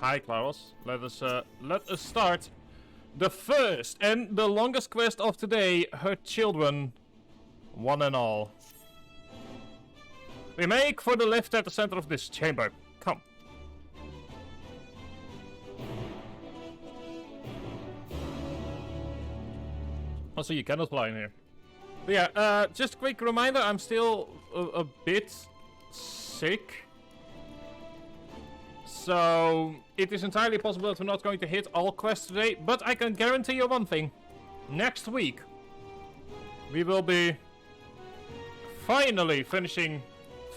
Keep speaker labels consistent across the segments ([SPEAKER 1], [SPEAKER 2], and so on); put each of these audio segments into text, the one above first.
[SPEAKER 1] Hi, Klaus. Let us start the first and the longest quest of today. Her children, one and all. We make for the lift at the center of this chamber. Come. Also, you cannot fly in here. But yeah, just a quick reminder, I'm still a bit sick. So, it is entirely possible that we're not going to hit all quests today, but I can guarantee you one thing. Next week, we will be finally finishing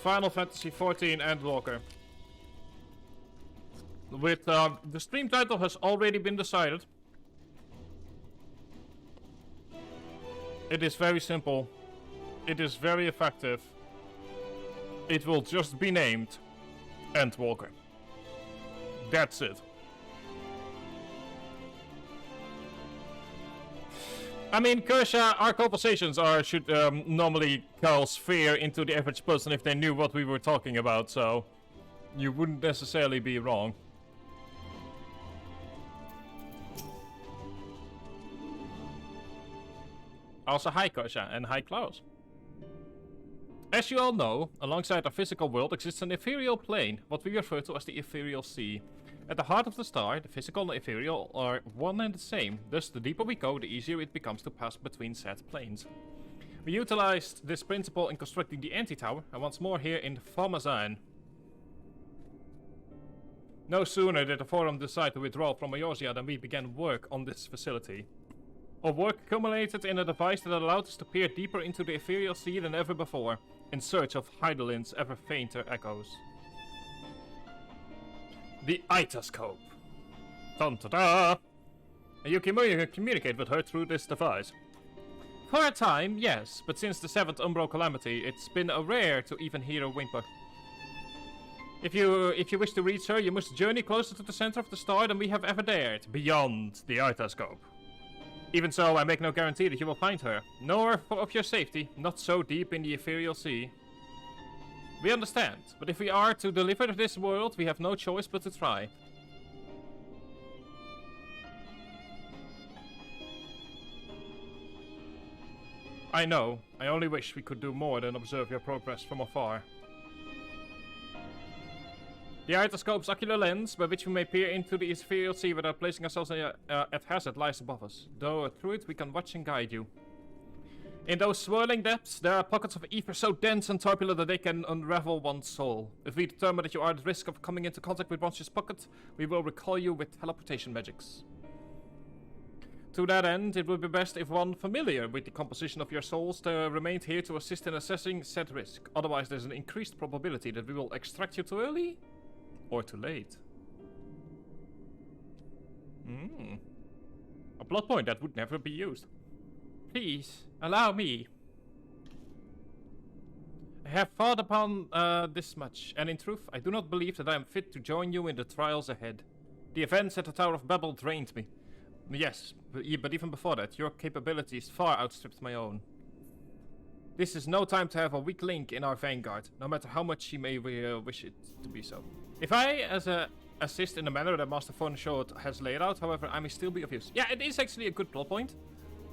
[SPEAKER 1] Final Fantasy XIV Endwalker. With, the stream title has already been decided. It is very simple. It is very effective. It will just be named Endwalker. That's it. I mean, Kersha, our conversations should normally cause fear into the average person if they knew what we were talking about, so you wouldn't necessarily be wrong. Also, hi Kersha, and hi Klaus. As you all know, alongside our physical world exists an ethereal plane, what we refer to as the ethereal sea. At the heart of the star, the physical and ethereal are one and the same, thus the deeper we go, the easier it becomes to pass between said planes. We utilized this principle in constructing the anti-tower, and once more here in Famazan. No sooner did the Forum decide to withdraw from Eorzea than we began work on this facility. Our work culminated in a device that allowed us to peer deeper into the ethereal sea than ever before, in search of Hydalin's ever fainter echoes. The Itascope. Dun-ta-da! You can communicate with her through this device. For a time, yes, but since the 7th Umbro Calamity, it's been rare to even hear a whimper. If you wish to reach her, you must journey closer to the center of the star than we have ever dared, beyond the Itascope. Even so, I make no guarantee that you will find her, nor of your safety, not so deep in the ethereal sea. We understand, but if we are to deliver this world, we have no choice but to try. I know, I only wish we could do more than observe your progress from afar. The Itascope's ocular lens, by which we may peer into the ethereal sea without placing ourselves at hazard, lies above us. Though through it we can watch and guide you. In those swirling depths, there are pockets of ether so dense and turbulent that they can unravel one's soul. If we determine that you are at risk of coming into contact with one's pocket, we will recall you with teleportation magics. To that end, it would be best if one familiar with the composition of your souls remained here to assist in assessing said risk. Otherwise, there's an increased probability that we will extract you too early or too late. A plot point that would never be used. Please, allow me. I have thought upon this much, and in truth, I do not believe that I am fit to join you in the trials ahead. The events at the Tower of Babel drained me. Yes, but even before that, your capabilities far outstripped my own. This is no time to have a weak link in our vanguard, no matter how much she may wish it to be so. If I, assist in the manner that Master Von Short has laid out, however, I may still be of use. Yeah, it is actually a good plot point.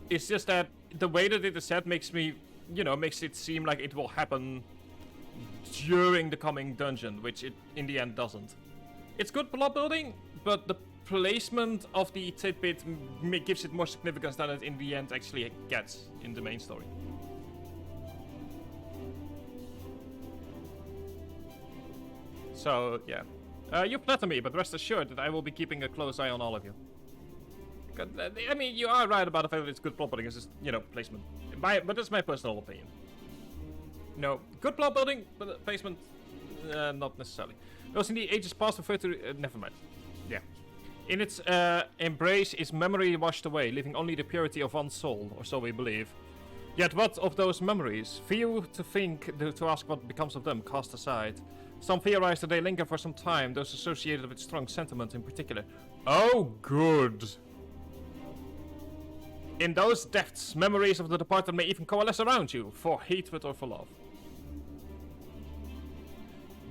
[SPEAKER 1] It's just that the way that it is said makes me, makes it seem like it will happen during the coming dungeon, which it in the end doesn't. It's good plot building, but the placement of the tidbit gives it more significance than it in the end actually gets in the main story. So, yeah. You flatter me, but rest assured that I will be keeping a close eye on all of you. I mean, you are right about the fact that it's good plot building, it's just, placement. But that's my personal opinion. Good plot building, but placement, not necessarily. Those in the ages past refer to... never mind. Yeah. In its embrace is memory washed away, leaving only the purity of one's soul, or so we believe. Yet what of those memories? Few to think, to ask what becomes of them, cast aside. Some theorize that they linger for some time, those associated with strong sentiment in particular. Oh, good. In those depths, memories of the departed may even coalesce around you, for hatred or for love.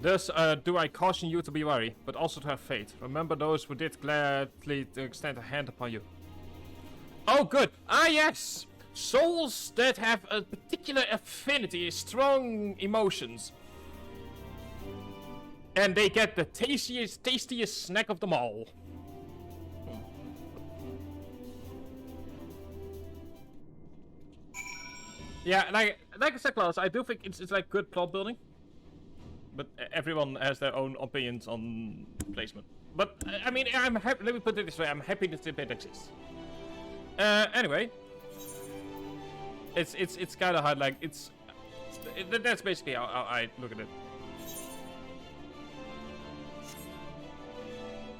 [SPEAKER 1] Thus, do I caution you to be wary, but also to have faith. Remember those who did gladly extend a hand upon you. Oh, good. Ah, yes. Souls that have a particular affinity, strong emotions. And they get the tastiest snack of them all. Yeah, like I said, Klaus, I do think it's like good plot building. But everyone has their own opinions on placement. But I mean, I'm happy. Let me put it this way: I'm happy that it exists. Anyway, it's kind of hard. Like that's basically how I look at it.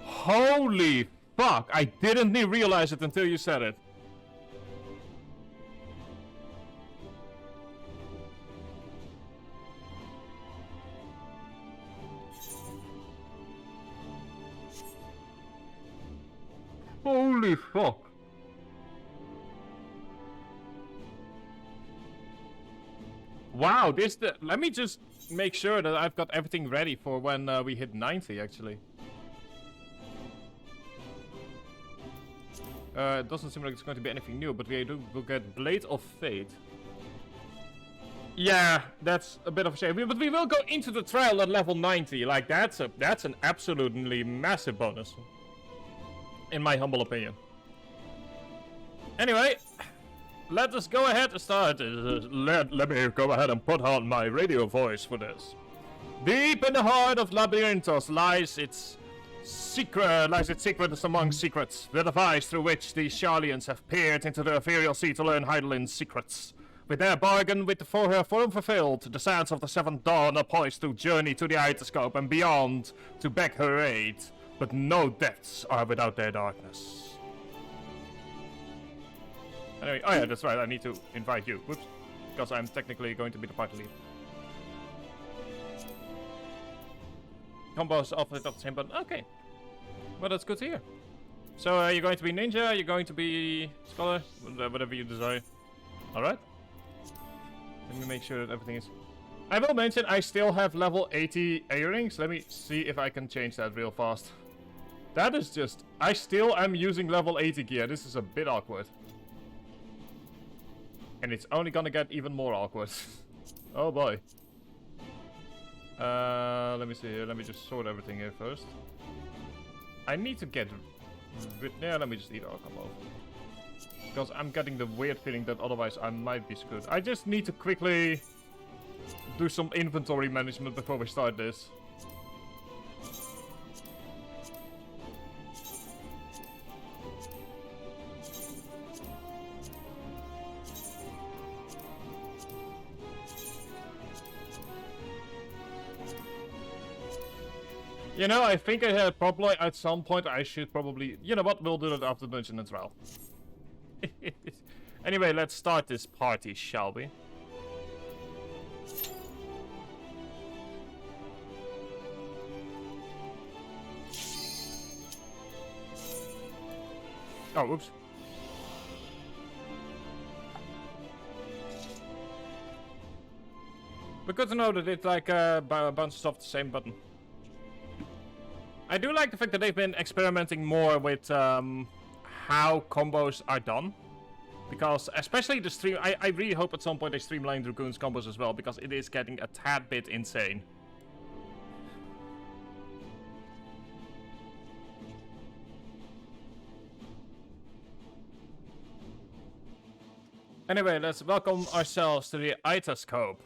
[SPEAKER 1] Holy fuck! I didn't even realize it until you said it. Holy fuck. Wow, let me just make sure that I've got everything ready for when we hit 90 actually. It doesn't seem like it's going to be anything new, but we'll get Blade of Fate. Yeah, that's a bit of a shame. But we will go into the trial at level 90. Like that's an absolutely massive bonus. In my humble opinion. Anyway, let us go ahead and start. Let me go ahead and put on my radio voice for this. Deep in the heart of Labyrinthos lies its secret among secrets, the device through which the Sharlians have peered into the ethereal sea to learn Heidelin's secrets. With their bargain for her form fulfilled, the sands of the Seventh Dawn are poised to journey to the Itoscope and beyond to beg her aid. But no depths are without their darkness. Anyway, oh yeah, that's right, I need to invite you. Whoops. Because I'm technically going to be the party lead. Combos off the same button. Okay. Well, that's good to hear. So, you're going to be ninja, you're going to be scholar, whatever you desire. Alright. Let me make sure that everything is... I will mention I still have level 80 earrings. Let me see if I can change that real fast. That is just... I still am using level 80 gear. This is a bit awkward. And it's only gonna get even more awkward. Oh boy. Let me see here. Let me just sort everything here first. I need to get... Yeah, let me just eat our combo. Because I'm getting the weird feeling that otherwise I might be screwed. I just need to quickly do some inventory management before we start this. You know, I think I had probably at some point I should probably... You know what, we'll do that after Dungeon and Trial. Anyway, let's start this party, shall we? Oh, oops. But good to know that it like bounces off the same button. I do like the fact that they've been experimenting more with how combos are done. Because, especially the stream, I really hope at some point they streamline Dragoon's combos as well, because it is getting a tad bit insane. Anyway, let's welcome ourselves to the Itoscope.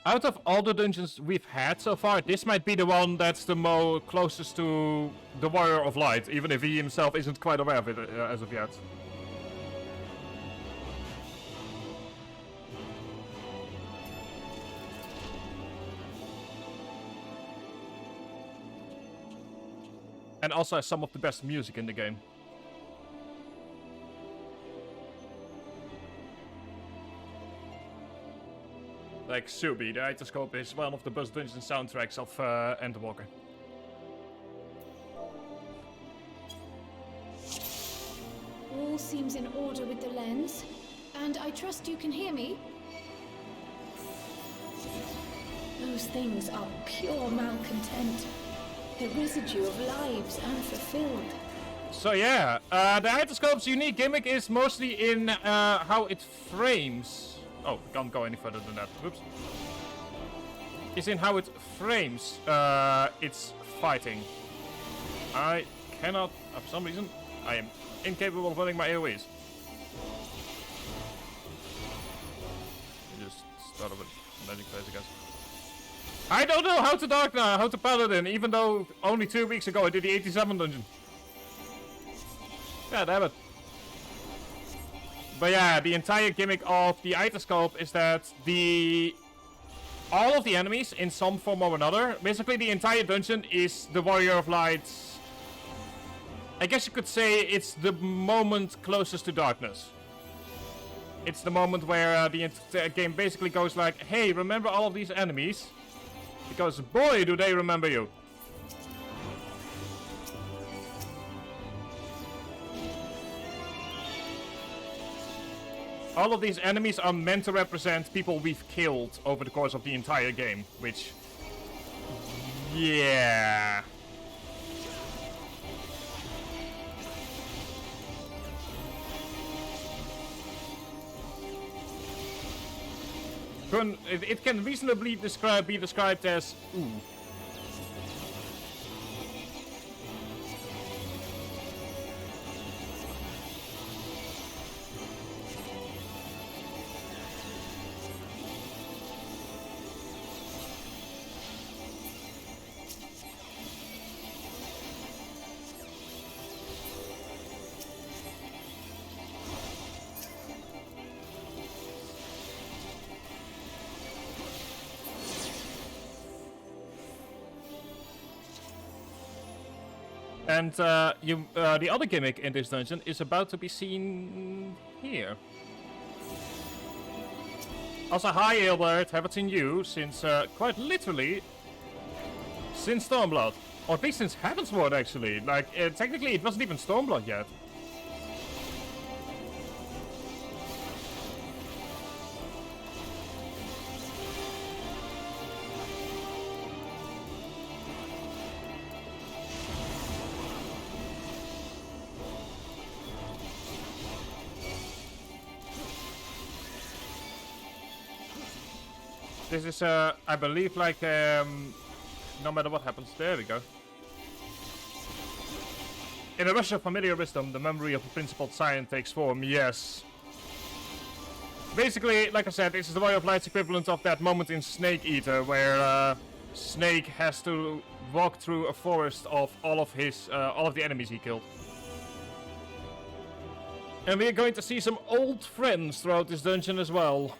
[SPEAKER 1] Out of all the dungeons we've had so far, this might be the one that's the most closest to the Warrior of Light, even if he himself isn't quite aware of it as of yet. And also has some of the best music in the game. Like Subi, the Itoscope is one of the best dungeon soundtracks of Endwalker.
[SPEAKER 2] All seems in order with the lens. And I trust you can hear me? Those things are pure malcontent. The residue of lives unfulfilled.
[SPEAKER 1] So yeah, the Itoscope's unique gimmick is mostly in how it frames. Oh, can't go any further than that. Whoops. Is in how it frames its fighting. I cannot, for some reason, I am incapable of running my AoEs. Just start with magic phase, I guess. I don't know how to Dark now, how to Paladin, even though only 2 weeks ago I did the 87 dungeon. Yeah, damn it. But yeah, the entire gimmick of the Itoscope is that all of the enemies, in some form or another, basically the entire dungeon is the Warrior of Light. I guess you could say it's the moment closest to darkness. It's the moment where the game basically goes like, hey, remember all of these enemies? Because boy, do they remember you. All of these enemies are meant to represent people we've killed over the course of the entire game, which... yeah... It can reasonably be described as... ooh. And the other gimmick in this dungeon is about to be seen here. Also, hi Aelbert, haven't seen you since, quite literally, since Stormblood. Or at least since Heavensward, actually. Like, technically it wasn't even Stormblood yet. This is, I believe, like, no matter what happens. There we go. In a rush of familiar wisdom, the memory of a principled science takes form, yes. Basically, like I said, this is the Warrior of Light's equivalent of that moment in Snake Eater, where Snake has to walk through a forest of all of the enemies he killed. And we are going to see some old friends throughout this dungeon as well.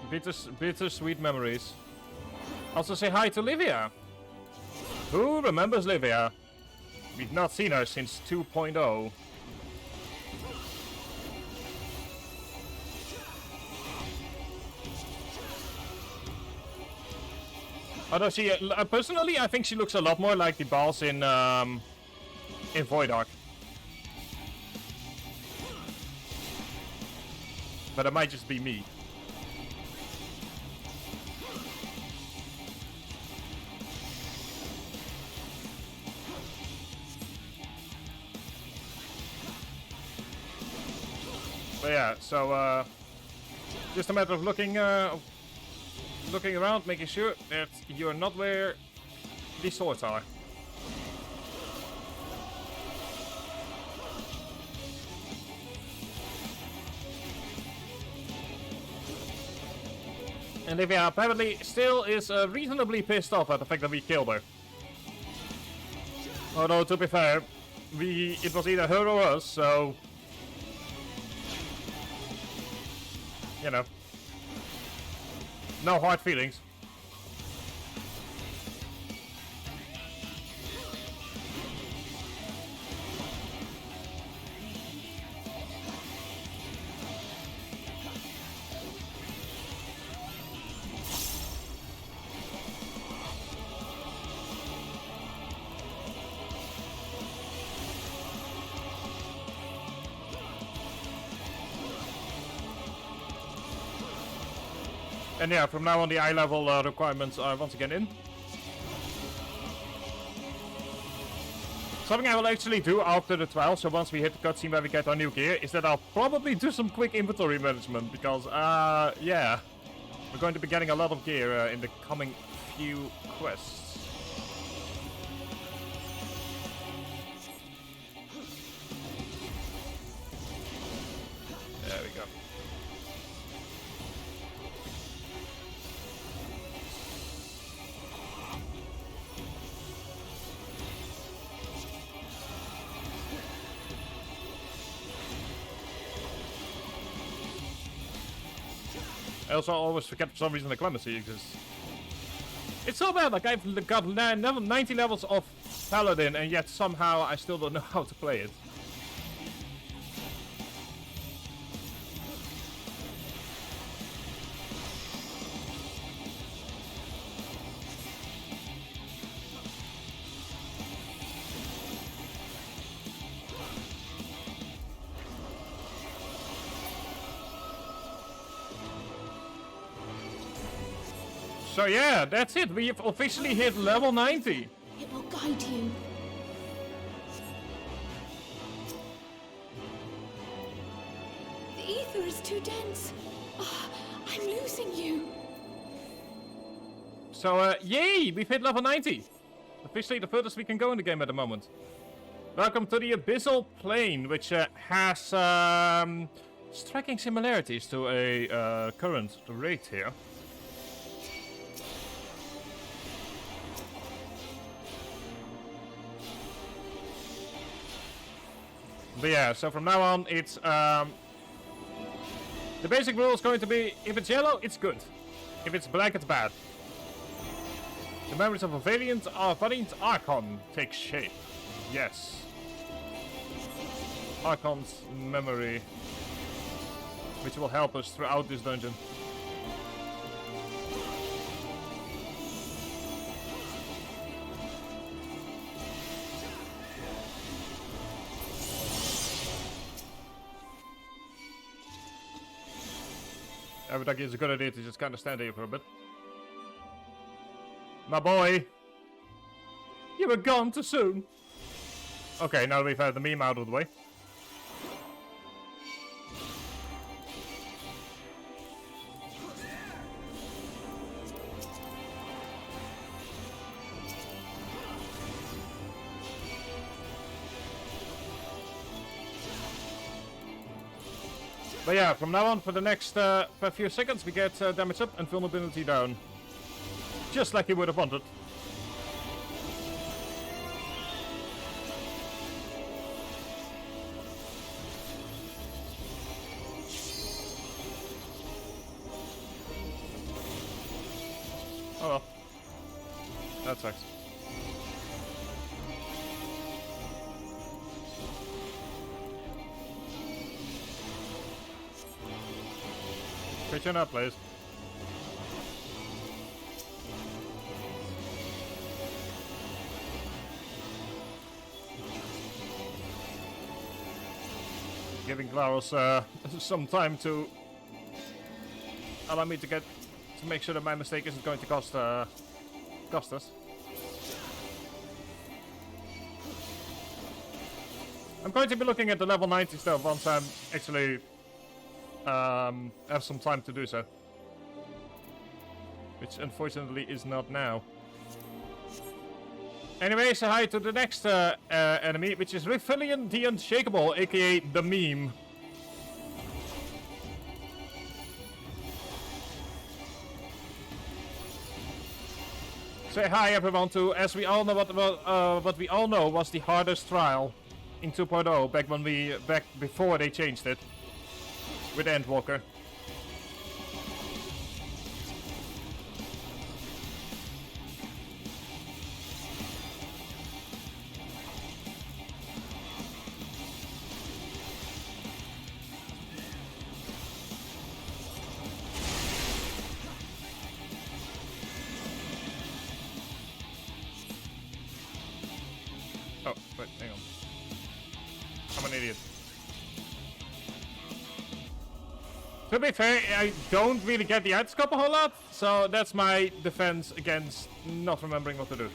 [SPEAKER 1] Bittersweet memories. Also say hi to Livia. Who remembers Livia? We've not seen her since 2.0. Although she, personally, I think she looks a lot more like the boss in Void Ark. But it might just be me. But yeah, so just a matter of looking around, making sure that you're not where the swords are. And Livia apparently still is reasonably pissed off at the fact that we killed her. Although, to be fair, it was either her or us, so... you know, no hard feelings. And yeah, from now on the eye level requirements are once again in. Something I will actually do after the trial, so once we hit the cutscene where we get our new gear, is that I'll probably do some quick inventory management, because, yeah. We're going to be getting a lot of gear in the coming few quests. There we go. I also always forget for some reason the clemency exists. It's so bad, like I've got 90 levels of Paladin and yet somehow I still don't know how to play it. So yeah, that's it. We have officially hit level 90.
[SPEAKER 2] It will guide you. The ether is too dense. Ah, I'm losing you.
[SPEAKER 1] So yay, we've hit level 90. Officially the furthest we can go in the game at the moment. Welcome to the Abyssal Plane, which has striking similarities to a current raid here. But yeah, so from now on, it's the basic rule is going to be: if it's yellow, it's good; if it's black, it's bad. The memories of a valiant Archon take shape. Yes, Archon's memory, which will help us throughout this dungeon. I would think it's a good idea to just kind of stand here for a bit. My boy! You were gone too soon! Okay, now that we've had the meme out of the way. But yeah, from now on, for the next few seconds, we get damage up and vulnerability down. Just like you would have wanted. Oh well. That sucks. Pitching up, please. Giving Glaros some time to allow me to make sure that my mistake isn't going to cost us. I'm going to be looking at the level 90 stuff once I'm actually have some time to do so. Which unfortunately is not now. Anyway, say hi to the next enemy, which is Rifilian the Unshakable, aka the Meme. Say hi everyone to, as we all know what we all know was the hardest trial in 2.0 back before they changed it. With Endwalker. Oh, wait, hang on. I'm an idiot. To be fair, I don't really get the ad scope a whole lot, so that's my defense against not remembering what to do.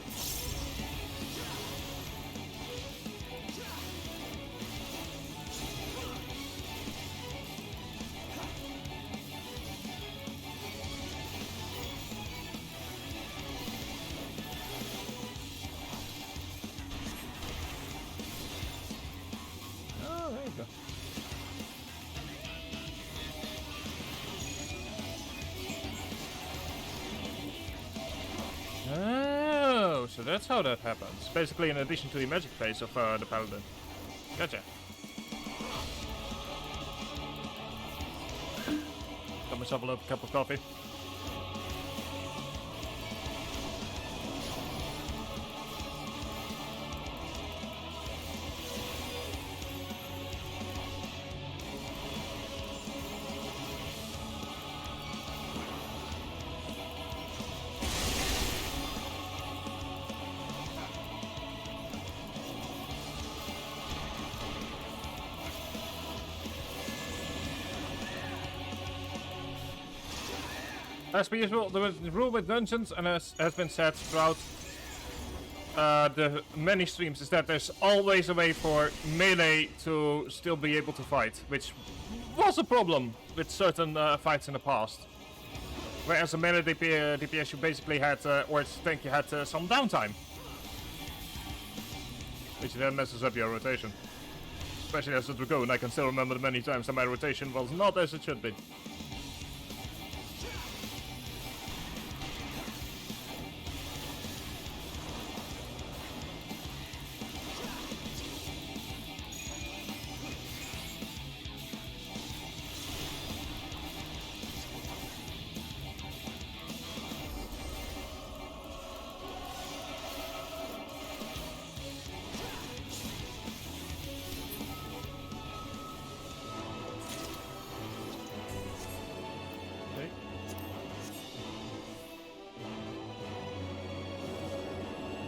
[SPEAKER 1] Oh, there you go. Oh, so that's how that happens. Basically, in addition to the magic phase of the paladin. Gotcha. Got myself a little cup of coffee. As per usual, the rule with dungeons, and as has been said throughout the many streams, is that there's always a way for melee to still be able to fight, which was a problem with certain fights in the past. Whereas a melee DPS you basically had, or tank you had some downtime. Which then messes up your rotation. Especially as a Dragoon, I can still remember the many times that my rotation was not as it should be.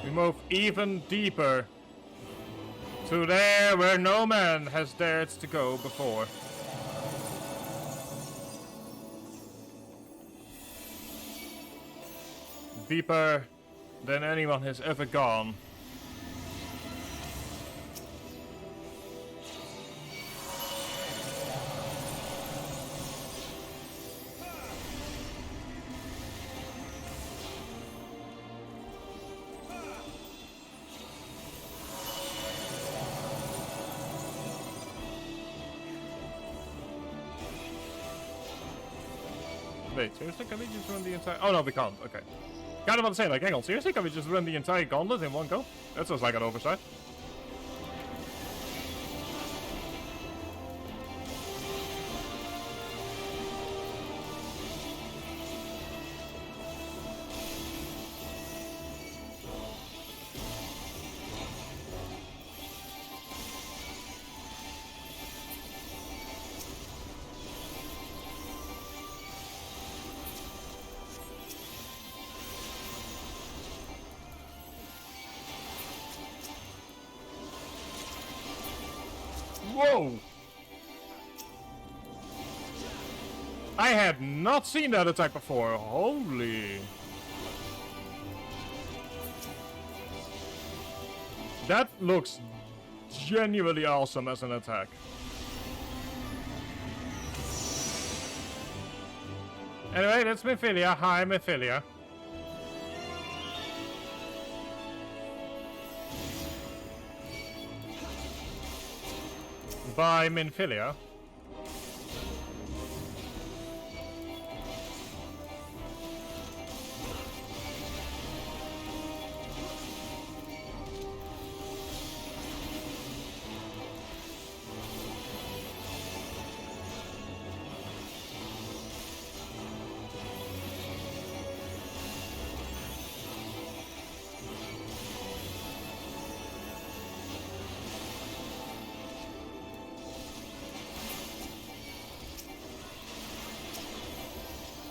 [SPEAKER 1] We move even deeper to there where no man has dared to go before. Deeper than anyone has ever gone. Wait, seriously? Can we just run the entire... Oh, no, we can't. Okay. Kind of about to say, like, hang on, seriously? Can we just run the entire gauntlet in one go? That sounds like an oversight. Whoa! I had not seen that attack before. Holy. That looks genuinely awesome as an attack. Anyway, that's Minfilia. Hi, Minfilia. By Minfilia.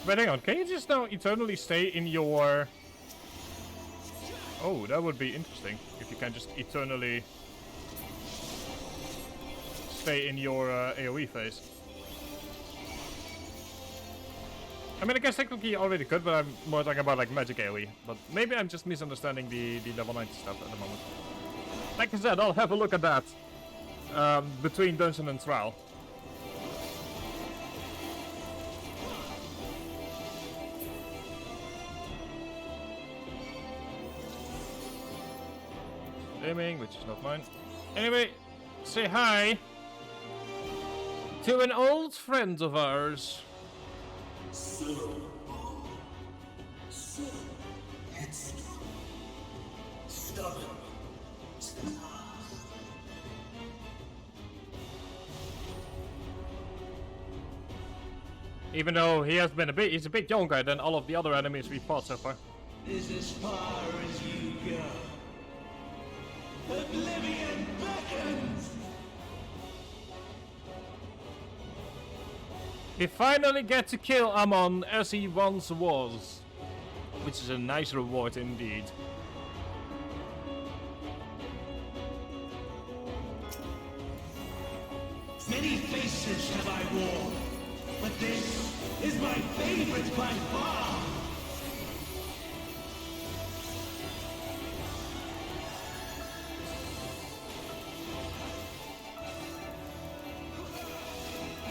[SPEAKER 1] But hang on, can you just now eternally stay in your... Oh, that would be interesting, if you can just eternally stay in your AoE phase. I mean, I guess technically you already could, but I'm more talking about like magic AoE. But maybe I'm just misunderstanding the level 90 stuff at the moment. Like I said, I'll have a look at that between dungeon and trial. Aiming, which is not mine. Anyway, say hi to an old friend of ours.
[SPEAKER 3] So headstrong, stubborn to the last.
[SPEAKER 1] Even though he has been he's a bit younger than all of the other enemies we fought so far.
[SPEAKER 3] Is as far as you go. Oblivion beckons!
[SPEAKER 1] We finally get to kill Amon as he once was, which is a nice reward indeed.
[SPEAKER 3] Many faces have I worn, but this is my favorite by far!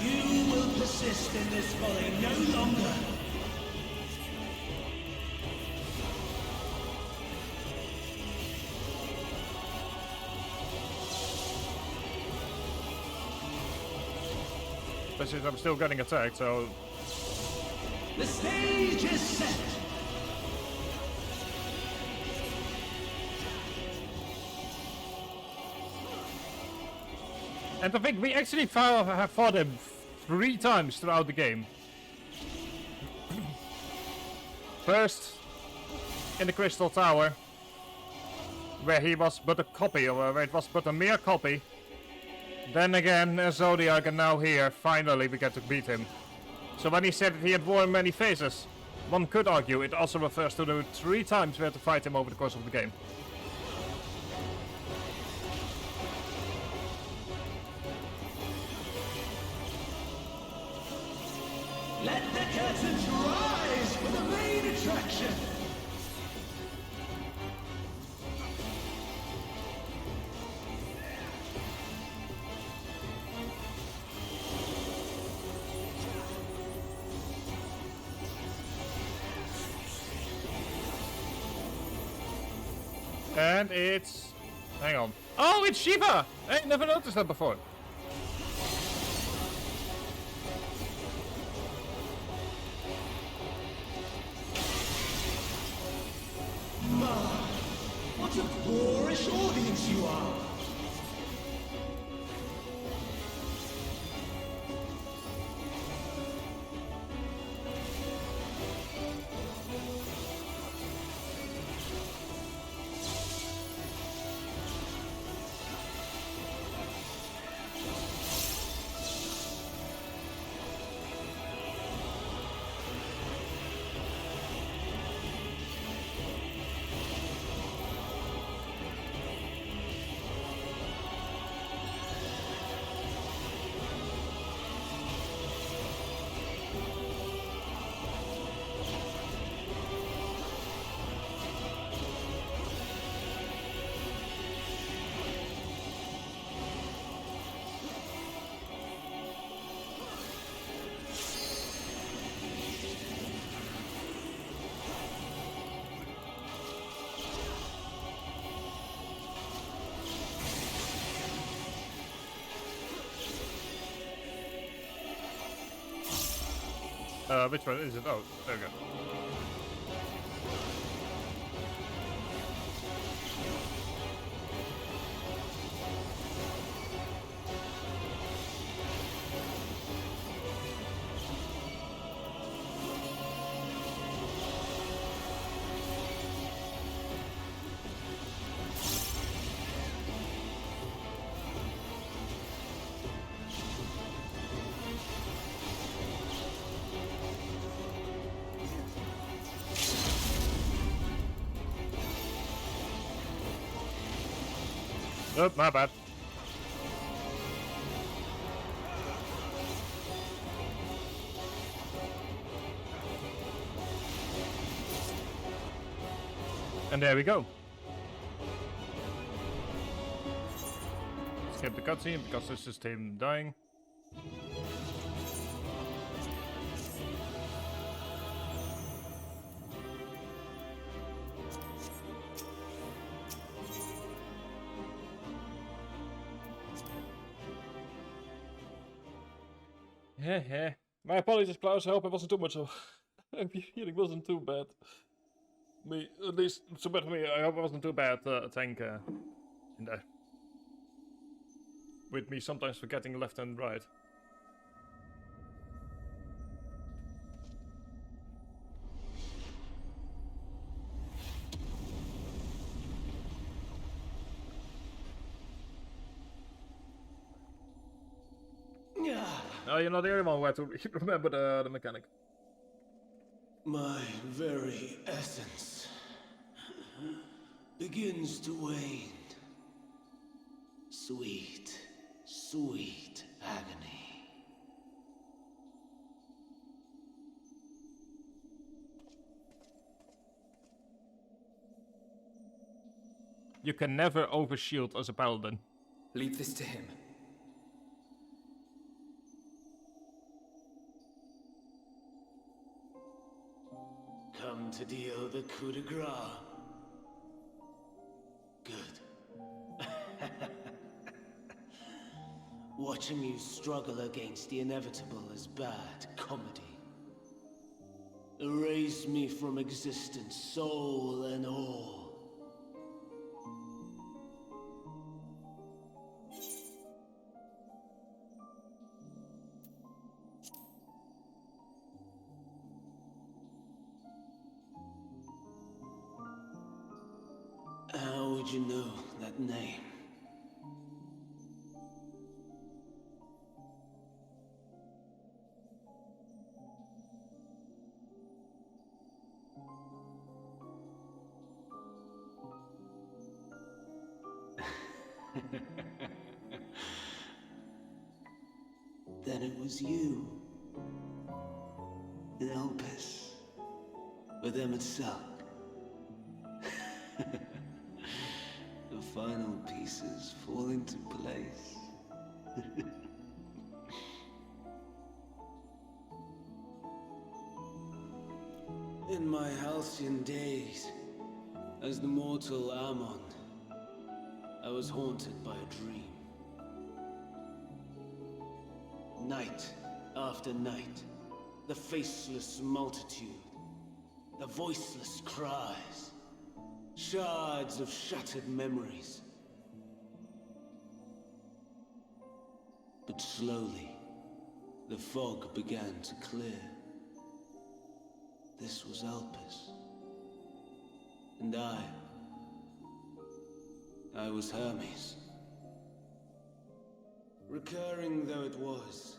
[SPEAKER 3] You will persist in this folly no longer!
[SPEAKER 1] Especially if I'm still getting attacked, so...
[SPEAKER 3] The stage is set!
[SPEAKER 1] And I think we actually have fought him 3 times throughout the game. First, in the Crystal Tower, where he was but a copy, or where it was but a mere copy. Then again, as Zodiac, and now here, finally we get to beat him. So when he said that he had worn many faces, one could argue it also refers to the 3 times we had to fight him over the course of the game.
[SPEAKER 3] Let the curtains rise for the main attraction!
[SPEAKER 1] And it's... hang on. Oh, it's Shiva! I never noticed that before.
[SPEAKER 3] What a boorish audience you are!
[SPEAKER 1] Which one is it? Oh, there we go. Oh, my bad. And there we go. Skip the cutscene because it's just him dying. Yeah. My apologies, Klaus. I hope it wasn't too much of a healing wasn't too bad. Me, at least, so bad for me. I hope it wasn't too bad. Tank in there. With me sometimes forgetting left and right. Oh, you're not the only one who had to remember the mechanic.
[SPEAKER 3] My very essence begins to wane. Sweet, sweet agony.
[SPEAKER 1] You can never overshield as a paladin.
[SPEAKER 4] Leave this to him.
[SPEAKER 3] Come to deal the coup de grace. Good. Watching you struggle against the inevitable is bad comedy. Erase me from existence, soul and all. How would you know that name? Then it was you. In Elpis. With Emmet-Selk. The final pieces fall into place. In my halcyon days, as the mortal Ammon, I was haunted by a dream. Night after night, the faceless multitude, the voiceless cries, shards of shattered memories. But slowly, the fog began to clear. This was Elpis. And I was Hermes. Recurring though it was,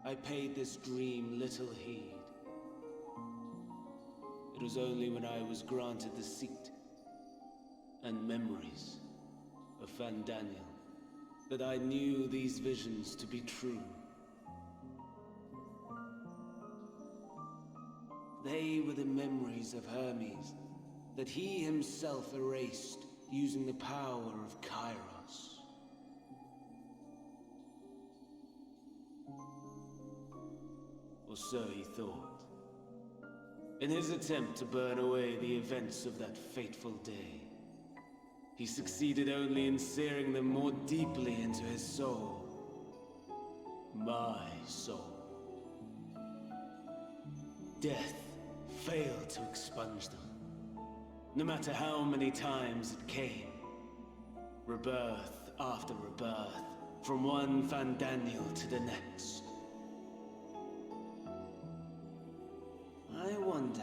[SPEAKER 3] I paid this dream little heed. It was only when I was granted the seat and memories of Fandaniel that I knew these visions to be true. They were the memories of Hermes that he himself erased using the power of Kairos. Or so he thought. In his attempt to burn away the events of that fateful day, he succeeded only in searing them more deeply into his soul. My soul. Death failed to expunge them. No matter how many times it came. Rebirth after rebirth, from one Fandaniel to the next. I wonder,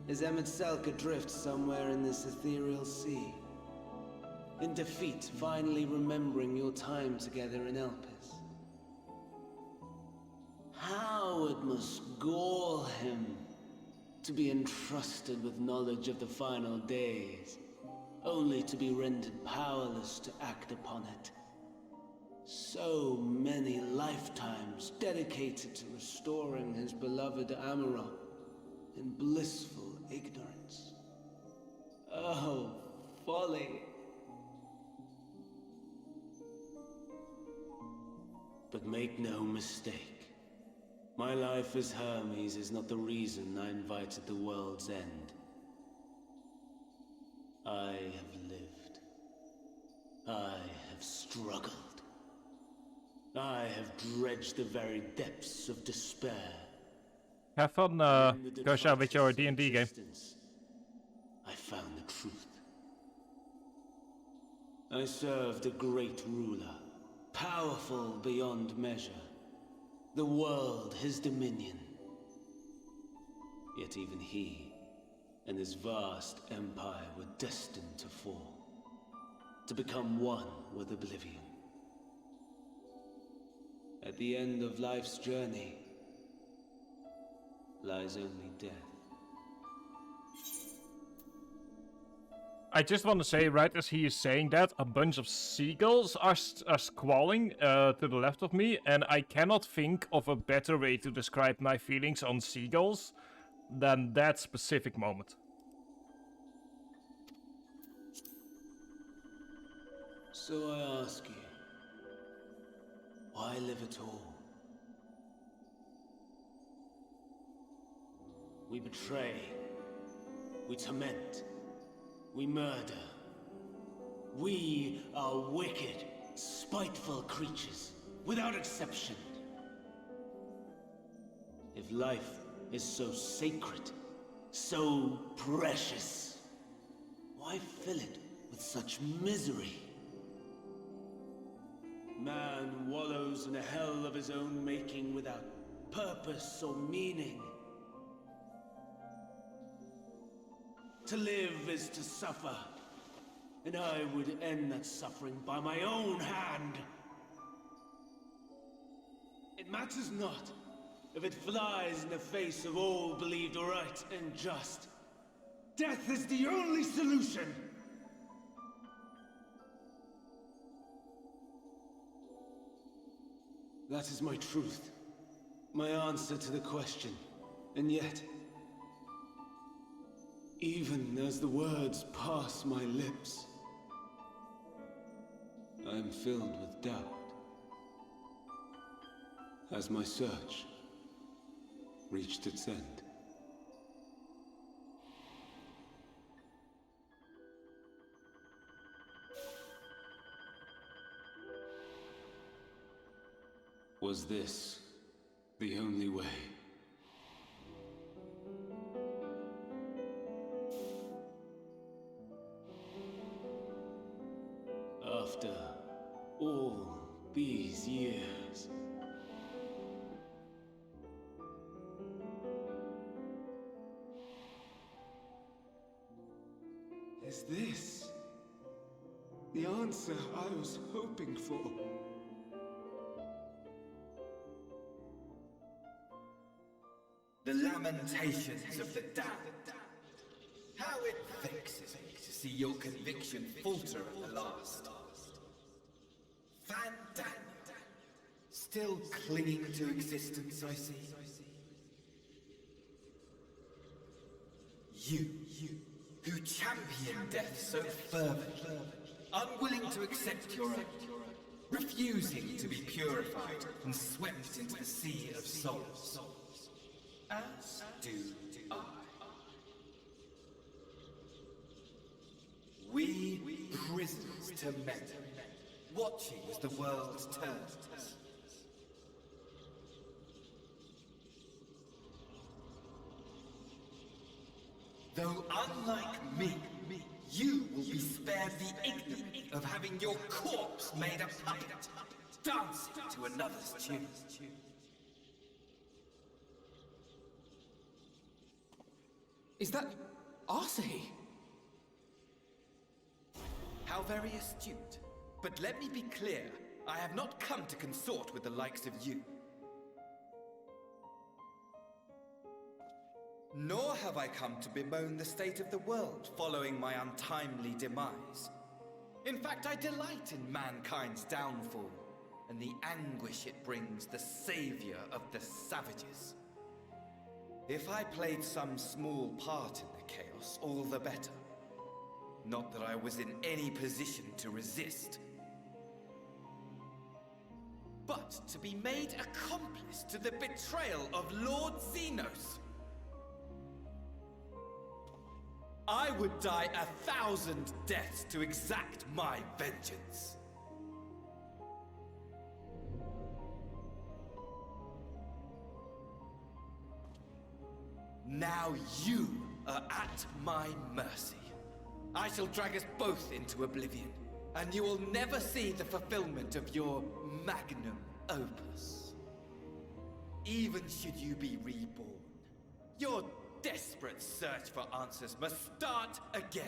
[SPEAKER 3] is Emmet-Selk adrift somewhere in this ethereal sea? In defeat, finally remembering your time together in Elpis? How it must gall him to be entrusted with knowledge of the final days, only to be rendered powerless to act upon it. So many lifetimes dedicated to restoring his beloved Amarok in blissful ignorance. Oh, folly. But make no mistake. My life as Hermes is not the reason I invited the world's end. I have lived. I have struggled. I have dredged the very depths of despair.
[SPEAKER 1] Have fun, Gosha, with your D&D game.
[SPEAKER 3] I found the truth. I served a great ruler, powerful beyond measure. The world his dominion. Yet even he and his vast empire were destined to fall, to become one with oblivion. At the end of life's journey lies only death.
[SPEAKER 1] I just want to say, right as he is saying that, a bunch of seagulls are squalling to the left of me, and I cannot think of a better way to describe my feelings on seagulls than that specific moment.
[SPEAKER 3] So I ask you, why live at all? We betray, we torment, we murder. We are wicked, spiteful creatures, without exception. If life is so sacred, so precious, why fill it with such misery? Man wallows in a hell of his own making without purpose or meaning. To live is to suffer, and I would end that suffering by my own hand. It matters not if it flies in the face of all believed right and just. Death is the only solution! That is my truth, my answer to the question, and yet, even as the words pass my lips, I am filled with doubt. Has my search reached its end? Was this the only way? After all these years, is this the answer I was hoping for?
[SPEAKER 4] The lamentations of the damned. How it vexes me to see your conviction falter at the last. Van Daniel, still clinging to existence, I see. You, who champion death so fervently, unwilling to accept your own, refusing to be purified and swept into the sea of souls. As do I. We prisoners to men, watching as the world turns. Though unlike me, you will be spared the ignominy of having your corpse made a puppet, dancing to another's tune.
[SPEAKER 5] Is that Arsahe?
[SPEAKER 4] How very astute. But let me be clear, I have not come to consort with the likes of you. Nor have I come to bemoan the state of the world following my untimely demise. In fact, I delight in mankind's downfall, and the anguish it brings the savior of the savages. If I played some small part in the chaos, all the better. Not that I was in any position to resist. But to be made accomplice to the betrayal of Lord Xenos. I would die 1,000 deaths to exact my vengeance. Now you are at my mercy. I shall drag us both into oblivion, and you will never see the fulfillment of your magnum opus. Even should you be reborn, your desperate search for answers must start again.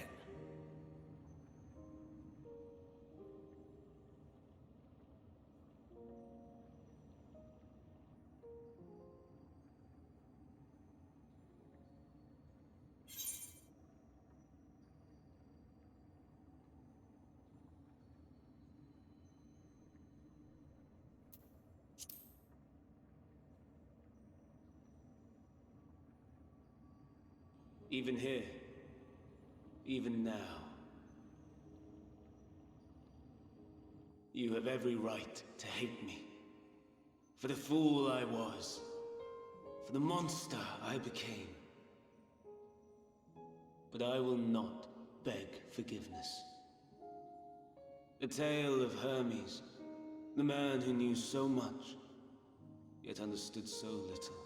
[SPEAKER 3] Even here, even now, you have every right to hate me. For the fool I was. For the monster I became. But I will not beg forgiveness. The tale of Hermes, the man who knew so much, yet understood so little,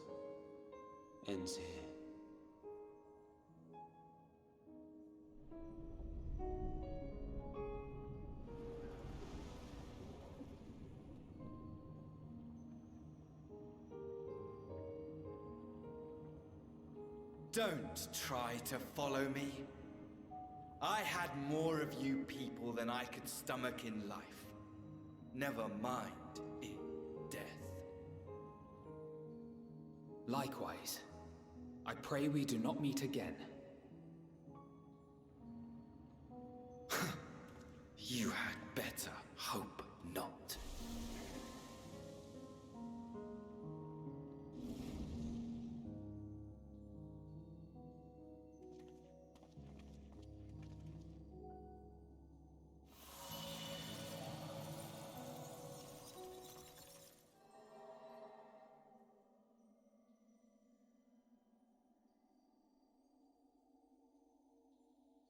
[SPEAKER 3] ends here.
[SPEAKER 4] Don't try to follow me. I had more of you people than I could stomach in life. Never mind in death.
[SPEAKER 5] Likewise, I pray we do not meet again.
[SPEAKER 4] You had better hope not.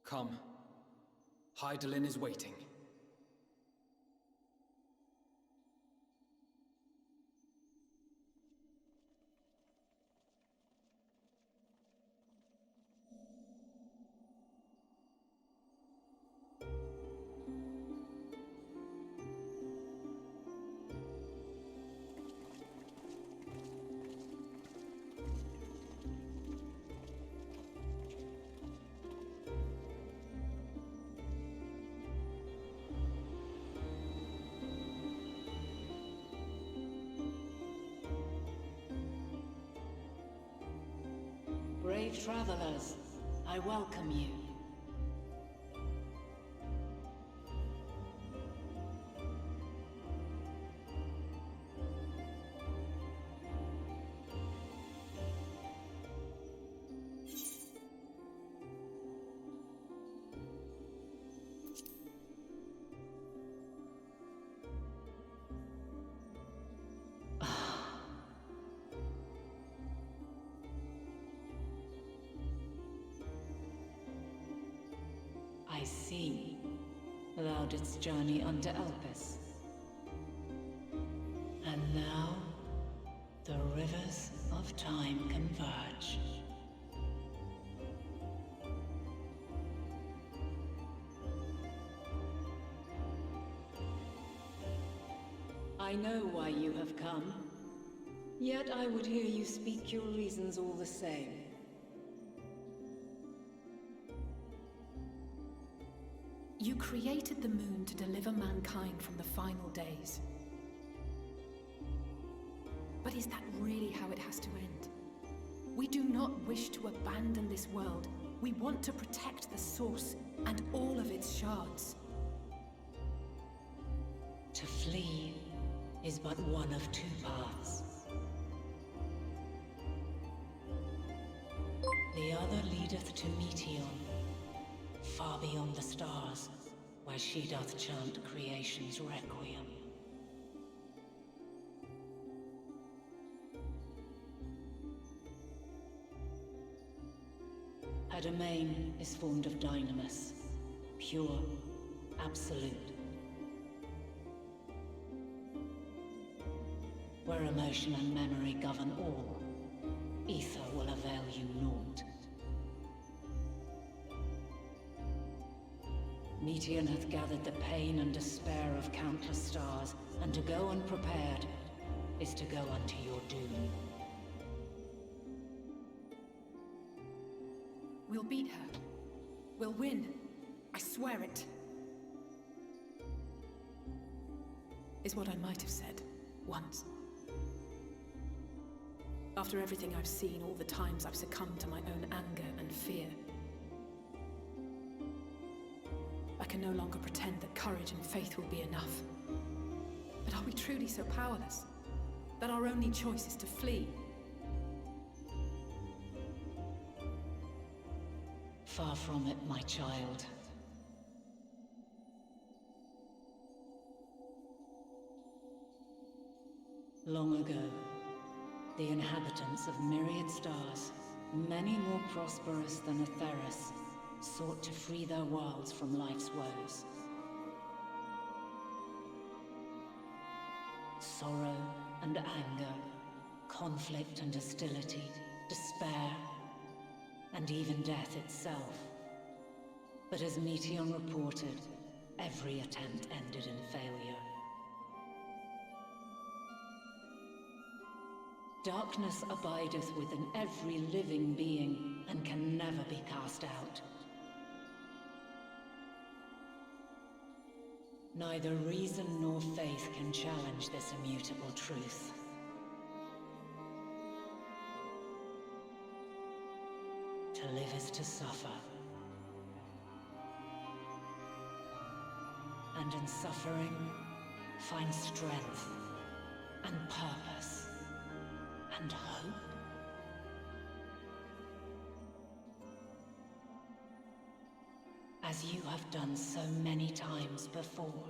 [SPEAKER 5] Come. Hydaelyn is waiting.
[SPEAKER 6] Brave travelers, I welcome you. I see. Thou didst journey under Elpis. And now, the rivers of time converge. I know why you have come. Yet I would hear you speak your reasons all the same.
[SPEAKER 2] You created the moon to deliver mankind from the final days. But is that really how it has to end? We do not wish to abandon this world. We want to protect the source and all of its shards.
[SPEAKER 6] To flee is but one of two paths. The other leadeth to Meteon, far beyond the stars, where she doth chant creation's requiem. Her domain is formed of dynamis, pure, absolute. Where emotion and memory govern all, ether will avail you naught. Meteor hath gathered the pain and despair of countless stars, and to go unprepared is to go unto your doom.
[SPEAKER 2] We'll beat her. We'll win. I swear it. Is what I might have said once. After everything I've seen, all the times I've succumbed to my own anger and fear. I can no longer pretend that courage and faith will be enough. But are we truly so powerless? That our only choice is to flee?
[SPEAKER 6] Far from it, my child. Long ago, the inhabitants of myriad stars, many more prosperous than Atheris, sought to free their worlds from life's woes. Sorrow and anger, conflict and hostility, despair, and even death itself. But as Meteon reported, every attempt ended in failure. Darkness abideth within every living being, and can never be cast out. Neither reason nor faith can challenge this immutable truth. To live is to suffer. And in suffering, find strength and purpose and hope. As you have done so many times before.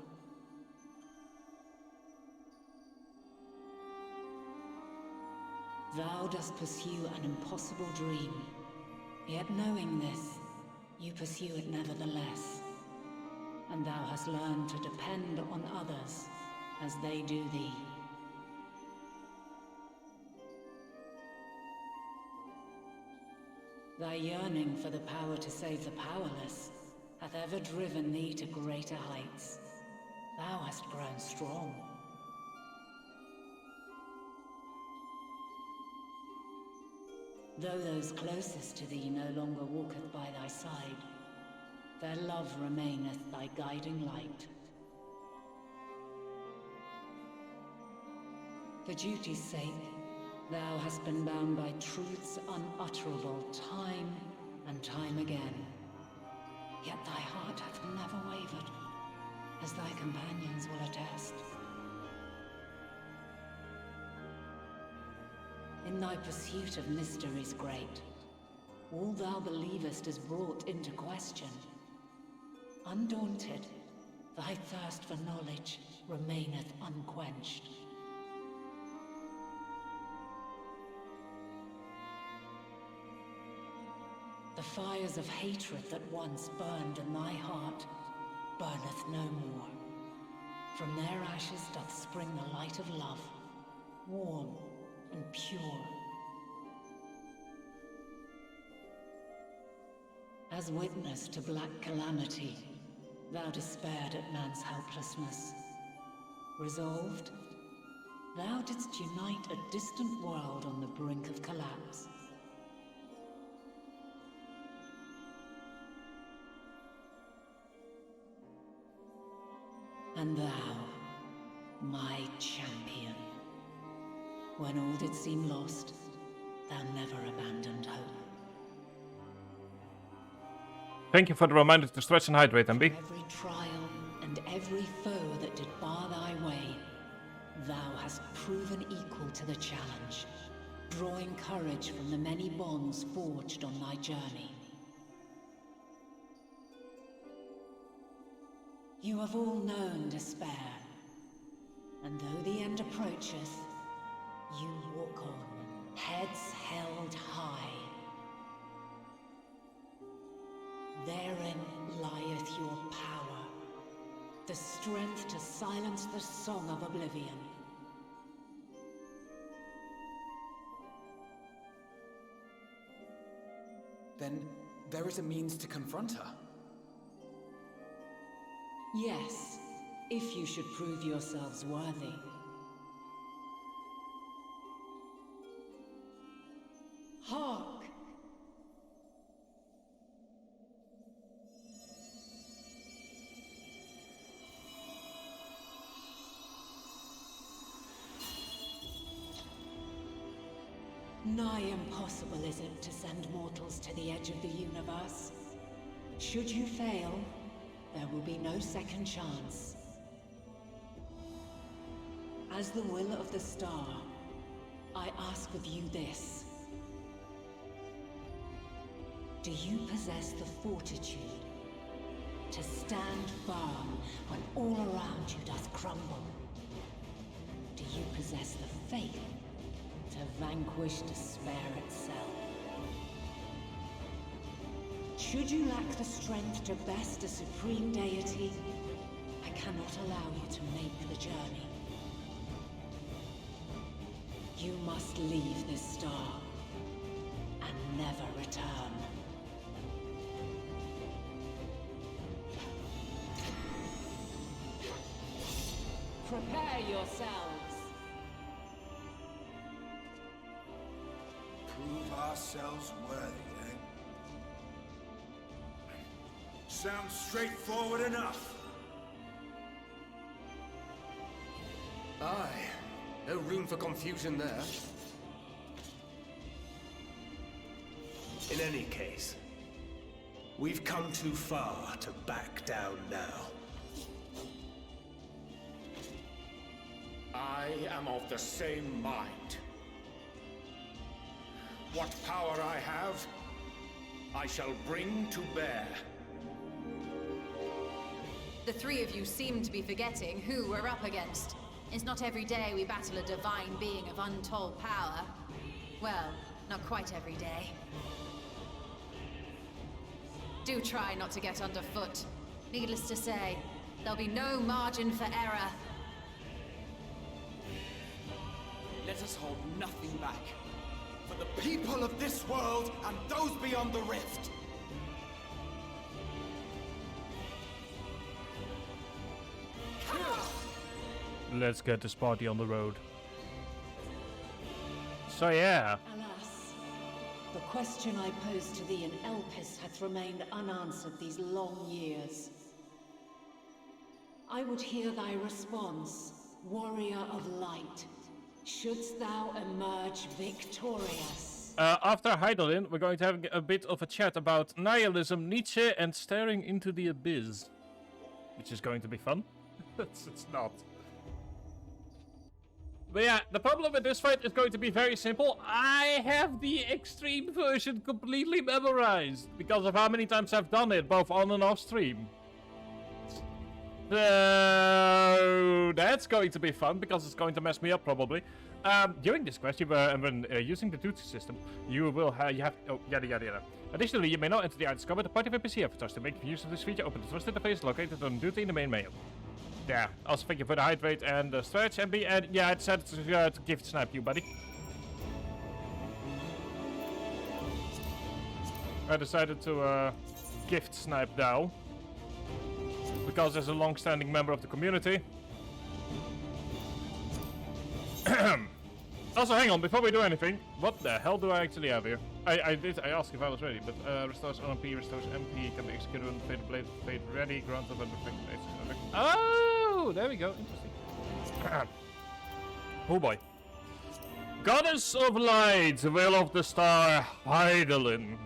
[SPEAKER 6] Thou dost pursue an impossible dream, yet knowing this, you pursue it nevertheless. And thou hast learned to depend on others as they do thee. Thy yearning for the power to save the powerless hath ever driven thee to greater heights. Thou hast grown strong. Though those closest to thee no longer walketh by thy side, their love remaineth thy guiding light. For duty's sake, thou hast been bound by truths unutterable time and time again. Yet thy heart hath never wavered, as thy companions will attest. In thy pursuit of mysteries great, all thou believest is brought into question. Undaunted, thy thirst for knowledge remaineth unquenched. The fires of hatred that once burned in thy heart burneth no more. From their ashes doth spring the light of love, warm and pure. As witness to black calamity, thou despaired at man's helplessness. Resolved, thou didst unite a distant world on the brink of collapse. And thou, my champion, when all did seem lost, thou never abandoned hope.
[SPEAKER 1] Thank you for the reminder to stretch and hydrate, MB.
[SPEAKER 6] Every trial and every foe that did bar thy way, thou hast proven equal to the challenge, drawing courage from the many bonds forged on thy journey. You have all known despair. And though the end approacheth, you walk on, heads held high. Therein lieth your power, the strength to silence the song of oblivion.
[SPEAKER 5] Then there is a means to confront her.
[SPEAKER 6] Yes, if you should prove yourselves worthy. Hark! Nigh impossible is it to send mortals to the edge of the universe. Should you fail, there will be no second chance. As the will of the star, I ask of you this. Do you possess the fortitude to stand firm when all around you doth crumble? Do you possess the faith to vanquish despair itself? Should you lack the strength to best a supreme deity, I cannot allow you to make the journey. You must leave this star and never return. Prepare yourselves.
[SPEAKER 7] Prove ourselves worthy, eh? Sounds straightforward enough.
[SPEAKER 5] Aye. No room for confusion there.
[SPEAKER 7] In any case, we've come too far to back down now.
[SPEAKER 8] I am of the same mind. What power I have, I shall bring to bear.
[SPEAKER 9] The three of you seem to be forgetting who we're up against. It's not every day we battle a divine being of untold power. Well, not quite every day. Do try not to get underfoot. Needless to say, there'll be no margin for error.
[SPEAKER 5] Let us hold nothing back.
[SPEAKER 4] For the people of this world and those beyond the rift.
[SPEAKER 1] Let's get this party on the road. So yeah.
[SPEAKER 6] Alas, the question I posed to thee in Elpis hath remained unanswered these long years. I would hear thy response, warrior of light. Shouldst thou emerge victorious?
[SPEAKER 1] After Heidelin, we're going to have a bit of a chat about nihilism, Nietzsche, and staring into the abyss. Which is going to be fun. it's not. But yeah, the problem with this fight is going to be very simple. I have the extreme version completely memorized because of how many times I've done it, both on and off stream. So that's going to be fun because it's going to mess me up probably. During this quest, when using the duty system, you have yada yada yada. Additionally, you may not enter the items covered. The party of NPC avatars. To make use of this feature, open the Trust interface located on duty in the main menu. Yeah, also thank you for the hydrate and the stretch, MB, and yeah, I decided to gift snipe you, buddy. I decided to gift snipe Dow. Because as a long-standing member of the community. Also, hang on, before we do anything, what the hell do I actually have here? I asked if I was ready, but restores OMP, restores MP, can be executed when Fade Blade, Fade Ready, Grant of Unprotected. Oh, there we go, interesting. Oh boy. Goddess of Light, Will of the Star, Heidelin.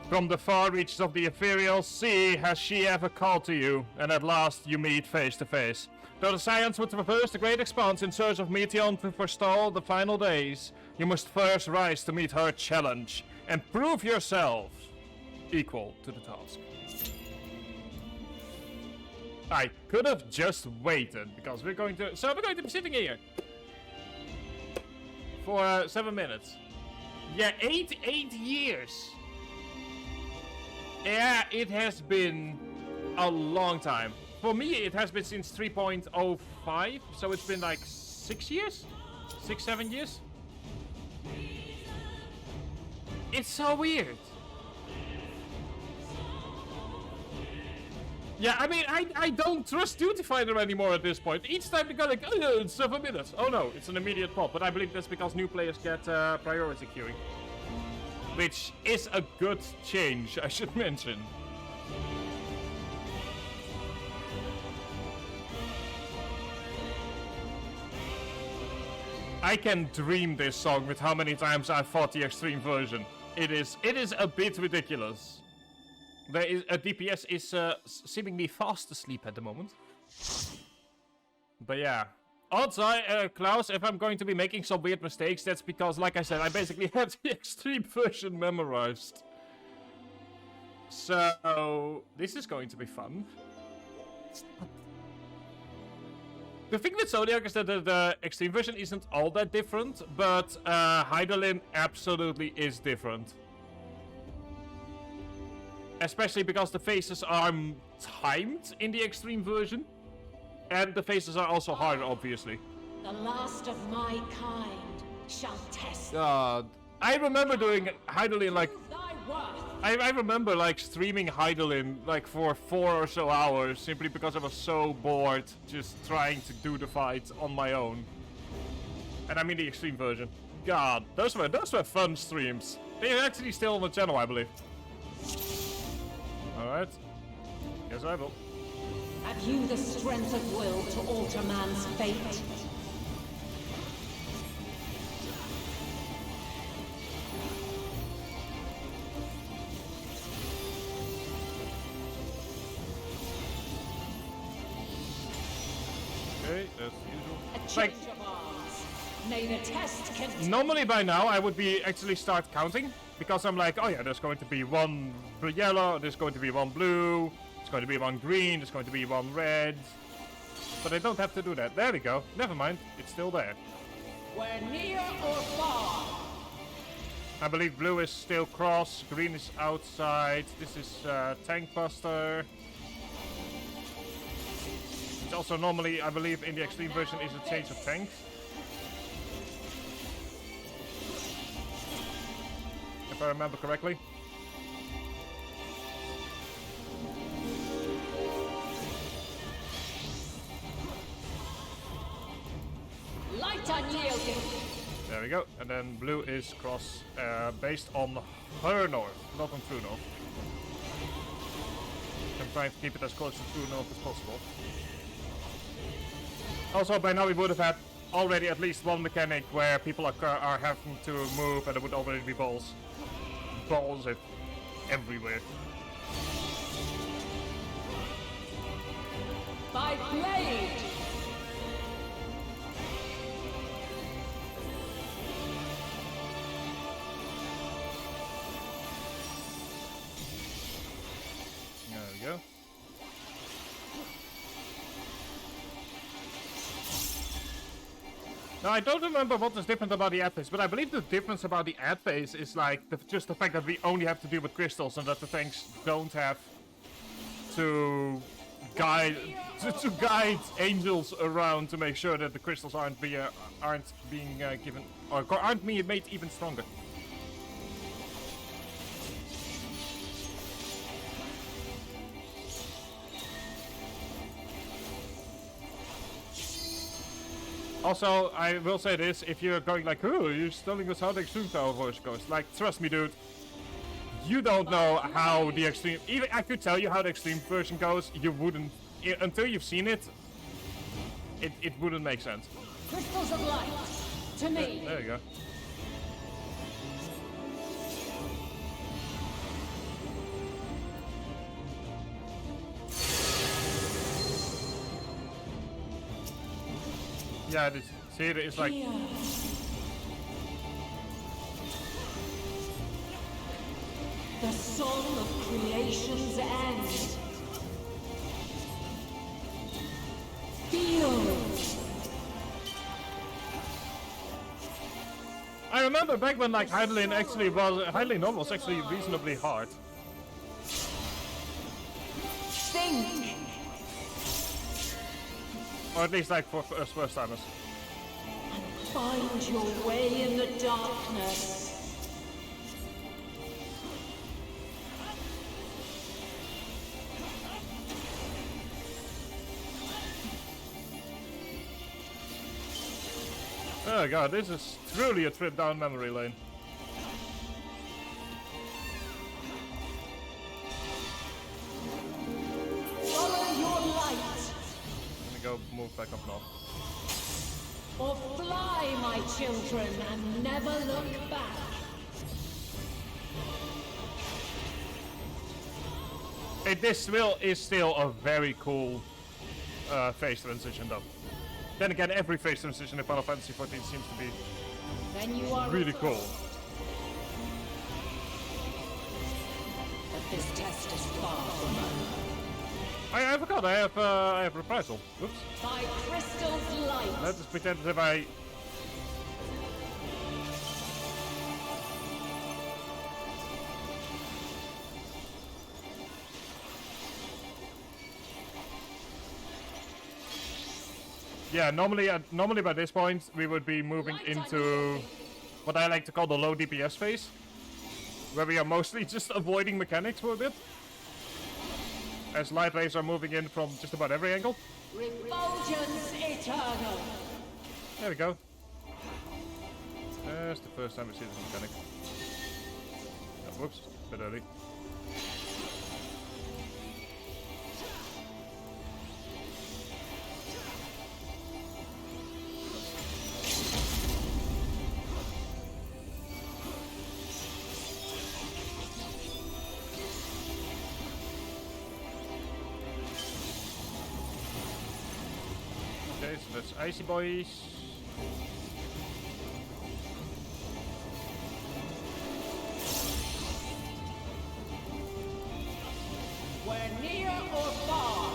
[SPEAKER 1] From the far reaches of the ethereal sea has she ever called to you, and at last you meet face to face. Though the Scions would traverse the great expanse in search of Meteon to forestall the final days, you must first rise to meet her challenge, and prove yourself equal to the task. I could have just waited because we're going to. So we're going to be sitting here for 7 minutes. Yeah, 8 years. Yeah, it has been a long time. For me, it has been since 3.05, so it's been like 6 years? 6-7 years? It's so weird. Yeah, I mean, I don't trust Duty Fighter anymore at this point. Each time they go like, oh no, it's 7 minutes. Oh no, it's an immediate pop. But I believe that's because new players get priority queuing. Which is a good change, I should mention. I can dream this song with how many times I've fought the extreme version. It is a bit ridiculous. There is a DPS is seemingly fast asleep at the moment. But yeah. Odds are, Klaus, if I'm going to be making some weird mistakes, that's because, like I said, I basically have the extreme version memorized. So, this is going to be fun. The thing with Zodiac is that the extreme version isn't all that different, but Hydaelyn absolutely is different. Especially because the phases are timed in the extreme version. And the phases are also harder, obviously.
[SPEAKER 6] The last of my kind shall test.
[SPEAKER 1] God. I remember doing Hydaelyn like...
[SPEAKER 6] thy worth.
[SPEAKER 1] I remember like streaming Hydaelyn like for 4 or so hours simply because I was so bored just trying to do the fight on my own. And I mean the extreme version. God, those were fun streams. They're actually still on the channel, I believe. Alright. Yes, I will.
[SPEAKER 6] Have you the strength of will to alter man's fate?
[SPEAKER 1] Okay, that's usual.
[SPEAKER 6] A change of arms. May the test continue.
[SPEAKER 1] Normally by now I would be actually start counting. Because I'm like, oh yeah, there's going to be one yellow, there's going to be one blue, there's going to be one green, there's going to be one red. But I don't have to do that. There we go. Never mind. It's still there.
[SPEAKER 6] We're near or far.
[SPEAKER 1] I believe blue is still cross, green is outside. This is Tank Buster. It's also normally, I believe, in the extreme version is a change of tanks. If I remember correctly.
[SPEAKER 6] Light unyielding.
[SPEAKER 1] There we go. And then blue is cross based on her north, not on true north. I'm trying to keep it as close to true north as possible. Also, by now we would have had already at least one mechanic where people are having to move and there would already be balls. Balls everywhere.
[SPEAKER 6] By blade.
[SPEAKER 1] There we go. Now, I don't remember what is different about the ad phase, but I believe the difference about the ad phase is like just the fact that we only have to deal with crystals and that the tanks don't have to guide angels around to make sure that the crystals aren't being given or aren't being made even stronger. Also, I will say this, if you're going like, oh, you're telling us how the Extreme Tower voice goes. Like, trust me, dude. You don't know how the Extreme... Even I could tell you how the Extreme version goes, you wouldn't... Until you've seen it, it wouldn't make sense.
[SPEAKER 6] Crystals of light, to me.
[SPEAKER 1] There you go. Yeah, see, it's like...
[SPEAKER 6] The song of creation's end.
[SPEAKER 1] remember back when like Hydaelyn was actually reasonably hard.
[SPEAKER 6] Think!
[SPEAKER 1] Or at least like for us first timers.
[SPEAKER 6] Find your way in the darkness.
[SPEAKER 1] Oh god, this is truly a trip down memory lane.
[SPEAKER 6] Follow your light.
[SPEAKER 1] Let me go move back up north.
[SPEAKER 6] Or fly, my children, and never look back.
[SPEAKER 1] Hey, this is still a very cool phase transition though. Then again, every phase transition in Final Fantasy XIV seems to be
[SPEAKER 6] Then you are
[SPEAKER 1] really cool.
[SPEAKER 6] But this test is far from over.
[SPEAKER 1] I forgot, I have reprisal. Whoops.
[SPEAKER 6] By crystal's light.
[SPEAKER 1] Let's just pretend as if I... Yeah, normally by this point we would be moving into what I like to call the low DPS phase, where we are mostly just avoiding mechanics for a bit, as light rays are moving in from just about every angle.
[SPEAKER 6] Refulgence eternal.
[SPEAKER 1] There we go. That's the first time we see this mechanic. Oh, whoops, a bit early. Okay, so that's Icy Boys.
[SPEAKER 6] We're near or far.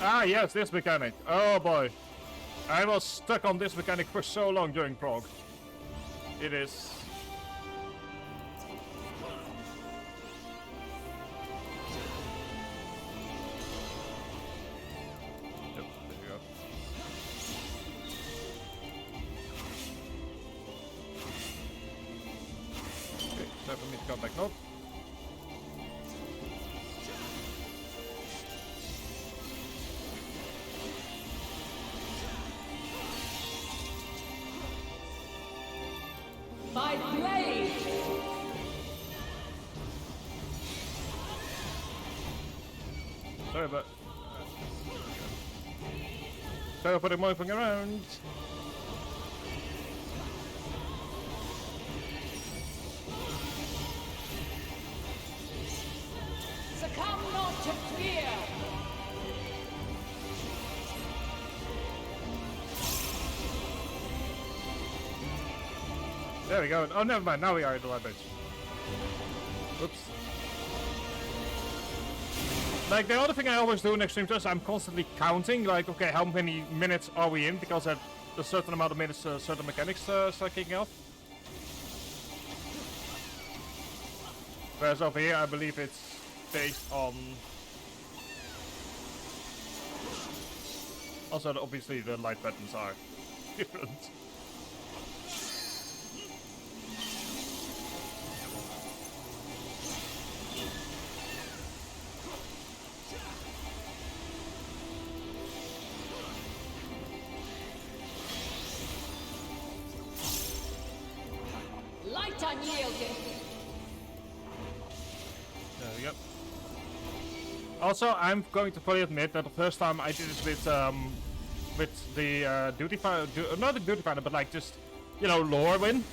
[SPEAKER 1] Ah, yes, this mechanic. Oh boy. I was stuck on this mechanic for so long during prog. It is... Yep, there you go. Okay, time for me to come back north.
[SPEAKER 6] My blade!
[SPEAKER 1] Sorry about... Sorry for the moving around.
[SPEAKER 6] Succumb not to fear!
[SPEAKER 1] There we go. Oh, never mind. Now we are at the right base. Oops. Like, the other thing I always do in Extreme Test, I'm constantly counting, like, okay, how many minutes are we in? Because at a certain amount of minutes, certain mechanics start kicking off. Whereas over here, I believe it's based on... Also, obviously, the light patterns are different.
[SPEAKER 6] Light unyielding.
[SPEAKER 1] There we go. Also, I'm going to fully admit that the first time I did it with the duty finder, not the duty finder, but like just, you know, lore win,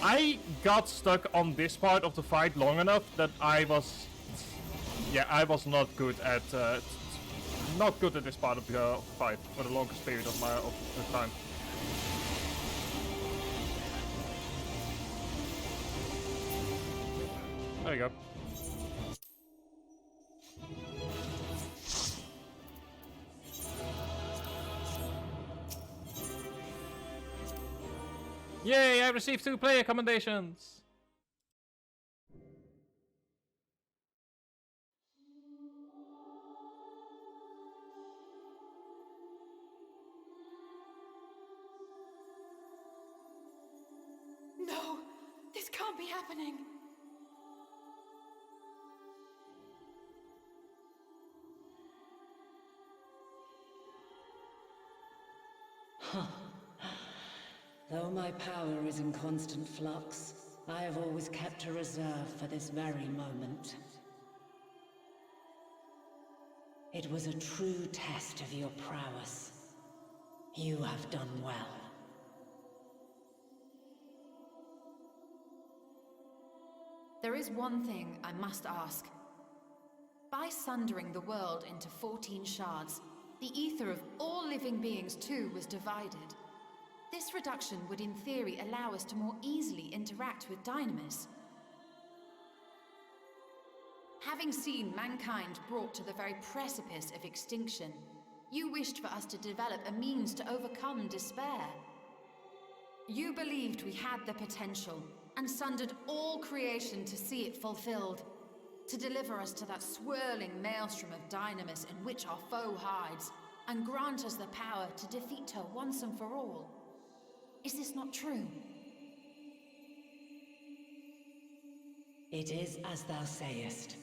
[SPEAKER 1] I got stuck on this part of the fight long enough that I was not good at not good at this part of the fight for the longest period of the time. There you go. Yay, I received 2 player commendations!
[SPEAKER 2] No! This can't be happening!
[SPEAKER 6] Though my power is in constant flux, I have always kept a reserve for this very moment. It was a true test of your prowess. You have done well.
[SPEAKER 9] There is one thing I must ask. By sundering the world into 14 shards, the ether of all living beings too was divided. This reduction would in theory allow us to more easily interact with Dynamis. Having seen mankind brought to the very precipice of extinction, you wished for us to develop a means to overcome despair. You believed we had the potential, and sundered all creation to see it fulfilled, to deliver us to that swirling maelstrom of Dynamis in which our foe hides, and grant us the power to defeat her once and for all. Is this not true?
[SPEAKER 6] It is as thou sayest.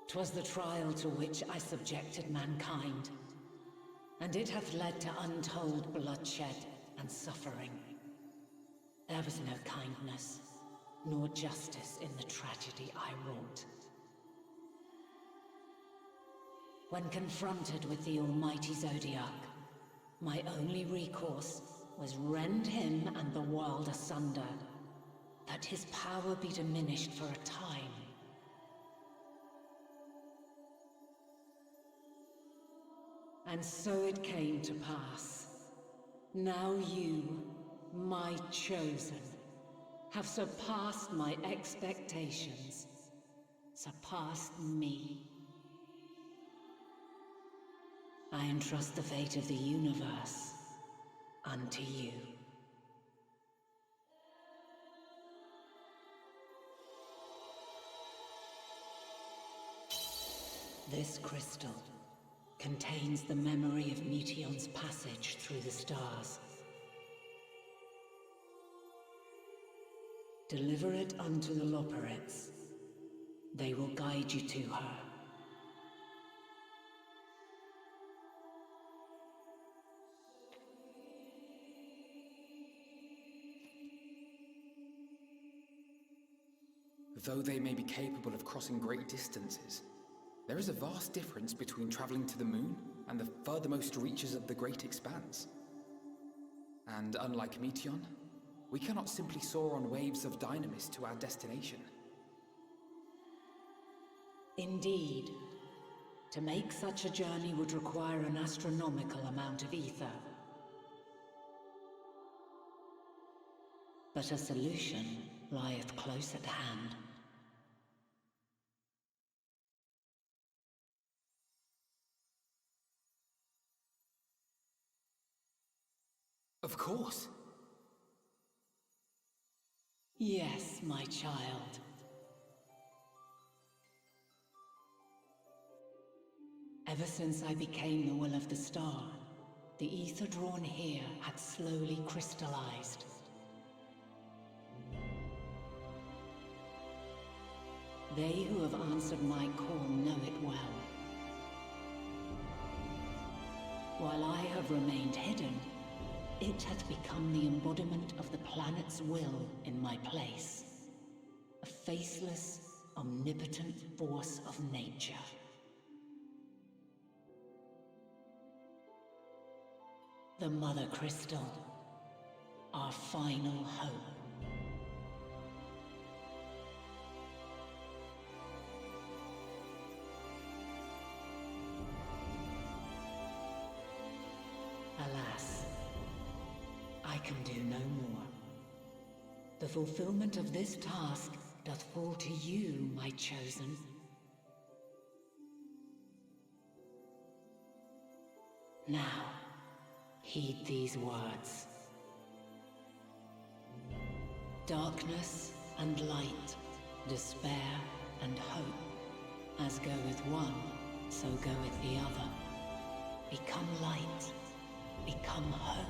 [SPEAKER 6] 'Twas the trial to which I subjected mankind, and it hath led to untold bloodshed and suffering. There was no kindness, nor justice in the tragedy I wrought. When confronted with the almighty Zodiac, my only recourse was rend him and the world asunder, that his power be diminished for a time. And so it came to pass. Now you, my chosen, have surpassed my expectations, surpassed me. I entrust the fate of the universe unto you. This crystal contains the memory of Meteion's passage through the stars. Deliver it unto the Loporrits. They will guide you to her.
[SPEAKER 10] Though they may be capable of crossing great distances, there is a vast difference between traveling to the moon and the furthermost reaches of the great expanse. And unlike Meteion, we cannot simply soar on waves of Dynamis to our destination.
[SPEAKER 6] Indeed. To make such a journey would require an astronomical amount of ether. But a solution lieth close at hand.
[SPEAKER 10] Of course.
[SPEAKER 6] Yes, my child. Ever since I became the will of the star, the ether drawn here had slowly crystallized. They who have answered my call know it well. While I have remained hidden, it hath become the embodiment of the planet's will in my place. A faceless, omnipotent force of nature. The Mother Crystal, our final hope. I can do no more. The fulfillment of this task doth fall to you, my chosen. Now, heed these words. Darkness and light, despair and hope, as goeth one, so goeth the other. Become light, become hope.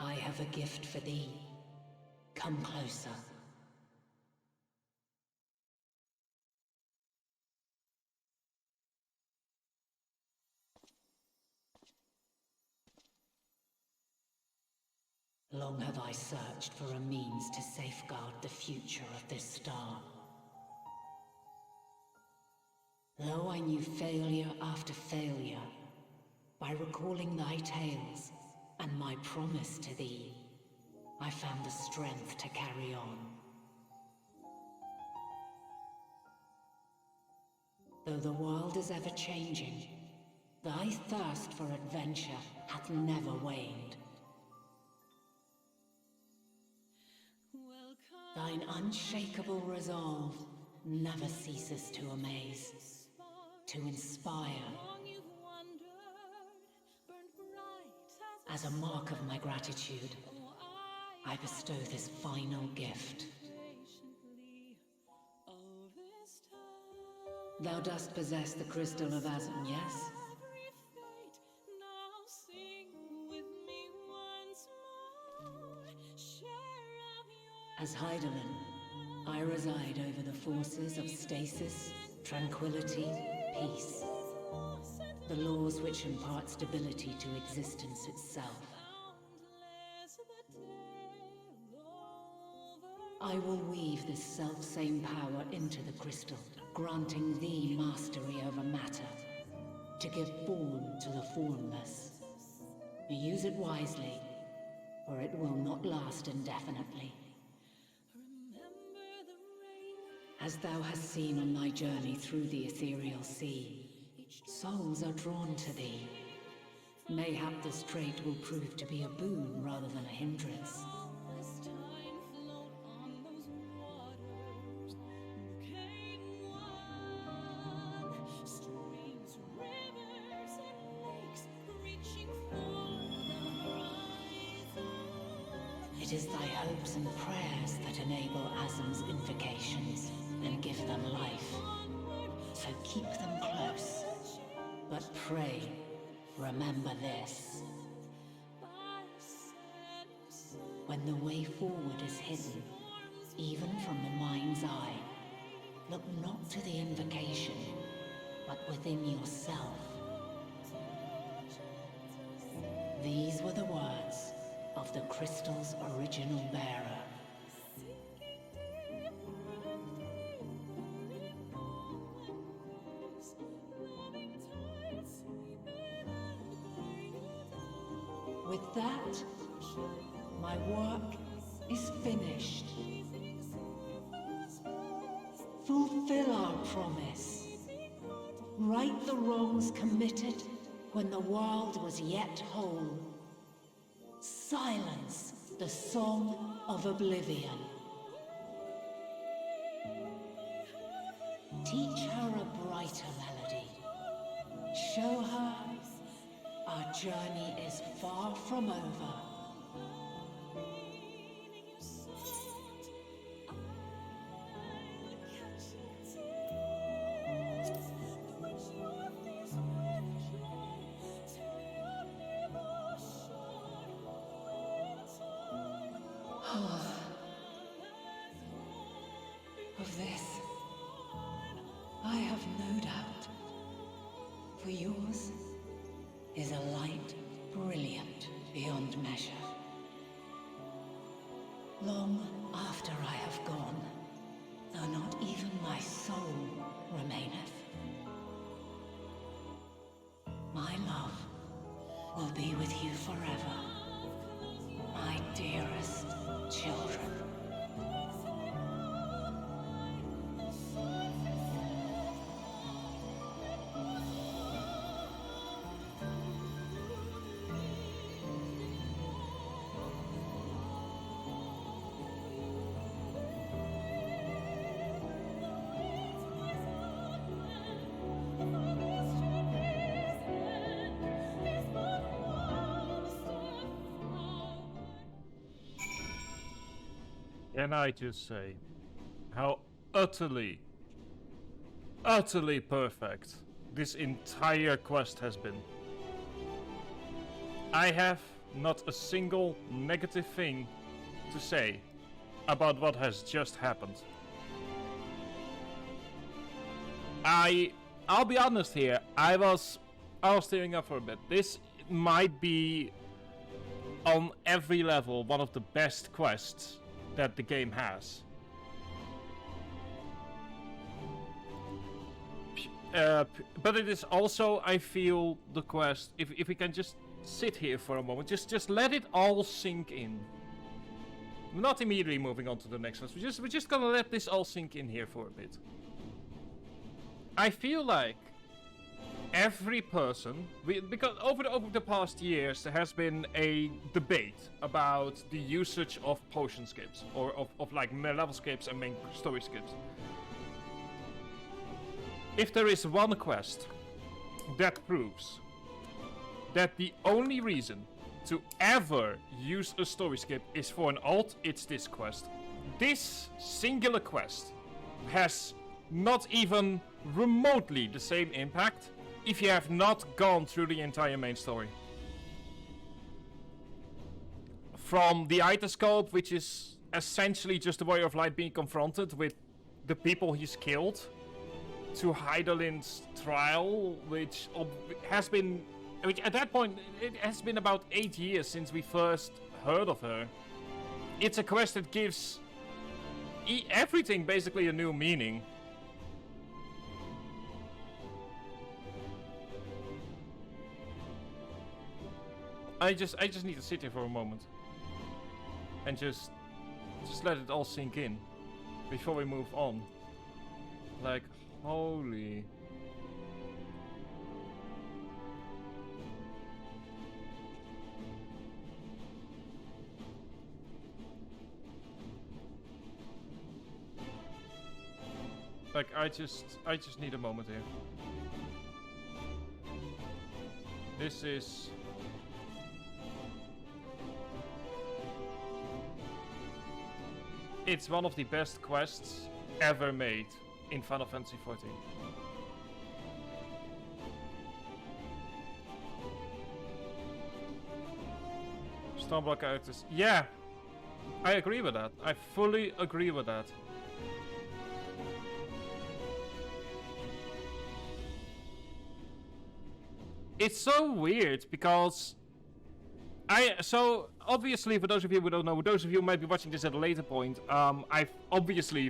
[SPEAKER 6] I have a gift for thee. Come closer. Long have I searched for a means to safeguard the future of this star. Though I knew failure after failure, by recalling thy tales and my promise to thee, I found the strength to carry on. Though the world is ever changing, thy thirst for adventure hath never waned. Thine unshakable resolve never ceases to amaze, to inspire. As a mark of my gratitude, I bestow this final gift. Thou dost possess the crystal of Azum, yes? As Heidelin, I reside over the forces of stasis, tranquility, peace. The laws which impart stability to existence itself. I will weave this self-same power into the crystal, granting thee mastery over matter, to give form to the formless. Use it wisely, or it will not last indefinitely. As thou hast seen on thy journey through the ethereal sea, souls are drawn to thee. Mayhap this trait will prove to be a boon rather than a hindrance. It is thy hopes and prayers that enable Azum's invocations and give them life. So keep them close. But pray, remember this. When the way forward is hidden, even from the mind's eye, look not to the invocation, but within yourself. These were the words of the crystal's original bearer. With that, my work is finished. Fulfill our promise. Right the wrongs committed when the world was yet whole. Silence the song of oblivion. Teach her a brighter melody. Show her our journey is far from over. Of this, I have no doubt, for yours is a light brilliant beyond measure. Long after I have gone, though not even my soul remaineth, my love will be with you forever, my dearest children.
[SPEAKER 1] Can I just say how utterly perfect this entire quest has been. I have not a single negative thing to say about what has just happened. I'll be honest here, I was tearing up for a bit. This might be on every level one of the best quests that the game has. But it is also, I feel, the quest, if we can just sit here for a moment, just let it all sink in. We're not immediately moving on to the next one, we're just gonna let this all sink in here for a bit. I feel like every person, because over the past years there has been a debate about the usage of potion skips, or of like level skips and main story skips. If there is one quest that proves that the only reason to ever use a story skip is for an alt, it's this quest. This singular quest has not even remotely the same impact if you have not gone through the entire main story. From the Itoscope, which is essentially just a Warrior of Light being confronted with the people he's killed, to Hydaelyn's trial, which has been... Which at that point, it has been about 8 years since we first heard of her. It's a quest that gives everything basically a new meaning. I just need to sit here for a moment and just let it all sink in before we move on. Like, holy... Like, I just need a moment here. This is... It's one of the best quests ever made in Final Fantasy XIV. Stormblood characters. Yeah! I agree with that. I fully agree with that. It's so weird because so obviously, for those of you who don't know, those of you who might be watching this at a later point, I've obviously,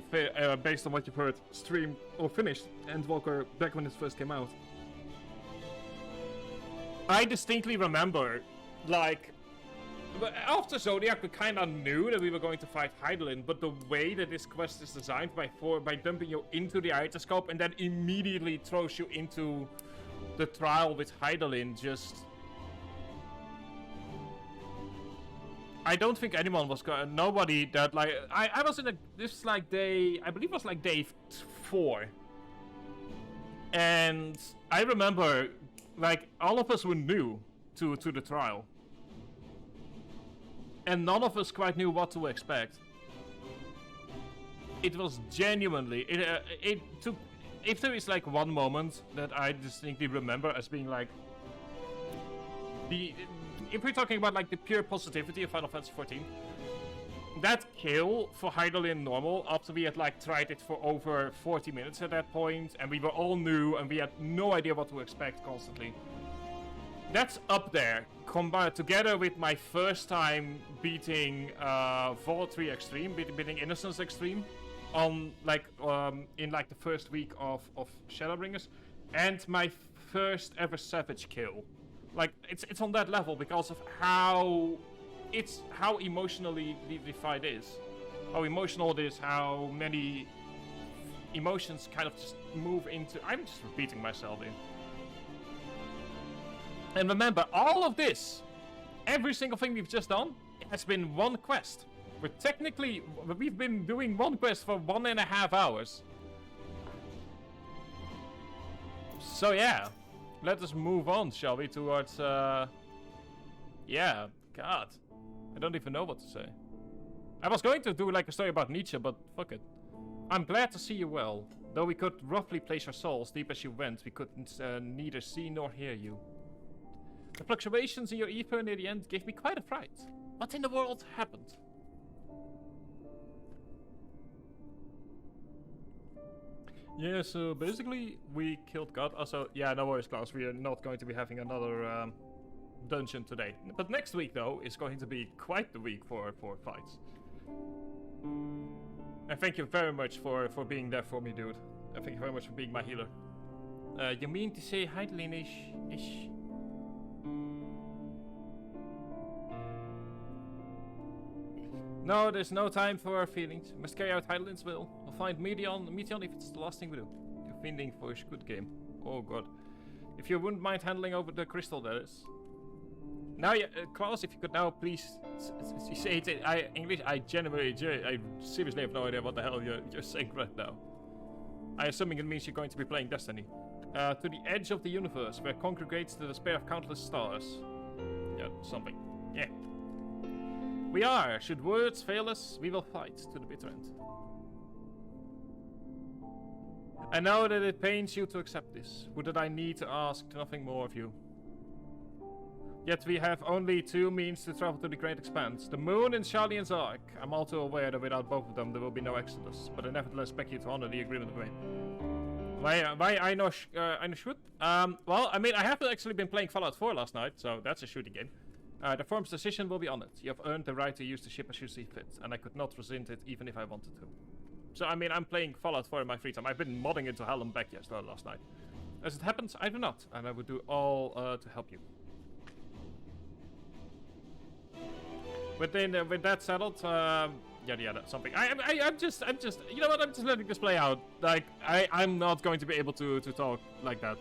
[SPEAKER 1] based on what you've heard, streamed or finished Endwalker back when it first came out. I distinctly remember, like, after Zodiac, we kind of knew that we were going to fight Hydaelyn, but the way that this quest is designed by dumping you into the Itoscope and then immediately throws you into the trial with Hydaelyn, just... I don't think anyone was going... Nobody that, like... I was in a... This, like, day... I believe it was, like, day 4. And I remember, like, all of us were new to the trial. And none of us quite knew what to expect. It was genuinely... It took... If there is, like, one moment that I distinctly remember as being, like... If we're talking about, like, the pure positivity of Final Fantasy XIV, that kill for Hydaelyn normal, after we had, like, tried it for over 40 minutes at that point, and we were all new, and we had no idea what to expect constantly. That's up there, combined together with my first time beating Vault 3 Extreme, beating Innocence Extreme, on, like, in, like, the first week of Shadowbringers, and my first ever Savage kill. Like, it's on that level because of how emotionally the fight is. How emotional it is, how many emotions kind of just move into... I'm just repeating myself here. And remember, all of this, every single thing we've just done, has been one quest. We've been doing one quest for 1.5 hours. So yeah. Let us move on, shall we, towards, yeah, God. I don't even know what to say. I was going to do like a story about Nietzsche, but fuck it. I'm glad to see you well. Though we could roughly place our souls deep as you went, we could neither see nor hear you. The fluctuations in your ether near the end gave me quite a fright. What in the world happened? Yeah, so basically we killed God. Also, yeah, no worries, Klaus. We are not going to be having another dungeon today. But next week, though, is going to be quite the week for fights. And thank you very much for being there for me, dude. And thank you very much for being my healer. You mean to say Heidelin is... No, there's no time for our feelings. We must carry out Heidelin's will. We'll find Meteon if it's the last thing we do. You're fiending for a good game. Oh god. If you wouldn't mind handling over the crystal, that is. Now, yeah, Klaus, if you could now please say it in English. I seriously have no idea what the hell you're saying right now. I'm assuming it means you're going to be playing Destiny. To the edge of the universe, where congregates the despair of countless stars. Yeah, something. Yeah. We are. Should words fail us, we will fight to the bitter end. I know that it pains you to accept this. Would that I need to ask nothing more of you. Yet we have only two means to travel to the great expanse. The moon and Charlian's Ark. I'm all too aware that without both of them there will be no Exodus. But I nevertheless beg you to honor the agreement we made. Why I know shoot? Well, I mean, I haven't actually been playing Fallout 4 last night, so that's a shooting game. The firm's decision will be honored. You have earned the right to use the ship as you see fit, and I could not rescind it even if I wanted to. So, I mean, I'm playing Fallout 4 in my free time. I've been modding into hell and back last night. As it happens, I do not, and I would do all to help you. With that settled, that's something. I'm just, you know what? I'm just letting this play out. Like, I'm not going to be able to talk like that.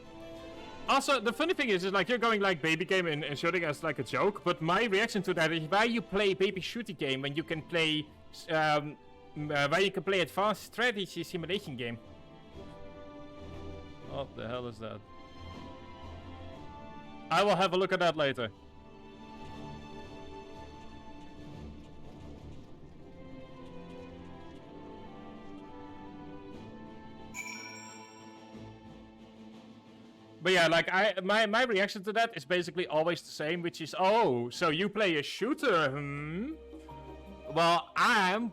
[SPEAKER 1] Also, the funny thing is like, you're going like baby game and shooting as like a joke, but my reaction to that is why you play baby shooting game when you can play, advanced strategy simulation game. What the hell is that? I will have a look at that later. But yeah, like my reaction to that is basically always the same, which is, oh, so you play a shooter, hmm? Well, I'm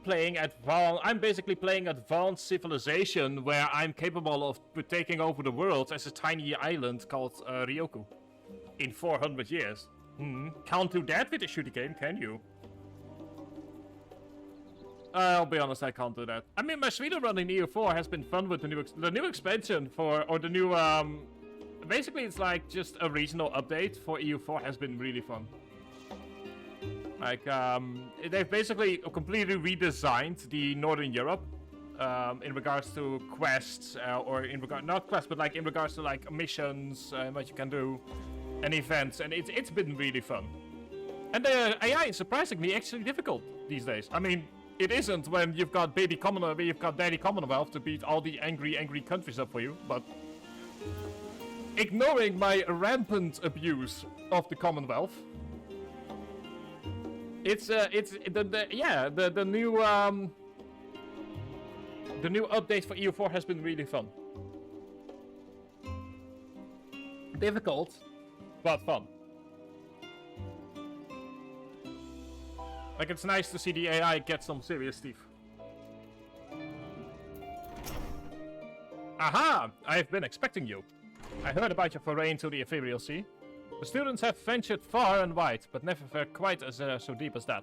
[SPEAKER 1] basically playing Advanced Civilization, where I'm capable of taking over the world as a tiny island called Ryoku in 400 years. Can't do that with a shooting game, can you? I'll be honest, I can't do that. I mean, my speedrun in EU4 has been fun with the new expansion or the new basically, it's like just a regional update for EU4 has been really fun. Like, they've basically completely redesigned the Northern Europe in regards to quests, or not quests, but like in regards to like missions, what you can do, and events, and it's been really fun. And the AI is surprisingly actually difficult these days. I mean, it isn't when you've got Daddy Commonwealth to beat all the angry countries up for you, but ignoring my rampant abuse of the Commonwealth, it's the new update for EU4 has been really fun. Difficult, but fun. Like, it's nice to see the AI get some serious teeth. Aha! I've been expecting you. I heard about your foray into the ethereal sea. The students have ventured far and wide, but never quite as so deep as that.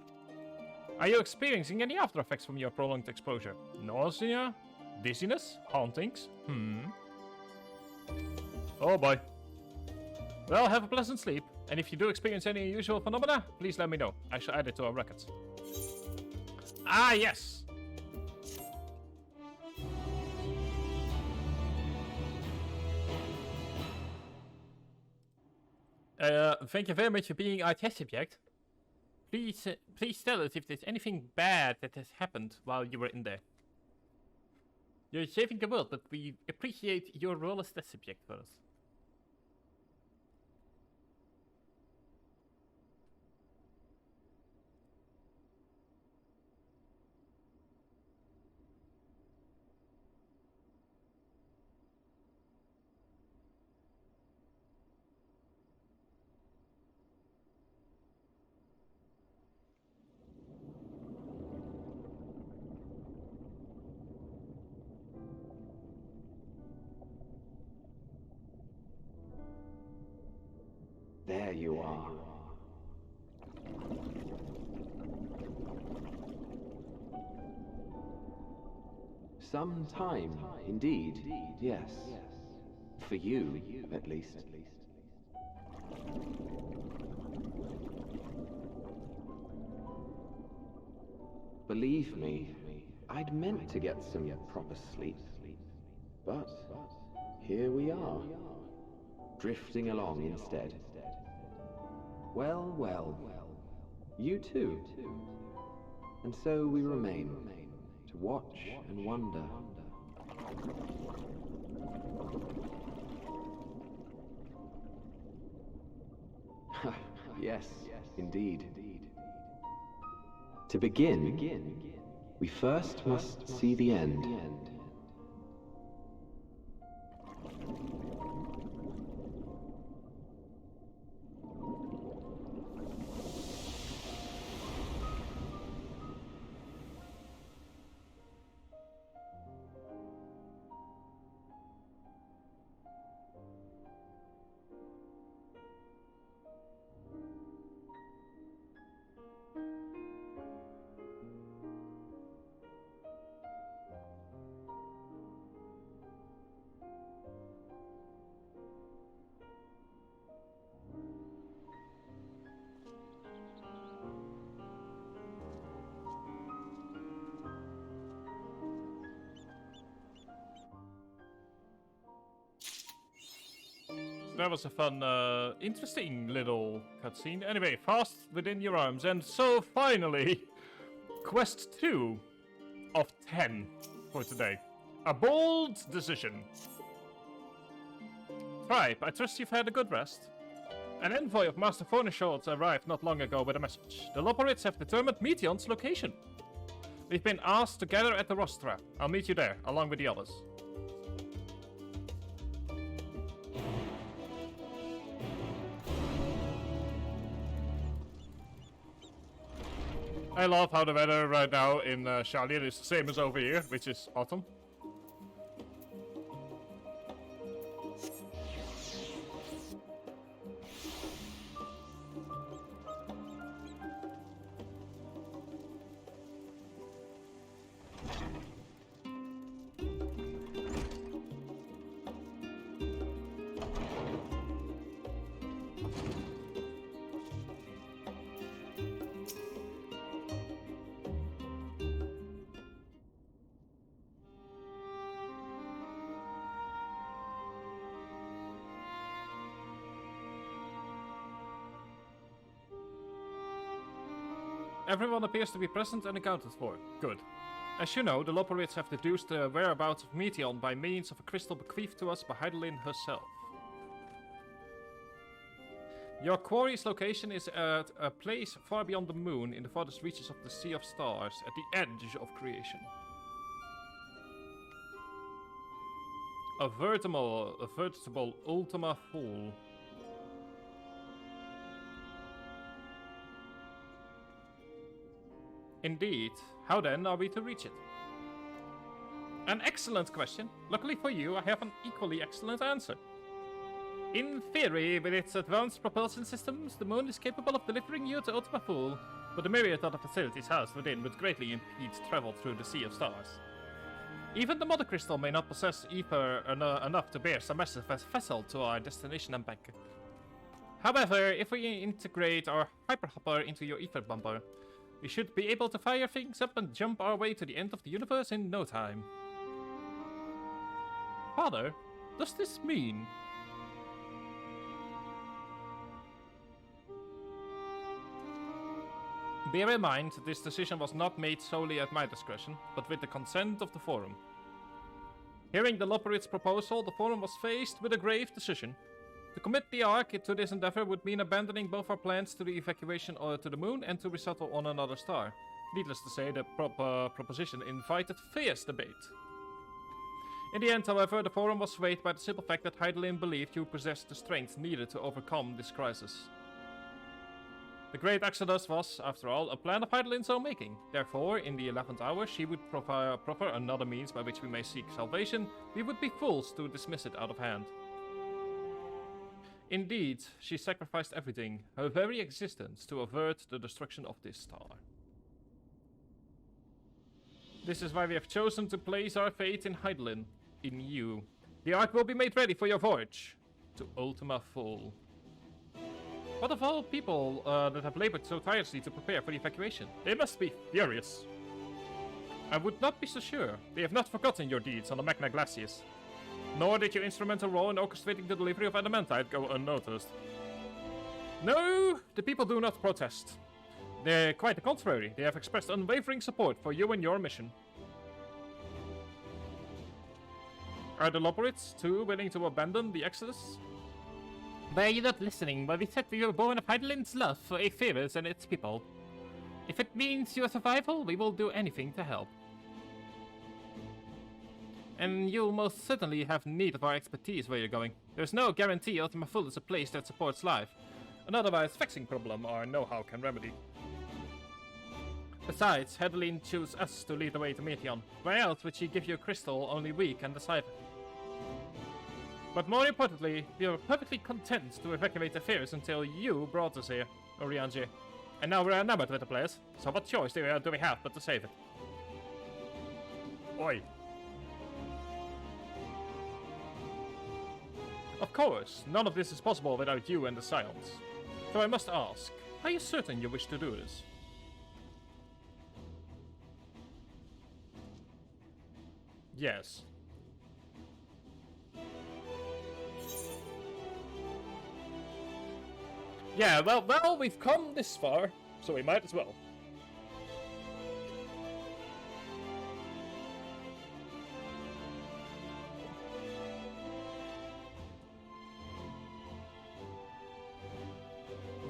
[SPEAKER 1] Are you experiencing any after effects from your prolonged exposure? Nausea? Dizziness? Hauntings? Oh boy. Well, have a pleasant sleep, and if you do experience any unusual phenomena, please let me know. I shall add it to our records. Ah, yes! Thank you very much for being our test subject. Please tell us if there's anything bad that has happened while you were in there. You're saving the world, but we appreciate your role as test subject for us.
[SPEAKER 11] there you are. Some time, indeed, yes. For you, at least. Believe me, I'd meant to get some proper sleep. But here we are, drifting along instead. Well, well, you too. And so we remain, to watch and wonder. Yes, indeed. To begin, we first must see the end.
[SPEAKER 1] That was a fun, interesting little cutscene. Anyway, fast within your arms. And so finally, quest 2 of 10 for today. A bold decision. Tribe, I trust you've had a good rest. An envoy of Master Fornisholtz arrived not long ago with a message. The Loporids have determined Meteon's location. We've been asked to gather at the Rostra. I'll meet you there, along with the others. I love how the weather right now in Charlier is the same as over here, which is autumn. Everyone appears to be present and accounted for. Good. As you know, the Loporids have deduced the whereabouts of Meteon by means of a crystal bequeathed to us by Heidelin herself. Your quarry's location is at a place far beyond the moon in the farthest reaches of the Sea of Stars, at the edge of creation. A veritable Ultima Thule. Indeed. How then are we to reach it? An excellent question. Luckily for you, I have an equally excellent answer. In theory, with its advanced propulsion systems, the moon is capable of delivering you to Ultima Thule, but the myriad other facilities housed within would greatly impede travel through the Sea of Stars. Even the Mother Crystal may not possess ether enough to bear some massive vessel to our destination and back. However, if we integrate our hyperhopper into your ether bumper, we should be able to fire things up and jump our way to the end of the universe in no time. Father, does this mean? Bear in mind, this decision was not made solely at my discretion, but with the consent of the Forum. Hearing the Loporids' proposal, the Forum was faced with a grave decision. To commit the Ark to this endeavor would mean abandoning both our plans to the evacuation to the moon and to resettle on another star. Needless to say, the proposition invited fierce debate. In the end, however, the Forum was swayed by the simple fact that Heidelin believed you possessed the strength needed to overcome this crisis. The Great Exodus was, after all, a plan of Heidelin's own making. Therefore, in the 11th hour, she would proffer another means by which we may seek salvation. We would be fools to dismiss it out of hand. Indeed, she sacrificed everything, her very existence, to avert the destruction of this star. This is why we have chosen to place our faith in Hydaelyn, in you. The Ark will be made ready for your voyage to Ultima Thule. What of all people that have labored so tirelessly to prepare for the evacuation? They must be furious. I would not be so sure. They have not forgotten your deeds on the Magna Glacius. Nor did your instrumental role in orchestrating the delivery of adamantite go unnoticed. No, the people do not protest. They're quite the contrary. They have expressed unwavering support for you and your mission. Are the Loperites, too, willing to abandon the Exodus? Were you not listening when we said we were born of Hydaelyn's love for Aetherus and its people? If it means your survival, we will do anything to help. And you'll most certainly have need of our expertise where you're going. There's no guarantee Ultima Thule is a place that supports life. An otherwise vexing problem our know-how can remedy. Besides, Hydaelyn chose us to lead the way to Meteon. Why else would she give you a crystal only we can decipher? But more importantly, we were perfectly content to evacuate Aetherus until you brought us here, Oriange. And now we're enamored with the place, so what choice do we have but to save it? Oi. Of course, none of this is possible without you and the Scions. So I must ask, are you certain you wish to do this? Yes. Yeah, well, we've come this far, so we might as well.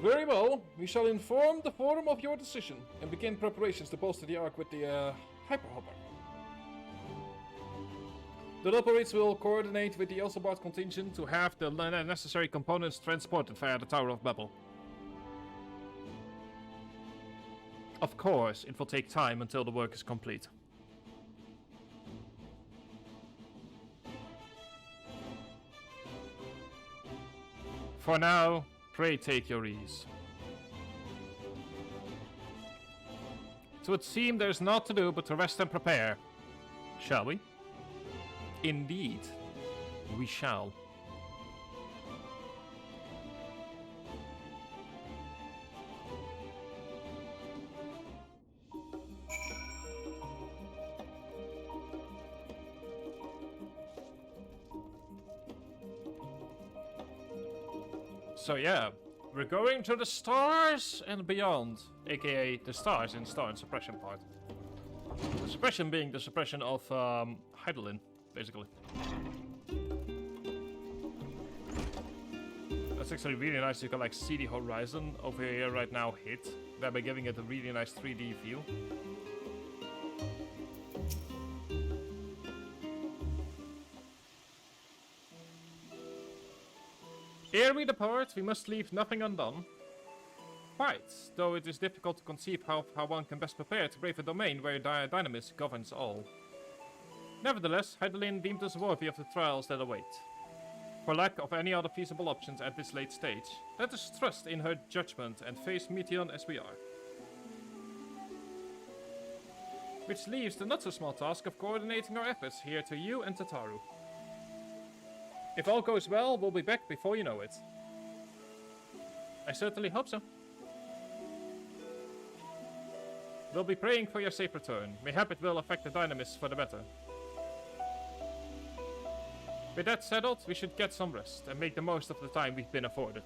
[SPEAKER 1] Very well, we shall inform the Forum of your decision and begin preparations to bolster the Ark with the Hyperhopper. The Loperites will coordinate with the Elsabard contingent to have the necessary components transported via the Tower of Babel. Of course, it will take time until the work is complete. For now, pray take your ease. It would seem there's naught to do but to rest and prepare. Shall we? Indeed, we shall. So yeah, we're going to the stars and beyond, aka the stars in Star and Suppression part. The suppression being the suppression of Hydaelyn, basically. That's actually really nice. You can like see the horizon over here right now hit, thereby giving it a really nice 3D feel. Ere we depart, we must leave nothing undone. Quite, though it is difficult to conceive how one can best prepare to brave a domain where Dynamis governs all. Nevertheless, Hydaelyn deemed us worthy of the trials that await. For lack of any other feasible options at this late stage, let us trust in her judgment and face Meteon as we are. Which leaves the not-so-small task of coordinating our efforts here to you and Tataru. If all goes well, we'll be back before you know it. I certainly hope so. We'll be praying for your safe return. Mayhap it will affect the Dynamis for the better. With that settled, we should get some rest and make the most of the time we've been afforded.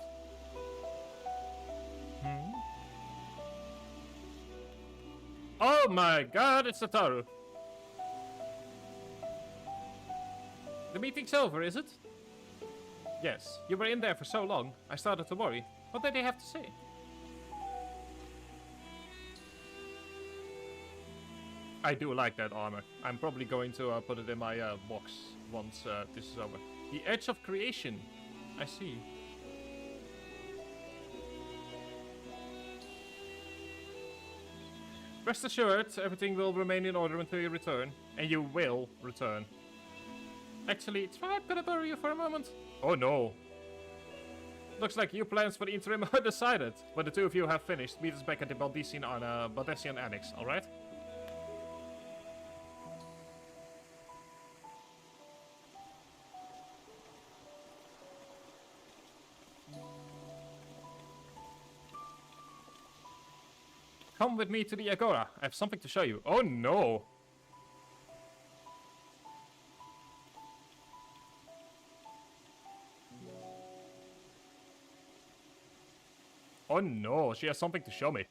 [SPEAKER 1] Oh my god, it's Tataru! The meeting's over, is it? Yes, you were in there for so long, I started to worry. What did they have to say? I do like that armor. I'm probably going to put it in my box once this is over. The Edge of Creation. I see. Rest assured, everything will remain in order until you return. And you will return. Actually, Tribe, could I borrow you for a moment? Oh no. Looks like your plans for the interim are decided. When the two of you have finished, meet us back at the Baldessian Annex, alright? Come with me to the Agora. I have something to show you. Oh no! Oh no, she has something to show me.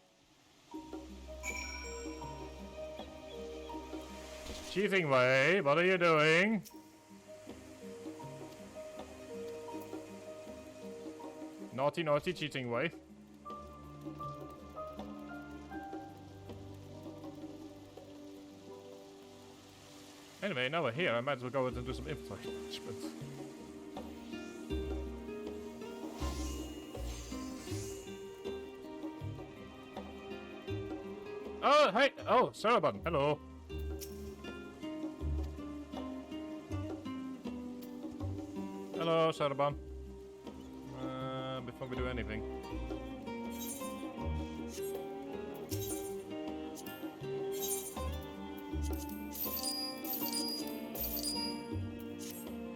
[SPEAKER 1] Cheating way, what are you doing? Naughty, naughty, cheating way. Anyway, now we're here, I might as well go and do some inventory management. Oh, hey! Oh, Cerebon, hello. Hello, Cerebon. Before we do anything.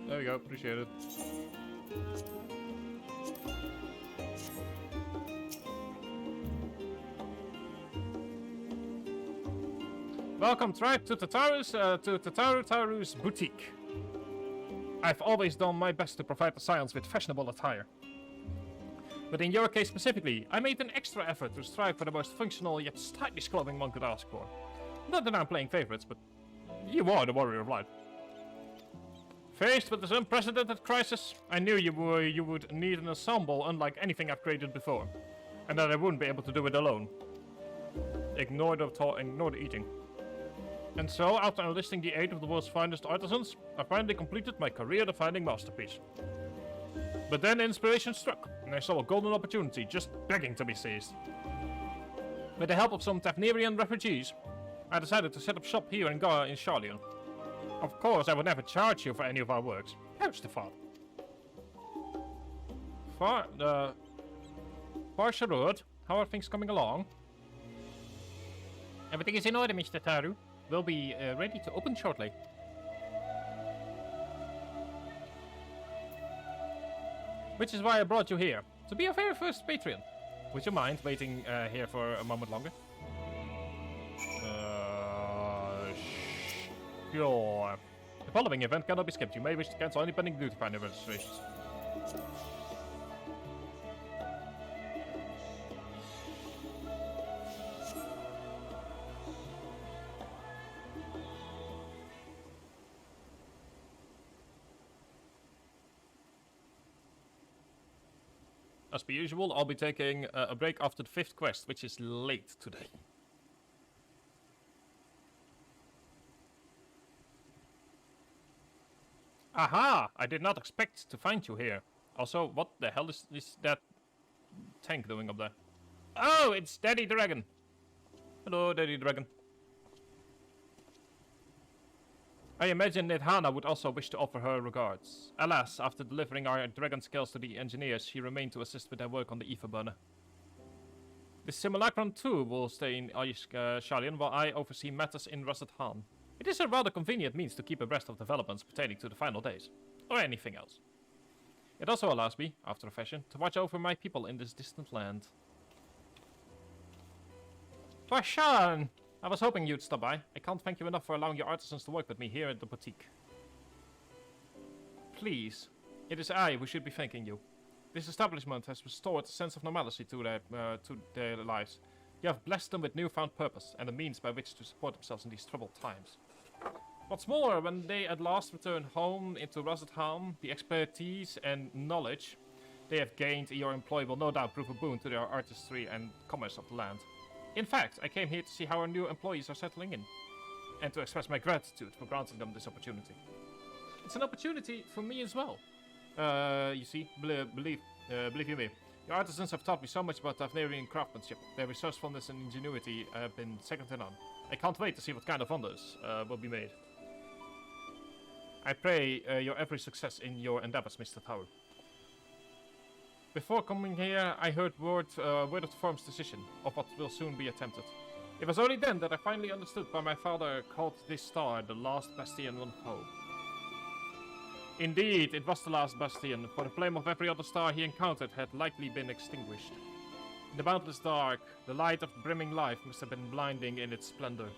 [SPEAKER 1] There we go, appreciate it. Welcome, tribe, to Tataru's boutique. I've always done my best to provide the Scions with fashionable attire. But in your case specifically, I made an extra effort to strive for the most functional yet stylish clothing one could ask for. Not that I'm playing favorites, but you are the warrior of light. Faced with this unprecedented crisis, I knew you would need an ensemble unlike anything I've created before, and that I wouldn't be able to do it alone. Ignore the eating. And so, after enlisting the aid of the world's finest artisans, I finally completed my career-defining masterpiece. But then inspiration struck, and I saw a golden opportunity just begging to be seized. With the help of some Tavnerian refugees, I decided to set up shop here in Charlian. Of course, I would never charge you for any of our works. Perish the thought. Parsharud, how are things coming along? Everything is in order, Mr. Taru. We'll be ready to open shortly. Which is why I brought you here, to be our very first patron. Would you mind waiting here for a moment longer? Sure. The following event cannot be skipped. You may wish to cancel any pending duty finder registrations. As per usual, I'll be taking a break after the 5th quest, which is late today. Aha! I did not expect to find you here. Also, what the hell is that tank doing up there? Oh, it's Daddy Dragon. Hello, Daddy Dragon. I imagine that Hana would also wish to offer her regards. Alas, after delivering our dragon scales to the engineers, she remained to assist with their work on the ether burner. The simulacrum too will stay in Charlian while I oversee matters in Russet Han. It is a rather convenient means to keep abreast of developments pertaining to the final days, or anything else. It also allows me, after a fashion, to watch over my people in this distant land. Twashan! I was hoping you'd stop by. I can't thank you enough for allowing your artisans to work with me here at the boutique. Please, it is I who should be thanking you. This establishment has restored a sense of normalcy to their lives. You have blessed them with newfound purpose and a means by which to support themselves in these troubled times. What's more, when they at last return home into Russet Han, the expertise and knowledge they have gained in your employ will no doubt prove a boon to their artistry and commerce of the land. In fact, I came here to see how our new employees are settling in, and to express my gratitude for granting them this opportunity. It's an opportunity for me as well. You see, believe you me, your artisans have taught me so much about Tavnerian craftsmanship. Their resourcefulness and ingenuity have been second to none. I can't wait to see what kind of wonders will be made. I pray your every success in your endeavors, Mr. Taru. Before coming here, I heard word of the firm's decision, of what will soon be attempted. It was only then that I finally understood why my father called this star the last bastion of hope. Indeed, it was the last bastion, for the flame of every other star he encountered had likely been extinguished. In the boundless dark, the light of brimming life must have been blinding in its splendor.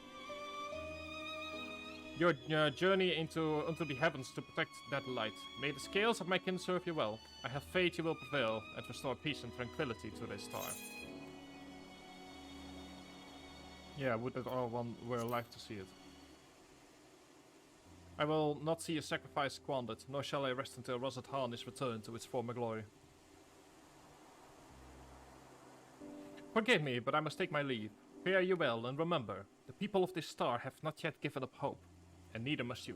[SPEAKER 1] Your journey into the heavens to protect that light. May the scales of my kin serve you well. I have faith you will prevail and restore peace and tranquility to this star. Yeah, would that all one were alive to see it. I will not see a sacrifice squandered, nor shall I rest until Rosat Han is returned to its former glory. Forgive me, but I must take my leave. Fare you well, and remember, the people of this star have not yet given up hope, and neither must you.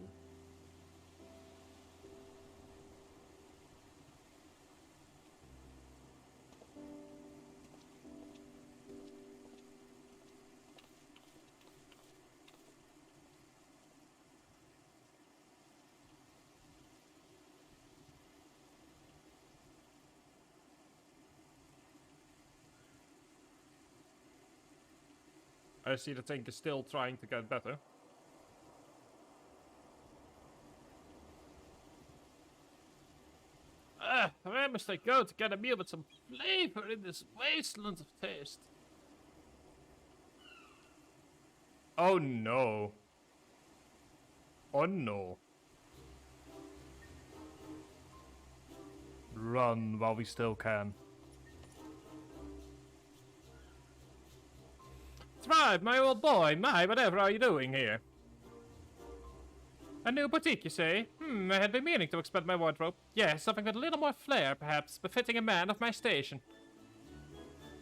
[SPEAKER 1] I see the tank is still trying to get better. Where must I go to get a meal with some flavor in this wasteland of taste? Oh no. Oh no. Run while we still can. Thrive, my old boy, whatever are you doing here? A new boutique, you say? I had been meaning to expand my wardrobe. Yes, something with a little more flair, perhaps, befitting a man of my station.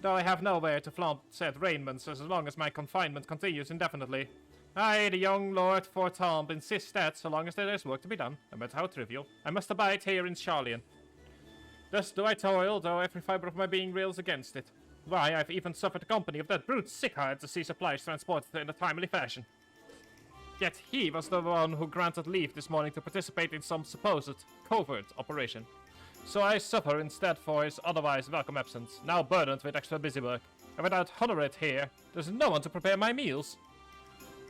[SPEAKER 1] Though I have nowhere to flaunt said raiments as long as my confinement continues indefinitely. I, the young Lord Fortomb, insist that, so long as there is work to be done, no matter how trivial, I must abide here in Charlian. Thus do I toil, though every fibre of my being rails against it. Why, I've even suffered the company of that brute Sickhard to see supplies transported in a timely fashion. Yet he was the one who granted leave this morning to participate in some supposed covert operation. So I suffer instead for his otherwise welcome absence, now burdened with extra busy work. And without Honoret here, there's no one to prepare my meals.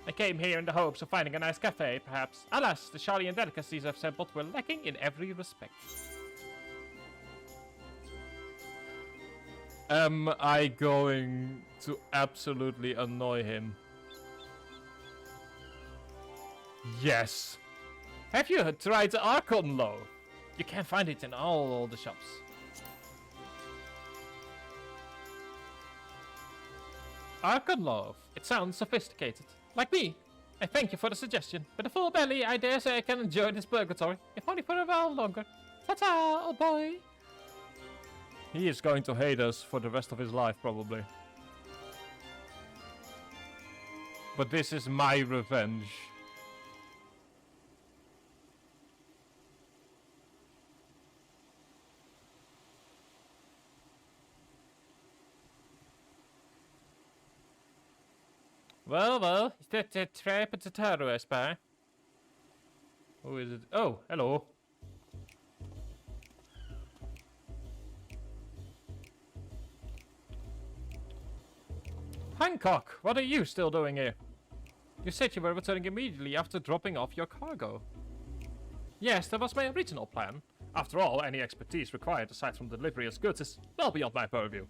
[SPEAKER 1] I came here in the hopes of finding a nice cafe, perhaps. Alas, the Charlian delicacies I've sampled were lacking in every respect. Am I going to absolutely annoy him? Yes. Have you tried the Archon loaf? You can't find it in all the shops. Archon loaf. It sounds sophisticated. Like me. I thank you for the suggestion. With a full belly, I dare say I can enjoy this purgatory, if only for a while longer. Ta-ta, old boy. He is going to hate us for the rest of his life, probably. But this is my revenge. Well, is that a trap at the Taro, I spy? Who is it? Oh, hello. Hancock, what are you still doing here? You said you were returning immediately after dropping off your cargo. Yes, that was my original plan. After all, any expertise required aside from delivery as goods is well beyond my purview.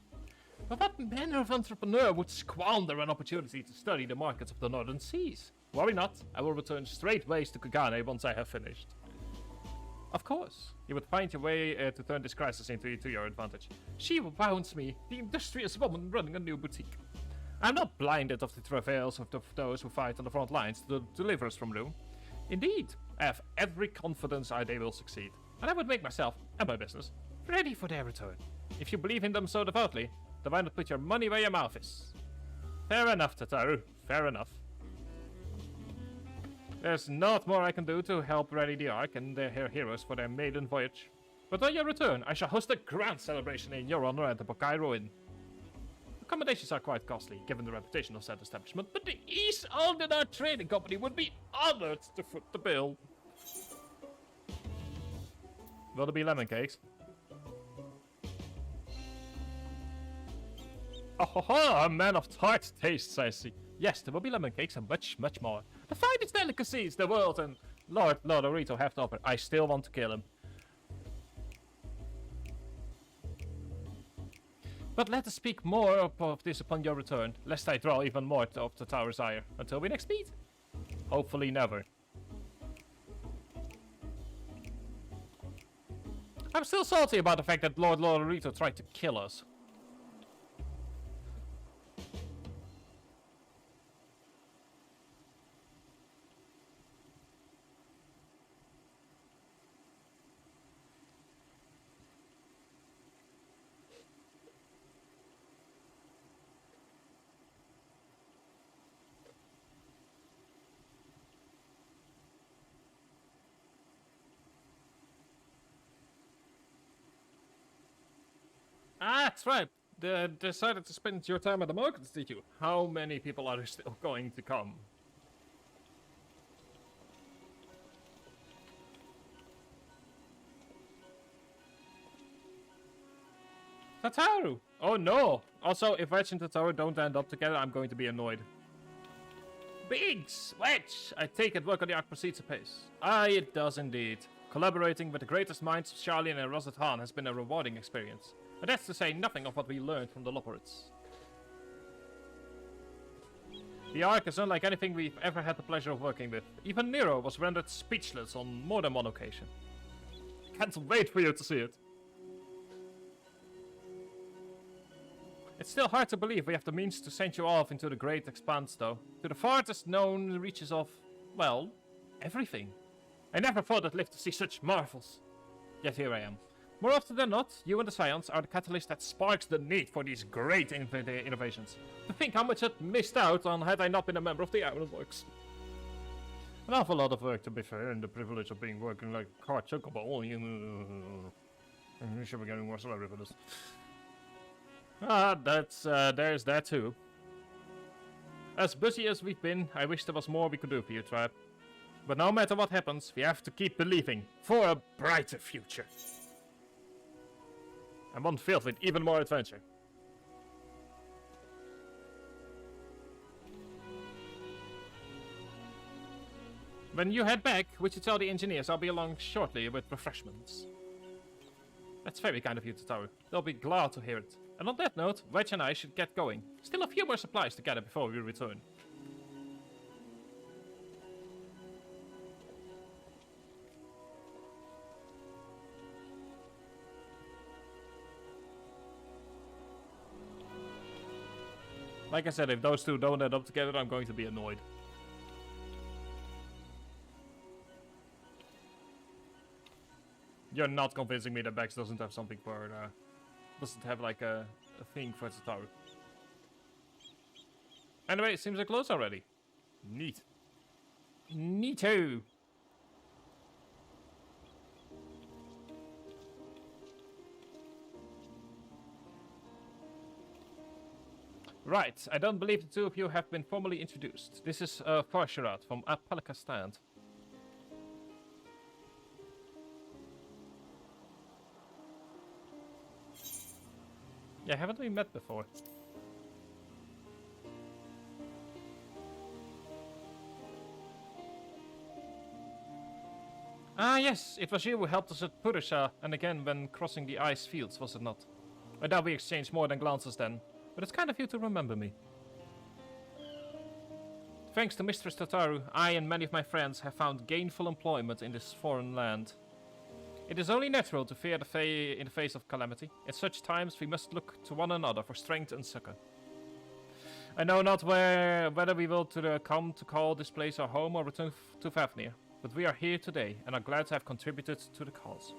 [SPEAKER 1] But what manner of entrepreneur would squander an opportunity to study the markets of the Northern Seas? Worry not, I will return straightways to Kagane once I have finished. Of course, you would find your way to turn this crisis to your advantage. She wounds me, the industrious woman running a new boutique. I'm not blinded of the travails of those who fight on the front lines to deliver us from Rome. Indeed, I have every confidence they will succeed, and I would make myself, and my business, ready for their return. If you believe in them so devoutly, then why not put your money where your mouth is? Fair enough, Tataru, fair enough. There's not more I can do to help ready the Ark and their heroes for their maiden voyage. But on your return, I shall host a grand celebration in your honor at the Bokairo Inn. Accommodations are quite costly, given the reputation of said establishment, but the East Aldenar Trading Company would be honored to foot the bill. Will there be lemon cakes? Oh, a man of tart tastes, I see. Yes, there will be lemon cakes and much, much more. The finest delicacies the world and Lord Lodorito have to offer. I still want to kill him. But let us speak more of this upon your return, lest I draw even more of the tower's ire. Until we next meet. Hopefully never. I'm still salty about the fact that Lord Lodorito tried to kill us. Ah, that's right. Decided to spend your time at the markets, did you? How many people are still going to come? Tataru! Oh no! Also, if Wedge and Tataru don't end up together, I'm going to be annoyed. Biggs! Wedge! I take it work on the arc proceeds apace. Aye, it does indeed. Collaborating with the greatest minds of Charlian and Rosette Han has been a rewarding experience. But that's to say nothing of what we learned from the Loporits. The Ark is unlike anything we've ever had the pleasure of working with. Even Nero was rendered speechless on more than one occasion. Can't wait for you to see it. It's still hard to believe we have the means to send you off into the great expanse, though. To the farthest known reaches of, well, everything. I never thought I'd live to see such marvels. Yet here I am. More often than not, you and the Scions are the catalyst that sparks the need for these great innovations. To think how much I'd missed out on had I not been a member of the Ironworks. An awful lot of work, to be fair, and the privilege of being working like a car chocobo. You should be getting more salary for this. Ah, there's that too. As busy as we've been, I wish there was more we could do for you, Tribe. But no matter what happens, we have to keep believing for a brighter future. And one filled with even more adventure. When you head back, would you tell the engineers I'll be along shortly with refreshments? That's very kind of you, Tataru. They'll be glad to hear it. And on that note, Wedge and I should get going. Still a few more supplies to gather before we return. Like I said, if those two don't end up together, I'm going to be annoyed. You're not convincing me that Bex doesn't have something for, doesn't have like a thing for Tataru. Anyway, it seems they're close already. Neat. Neato. Right, I don't believe the two of you have been formally introduced. This is Farsharat from Apalika Stand. Yeah, haven't we met before? Ah yes, it was you who helped us at Purusha, and again when crossing the ice fields, was it not? I doubt we exchanged more than glances then. But it's kind of you to remember me. Thanks to Mistress Tataru, I and many of my friends have found gainful employment in this foreign land. It is only natural to fear in the face of calamity. At such times we must look to one another for strength and succor. I know not whether we will come to call this place our home or return to Fafnir, but we are here today and are glad to have contributed to the cause.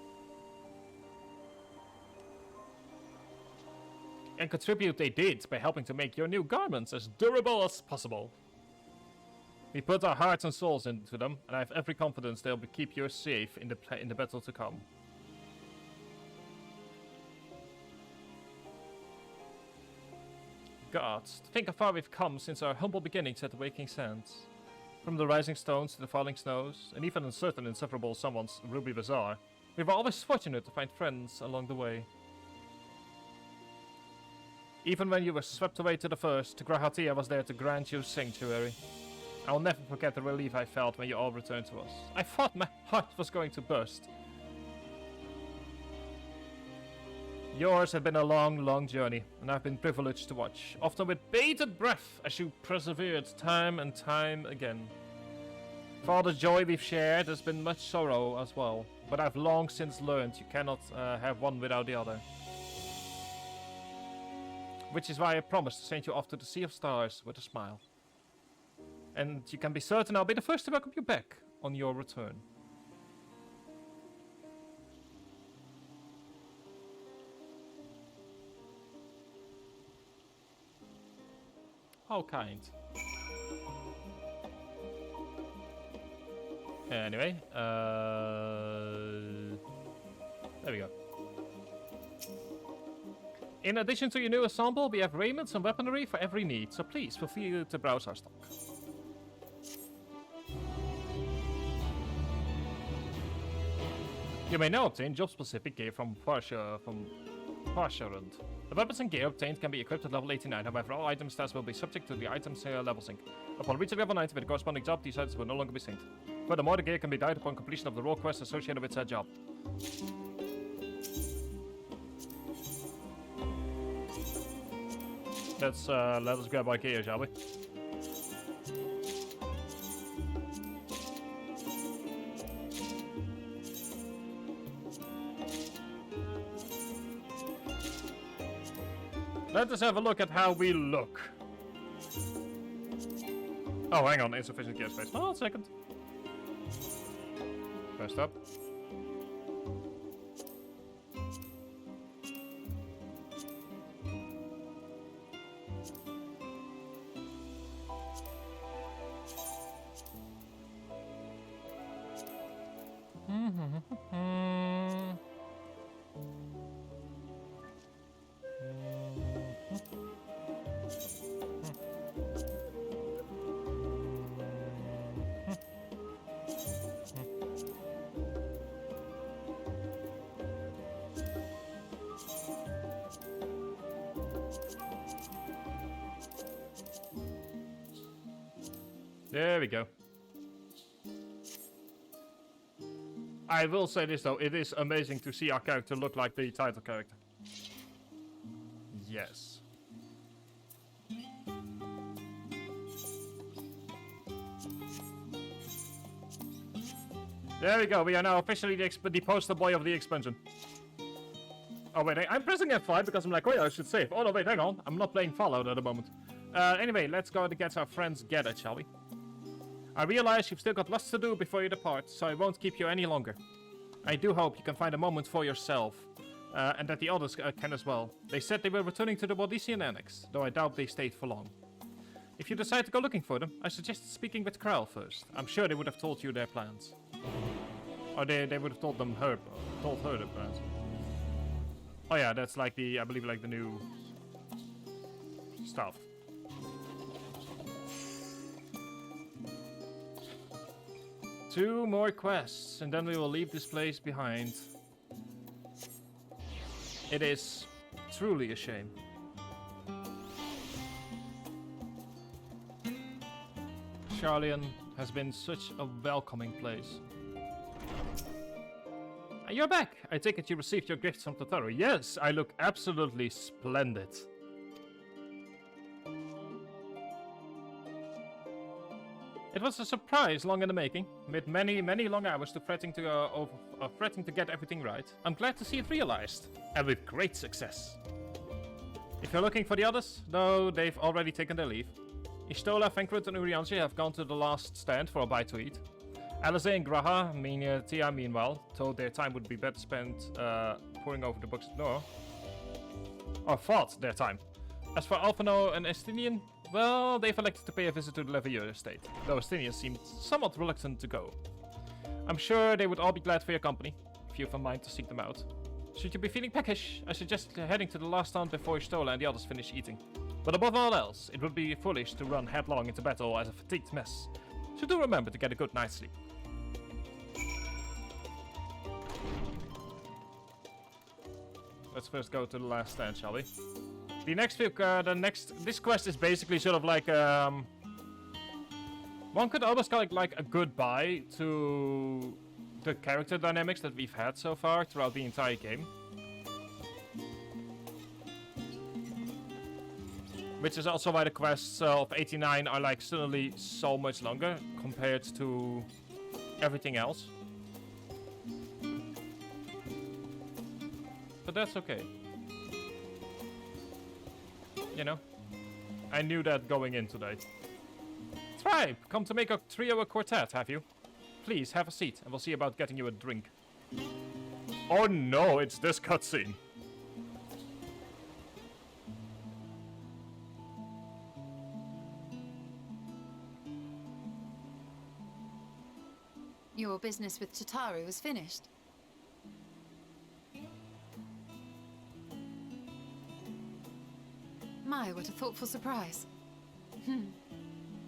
[SPEAKER 1] And contribute they did by helping to make your new garments as durable as possible. We put our hearts and souls into them, and I have every confidence they'll keep you safe in the battle to come. Gods, think how far we've come since our humble beginnings at the Waking Sands. From the rising stones to the falling snows, and even uncertain insufferable someone's Ruby Bazaar, we were always fortunate to find friends along the way. Even when you were swept away to the first, Grahatia was there to grant you sanctuary. I will never forget the relief I felt when you all returned to us. I thought my heart was going to burst. Yours had been a long, long journey, and I've been privileged to watch, often with bated breath, as you persevered time and time again. For all the joy we've shared, there's been much sorrow as well, but I've long since learned you cannot have one without the other. Which is why I promised to send you off to the Sea of Stars with a smile. And you can be certain I'll be the first to welcome you back on your return. How kind. Anyway, there we go. In addition to your new ensemble, we have raiments and weaponry for every need, so please feel free to browse our stock. You may now obtain job-specific gear from Parsharund. The weapons and gear obtained can be equipped at level 89, however all item stats will be subject to the item's level sync. Upon reaching level 90 with the corresponding job, these items will no longer be synced. Furthermore, the gear can be dyed upon completion of the role quest associated with said job. Let us grab our gear, shall we? Let us have a look at how we look. Oh, hang on, insufficient gear space. Oh, a second. First up. There we go. I will say this though, it is amazing to see our character look like the title character. Yes. There we go, we are now officially the poster boy of the expansion. Oh wait, I'm pressing F5 because I'm like, wait, I should save. Oh no, wait, hang on, I'm not playing Fallout at the moment. Anyway, let's go to get our friends gathered, shall we? I realize you've still got lots to do before you depart, so I won't keep you any longer. I do hope you can find a moment for yourself, and that the others can as well. They said they were returning to the Waldesian Annex, though I doubt they stayed for long. If you decide to go looking for them, I suggest speaking with Krell first. I'm sure they would have told you their plans. Or they would have told her their plans. Oh yeah, that's like the, I believe like the new stuff. Two more quests, and then we will leave this place behind. It is truly a shame. Charlian has been such a welcoming place. You're back! I take it you received your gifts from Totoro. Yes, I look absolutely splendid. It was a surprise long in the making, with many, many long hours to fretting to get everything right. I'm glad to see it realized, and with great success. If you're looking for the others, though, they've already taken their leave. Ishtola, Fenkrit, and Urianger have gone to the last stand for a bite to eat. Alice and Graha, Tia, meanwhile, told their time would be better spent poring over the books at Nora. Or thought their time. As for Alphano and Estinian, well, they've elected to pay a visit to the Levieux estate, though Estinian seemed somewhat reluctant to go. I'm sure they would all be glad for your company, if you've a mind to seek them out. Should you be feeling peckish, I suggest heading to the last stand before Ishtola and the others finish eating. But above all else, it would be foolish to run headlong into battle as a fatigued mess. So do remember to get a good night's sleep. Let's first go to the last stand, shall we? This quest is basically sort of like, one could almost call it like a goodbye to the character dynamics that we've had so far throughout the entire game. Which is also why the quests of 89 are like suddenly so much longer compared to everything else. But that's okay. You know, I knew that going in today. Tribe, come to make a trio a quartet, have you? Please, have a seat, and we'll see about getting you a drink. Oh no, it's this cutscene.
[SPEAKER 9] Your business with Chitauri was finished. My, what a thoughtful surprise.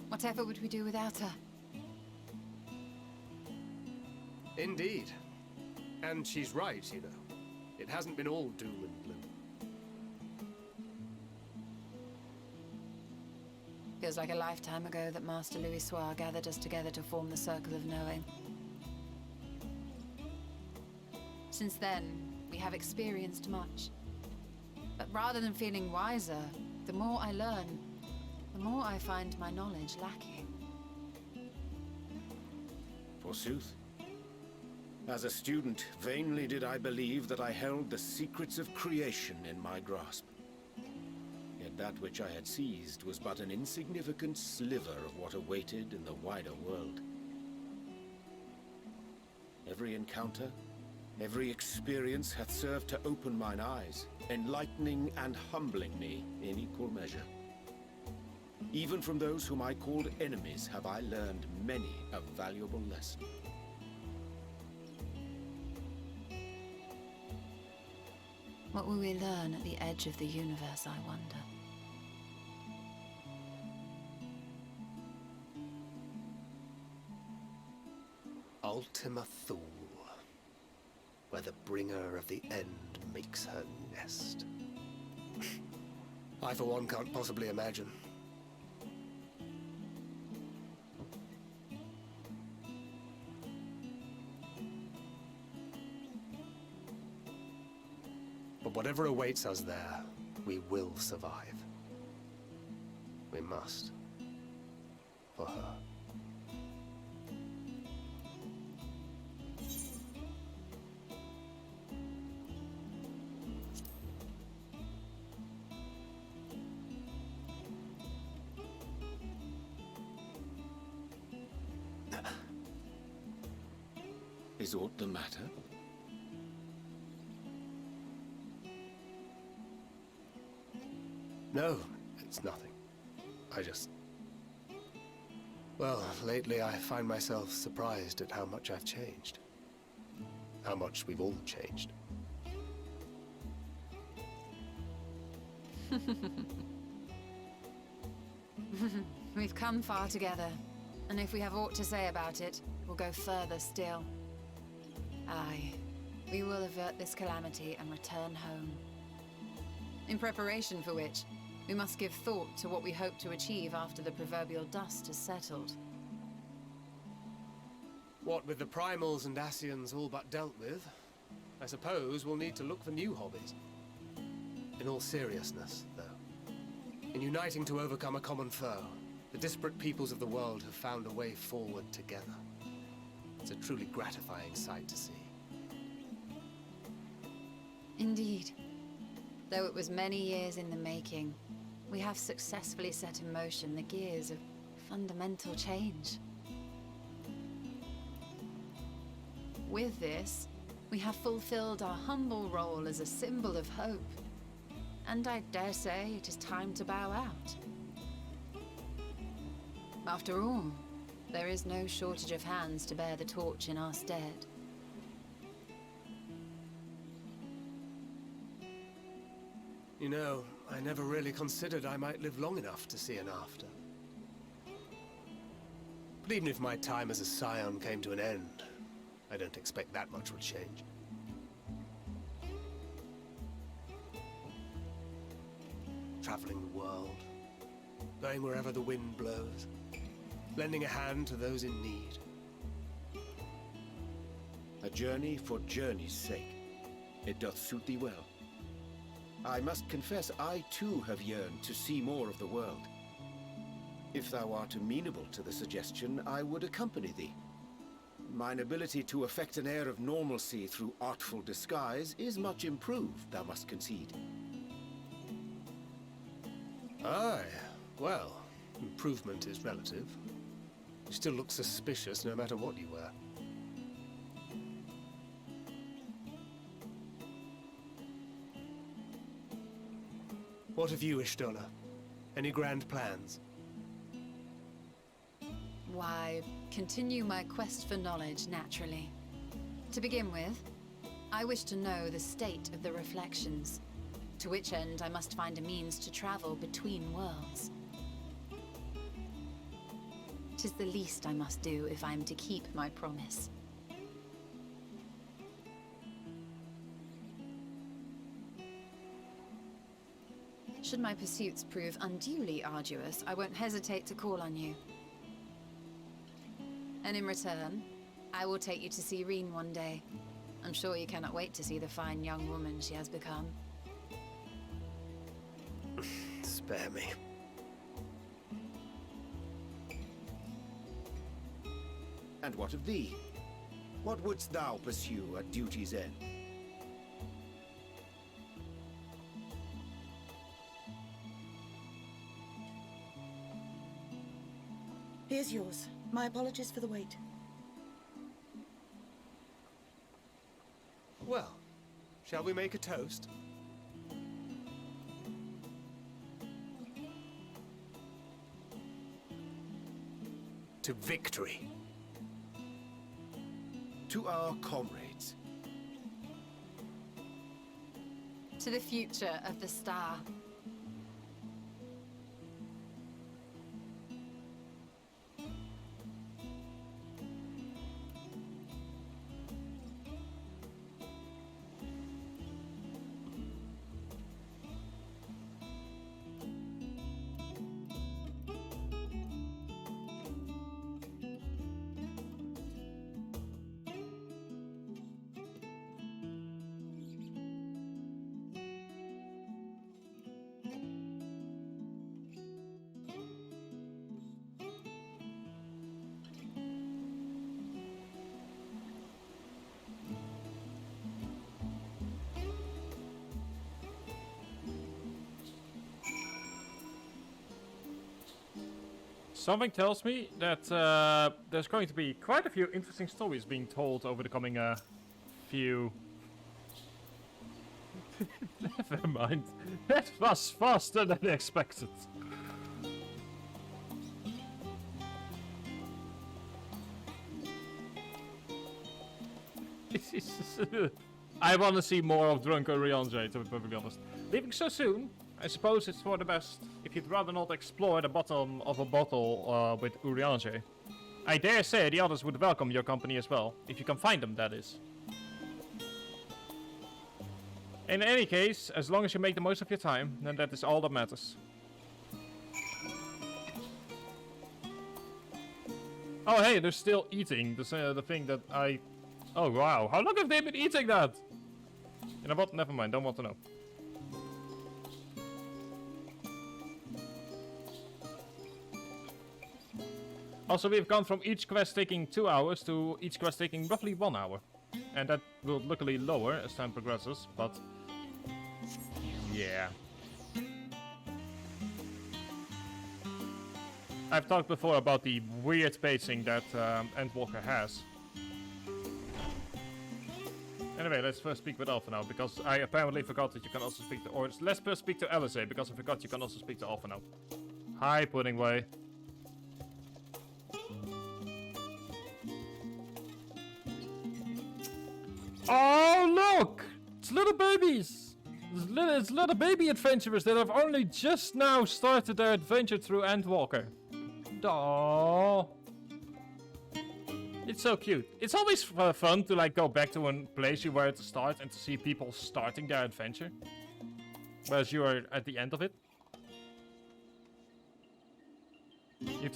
[SPEAKER 9] Whatever would we do without her?
[SPEAKER 5] Indeed. And she's right, you know. It hasn't been all doom and gloom.
[SPEAKER 9] Feels like a lifetime ago that Master Louis Soir gathered us together to form the Circle of Knowing. Since then, we have experienced much. But rather than feeling wiser, the more I learn, the more I find my knowledge lacking.
[SPEAKER 8] Forsooth. As a student, vainly did I believe that I held the secrets of creation in my grasp. Yet that which I had seized was but an insignificant sliver of what awaited in the wider world. Every encounter, every experience hath served to open mine eyes, enlightening and humbling me in equal measure. Even from those whom I called enemies have I learned many a valuable lesson.
[SPEAKER 9] What will we learn at the edge of the universe, I wonder?
[SPEAKER 5] Ultima Thule, where the bringer of the end makes her nest. I, for one, can't possibly imagine. But whatever awaits us there, we will survive. We must. For her.
[SPEAKER 8] Is aught the matter?
[SPEAKER 5] No, it's nothing. I just... Well, lately I find myself surprised at how much I've changed. How much we've all changed.
[SPEAKER 9] We've come far together, and if we have aught to say about it, we'll go further still. Aye, we will avert this calamity and return home. In preparation for which, we must give thought to what we hope to achieve after the proverbial dust has settled.
[SPEAKER 5] What with the primals and Ascians all but dealt with, I suppose we'll need to look for new hobbies. In all seriousness, though, in uniting to overcome a common foe, the disparate peoples of the world have found a way forward together. It's a truly gratifying sight to see.
[SPEAKER 9] Indeed. Though it was many years in the making, we have successfully set in motion the gears of fundamental change. With this, we have fulfilled our humble role as a symbol of hope. And I dare say it is time to bow out. After all, there is no shortage of hands to bear the torch in our stead.
[SPEAKER 5] You know, I never really considered I might live long enough to see an after. But even if my time as a scion came to an end, I don't expect that much will change. traveling the world, going wherever the wind blows, lending a hand to those in need.
[SPEAKER 8] A journey for journey's sake. It doth suit thee well. I must confess, I too have yearned to see more of the world. If thou art amenable to the suggestion, I would accompany thee. Mine ability to affect an air of normalcy through artful disguise is much improved, thou must concede.
[SPEAKER 5] Aye, well, improvement is relative. You still look suspicious no matter what you wear. What of you, Ishtola? Any grand plans?
[SPEAKER 9] Why, continue my quest for knowledge, naturally. To begin with, I wish to know the state of the reflections, to which end I must find a means to travel between worlds. 'Tis the least I must do if I am to keep my promise. Should my pursuits prove unduly arduous, I won't hesitate to call on you. And in return, I will take you to see Reen one day. I'm sure you cannot wait to see the fine young woman she has become.
[SPEAKER 5] Spare me.
[SPEAKER 8] And what of thee? What wouldst thou pursue at duty's end?
[SPEAKER 12] Here's yours. My apologies for the wait.
[SPEAKER 5] Well, shall we make a toast? To victory.
[SPEAKER 8] To our comrades.
[SPEAKER 9] To the future of the star.
[SPEAKER 1] Something tells me that there's going to be quite a few interesting stories being told over the coming few... Never mind. That was faster than expected. I want to see more of drunken Rianjay, to be perfectly honest. Leaving so soon? I suppose it's for the best, if you'd rather not explore the bottom of a bottle with Urianger. I dare say the others would welcome your company as well, if you can find them, that is. In any case, as long as you make the most of your time, then that is all that matters. Oh hey, they're still eating the thing that I... Oh wow, how long have they been eating that? You know what, never mind, don't want to know. Also, we've gone from each quest taking 2 hours to each quest taking roughly 1 hour. And that will luckily lower as time progresses, but... yeah. I've talked before about the weird pacing that Endwalker has. Anyway, let's first speak with Alpha now, because I apparently forgot that you can also speak to... Or let's first speak to Alizé, because I forgot you can also speak to Alpha now. Hi, Puddingway. Oh, look! It's little babies! It's little baby adventurers that have only just now started their adventure through Endwalker. Aww. It's so cute. It's always fun to like go back to a place you were at the start and to see people starting their adventure. Whereas you are at the end of it.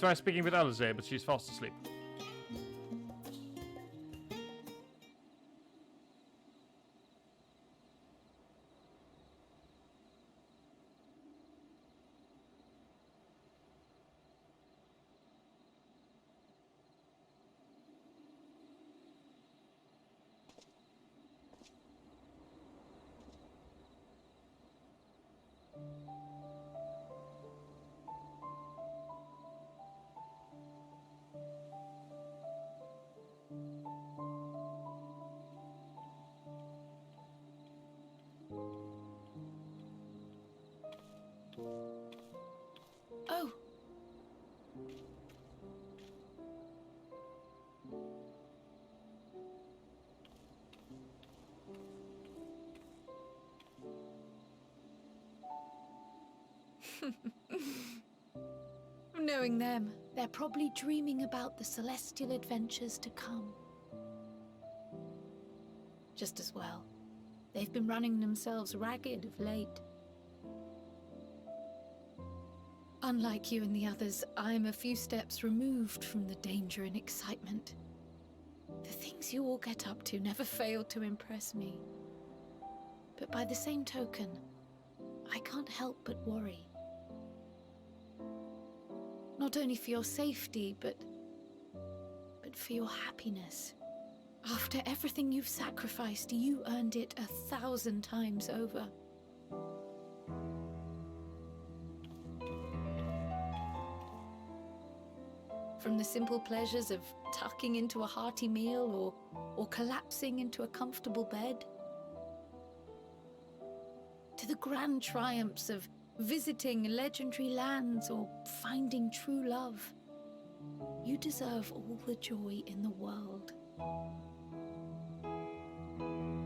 [SPEAKER 1] tried speaking with Alice, but she's fast asleep.
[SPEAKER 2] Oh. Knowing them, they're probably dreaming about the celestial adventures to come. Just as well. They've been running themselves ragged of late. Unlike you and the others, I'm a few steps removed from the danger and excitement. The things you all get up to never fail to impress me. But by the same token, I can't help but worry. Not only for your safety, but for your happiness. After everything you've sacrificed, you earned it 1,000 times over. From the simple pleasures of tucking into a hearty meal or collapsing into a comfortable bed, to the grand triumphs of visiting legendary lands or finding true love, you deserve all the joy in the world.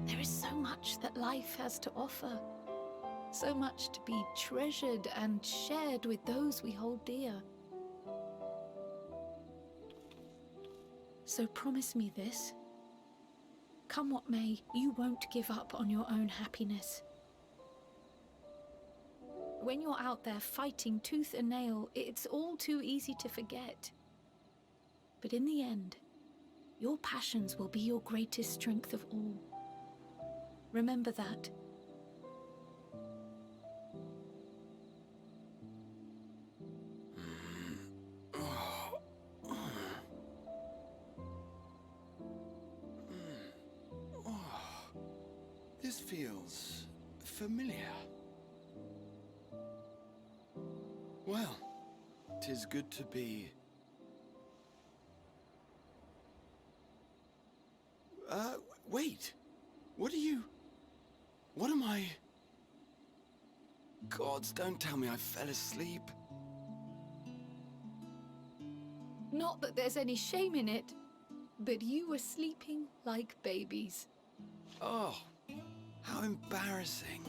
[SPEAKER 2] There is so much that life has to offer, so much to be treasured and shared with those we hold dear. So promise me this. Come what may, you won't give up on your own happiness. When you're out there fighting tooth and nail, it's all too easy to forget. But in the end, your passions will be your greatest strength of all. Remember that.
[SPEAKER 13] This feels familiar. Well, 'tis good to be... wait! What am I... Gods, don't tell me I fell asleep.
[SPEAKER 2] Not that there's any shame in it, but you were sleeping like babies.
[SPEAKER 13] Oh, how embarrassing.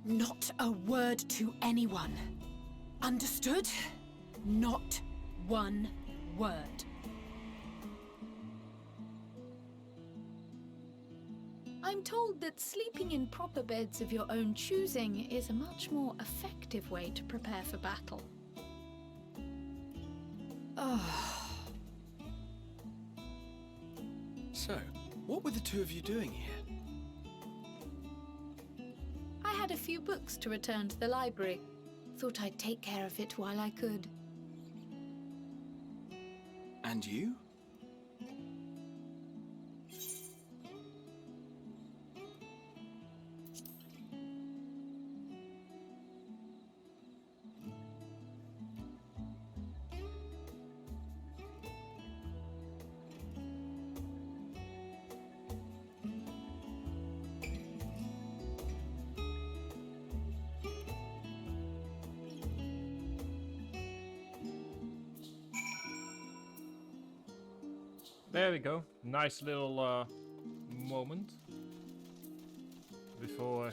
[SPEAKER 2] Not a word to anyone. Understood? Not one word. I'm told that sleeping in proper beds of your own choosing is a much more effective way to prepare for battle.
[SPEAKER 13] So, what were the two of you doing here?
[SPEAKER 2] I had a few books to return to the library. Thought I'd take care of it while I could.
[SPEAKER 13] And you?
[SPEAKER 1] There we go. Nice little moment before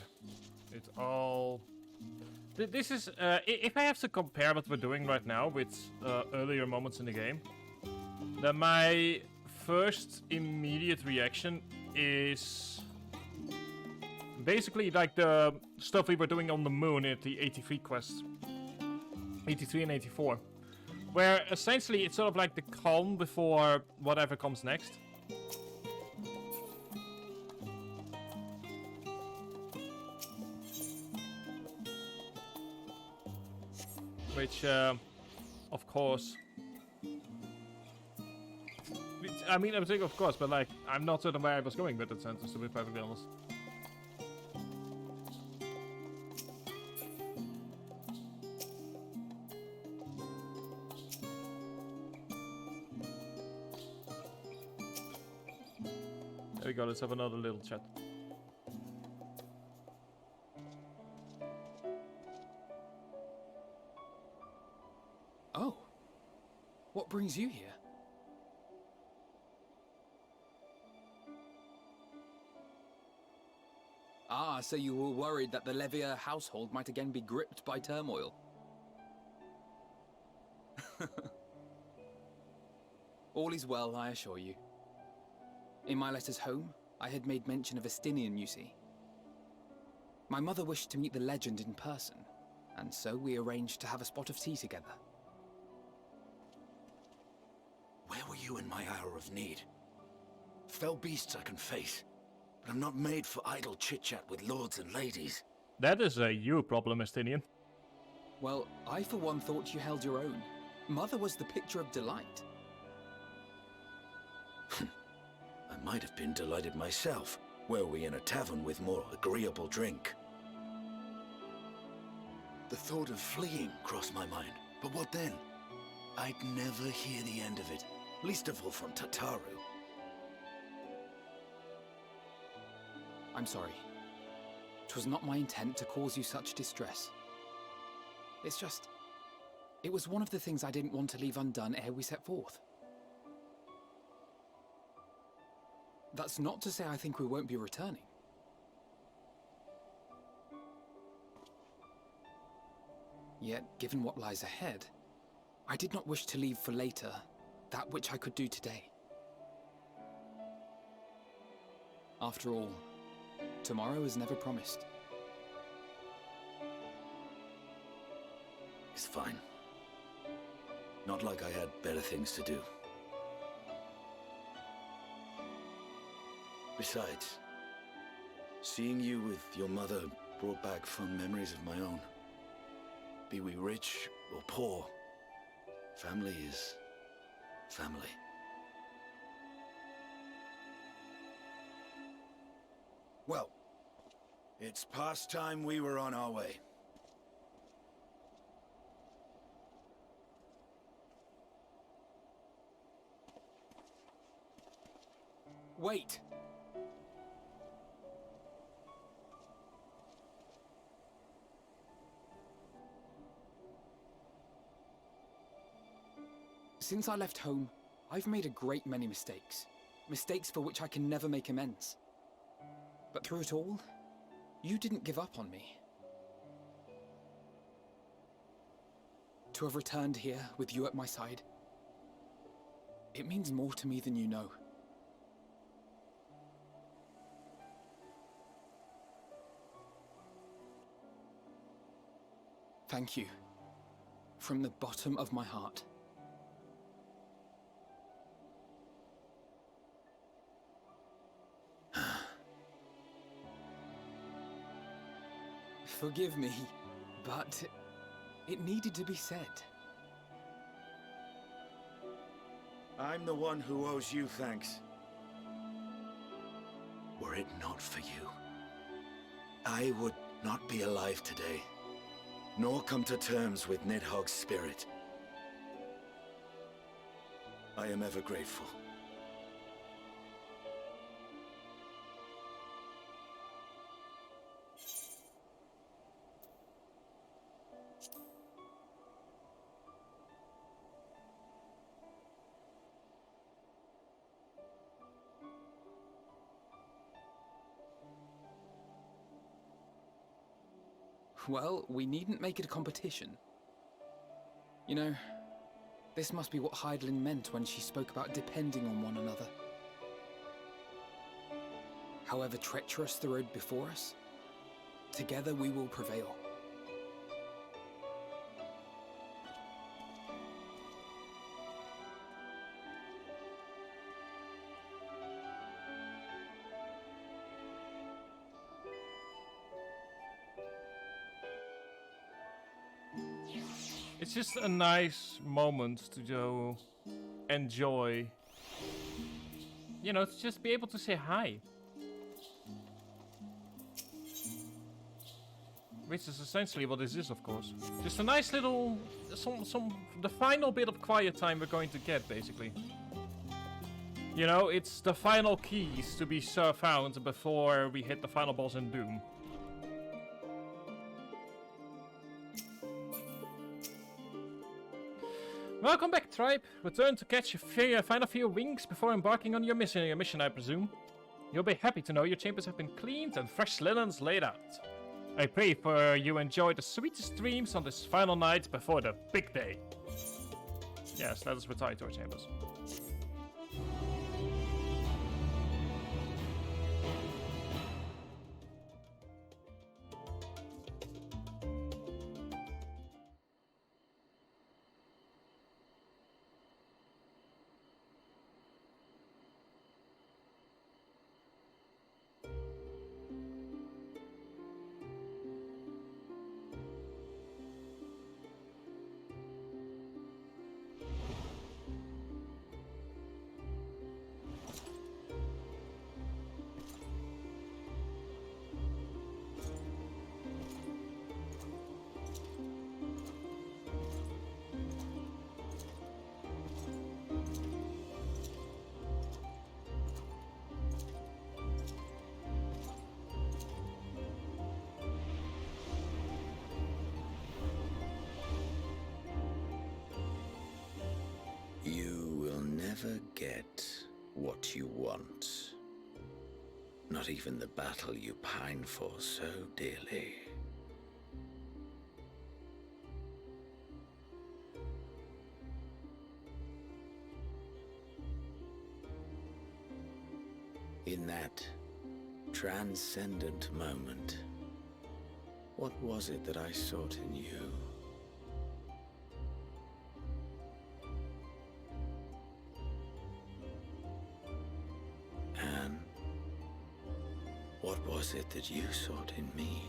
[SPEAKER 1] it all... This is... if I have to compare what we're doing right now with earlier moments in the game, then my first immediate reaction is Basically, like the stuff we were doing on the moon at the 83 quests. 83 and 84. Where essentially it's sort of like the calm before whatever comes next. Which, of course... I mean, I'm saying of course, but like, I'm not certain where I was going with that sentence, to be perfectly honest. There we go, let's have another little chat.
[SPEAKER 10] Oh. What brings you here? Ah, so you were worried that the Levier household might again be gripped by turmoil. All is well, I assure you. In my letters home, I had made mention of Estinian, you see. My mother wished to meet the legend in person, and so we arranged to have a spot of tea together.
[SPEAKER 8] Where were you in my hour of need? Fell beasts I can face, but I'm not made for idle chit-chat with lords and ladies.
[SPEAKER 1] That is a you problem, Estinian.
[SPEAKER 10] Well, I for one thought you held your own. Mother was the picture of delight.
[SPEAKER 8] I might have been delighted myself, were we in a tavern with more agreeable drink. The thought of fleeing crossed my mind, but what then? I'd never hear the end of it, least of all from Tataru.
[SPEAKER 10] I'm sorry. 'Twas not my intent to cause you such distress. It's just... it was one of the things I didn't want to leave undone ere we set forth. That's not to say I think we won't be returning. Yet, given what lies ahead, I did not wish to leave for later that which I could do today. After all, tomorrow is never promised.
[SPEAKER 8] It's fine. Not like I had better things to do. Besides, seeing you with your mother brought back fond memories of my own. Be we rich or poor, family is family. Well, it's past time we were on our way.
[SPEAKER 10] Wait! Since I left home, I've made a great many mistakes. Mistakes for which I can never make amends. But through it all, you didn't give up on me. To have returned here with you at my side, it means more to me than you know. Thank you, from the bottom of my heart. Forgive me, but it needed to be said.
[SPEAKER 8] I'm the one who owes you thanks. Were it not for you, I would not be alive today, nor come to terms with Nidhogg's spirit. I am ever grateful.
[SPEAKER 10] Well, we needn't make it a competition. You know, this must be what Heidelin meant when she spoke about depending on one another. However treacherous the road before us, Together we will prevail.
[SPEAKER 1] It's just a nice moment to go enjoy. You know, to just be able to say hi. Which is essentially what this is, of course. Just a nice little... the final bit of quiet time we're going to get, basically. You know, it's the final keys to be found before we hit the final boss in Doom. Welcome back, tribe. Return to catch find a few wings before embarking on your mission, I presume. You'll be happy to know your chambers have been cleaned and fresh linens laid out. I pray for you enjoy the sweetest dreams on this final night before the big day. Yes, let us retire to our chambers.
[SPEAKER 8] Never get what you want. Not even the battle you pine for so dearly. In that transcendent moment, what was it that I sought in you? What was it that you sought in me?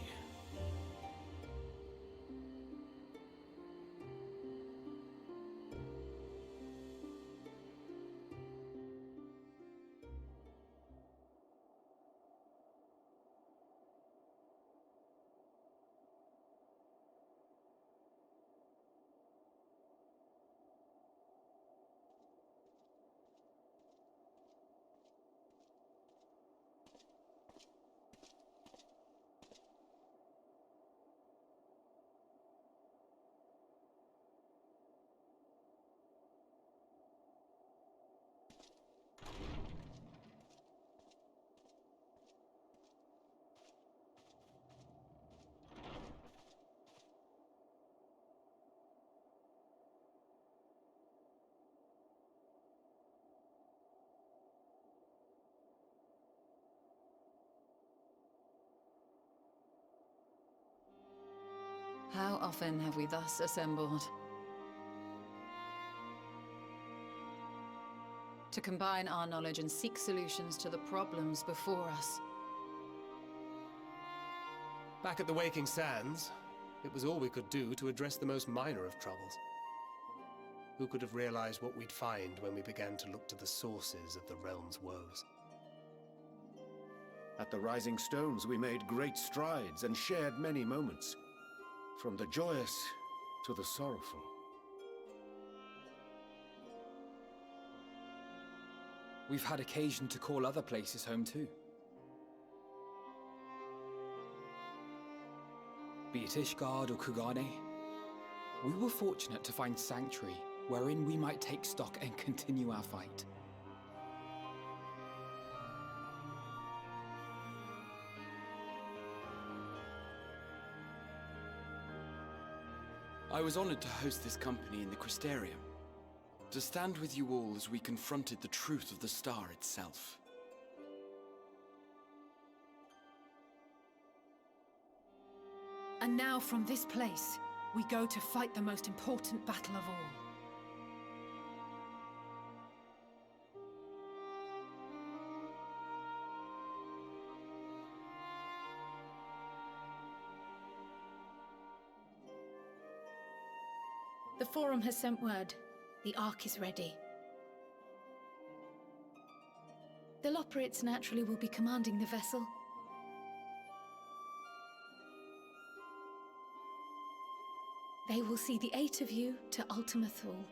[SPEAKER 9] How often have we thus assembled? To combine our knowledge and seek solutions to the problems before us.
[SPEAKER 5] Back at the Waking Sands, it was all we could do to address the most minor of troubles. Who could have realized what we'd find when we began to look to the sources of the realm's woes?
[SPEAKER 8] At the Rising Stones, we made great strides and shared many moments. From the joyous to the sorrowful.
[SPEAKER 10] We've had occasion to call other places home too. Be it Ishgard or Kugane, we were fortunate to find sanctuary wherein we might take stock and continue our fight.
[SPEAKER 13] I was honored to host this company in the Crystarium, to stand with you all as we confronted the truth of the star itself.
[SPEAKER 14] And now from this place, we go to fight the most important battle of all.
[SPEAKER 2] The Forum has sent word. The Ark is ready. The Loporrits naturally will be commanding the vessel. They will see the 8 of you to Ultima Thule.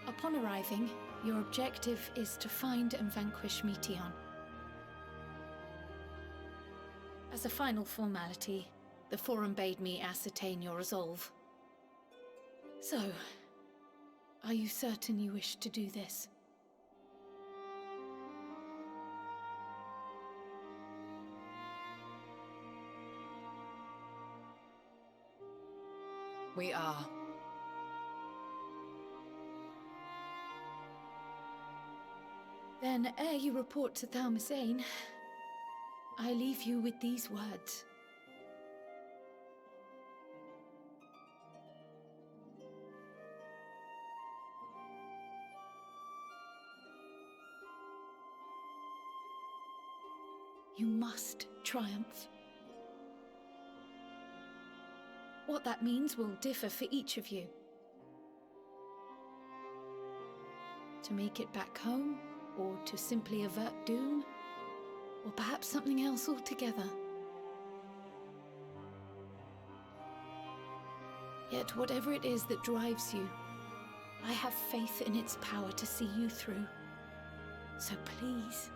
[SPEAKER 2] Upon arriving, your objective is to find and vanquish Meteion. As a final formality, the Forum bade me ascertain your resolve. So, are you certain you wish to do this?
[SPEAKER 9] We are.
[SPEAKER 2] Then, ere you report to Thalmasane, I leave you with these words. You must triumph. What that means will differ for each of you. To make it back home, or to simply avert doom, or perhaps something else altogether. Yet whatever it is that drives you, I have faith in its power to see you through. So please,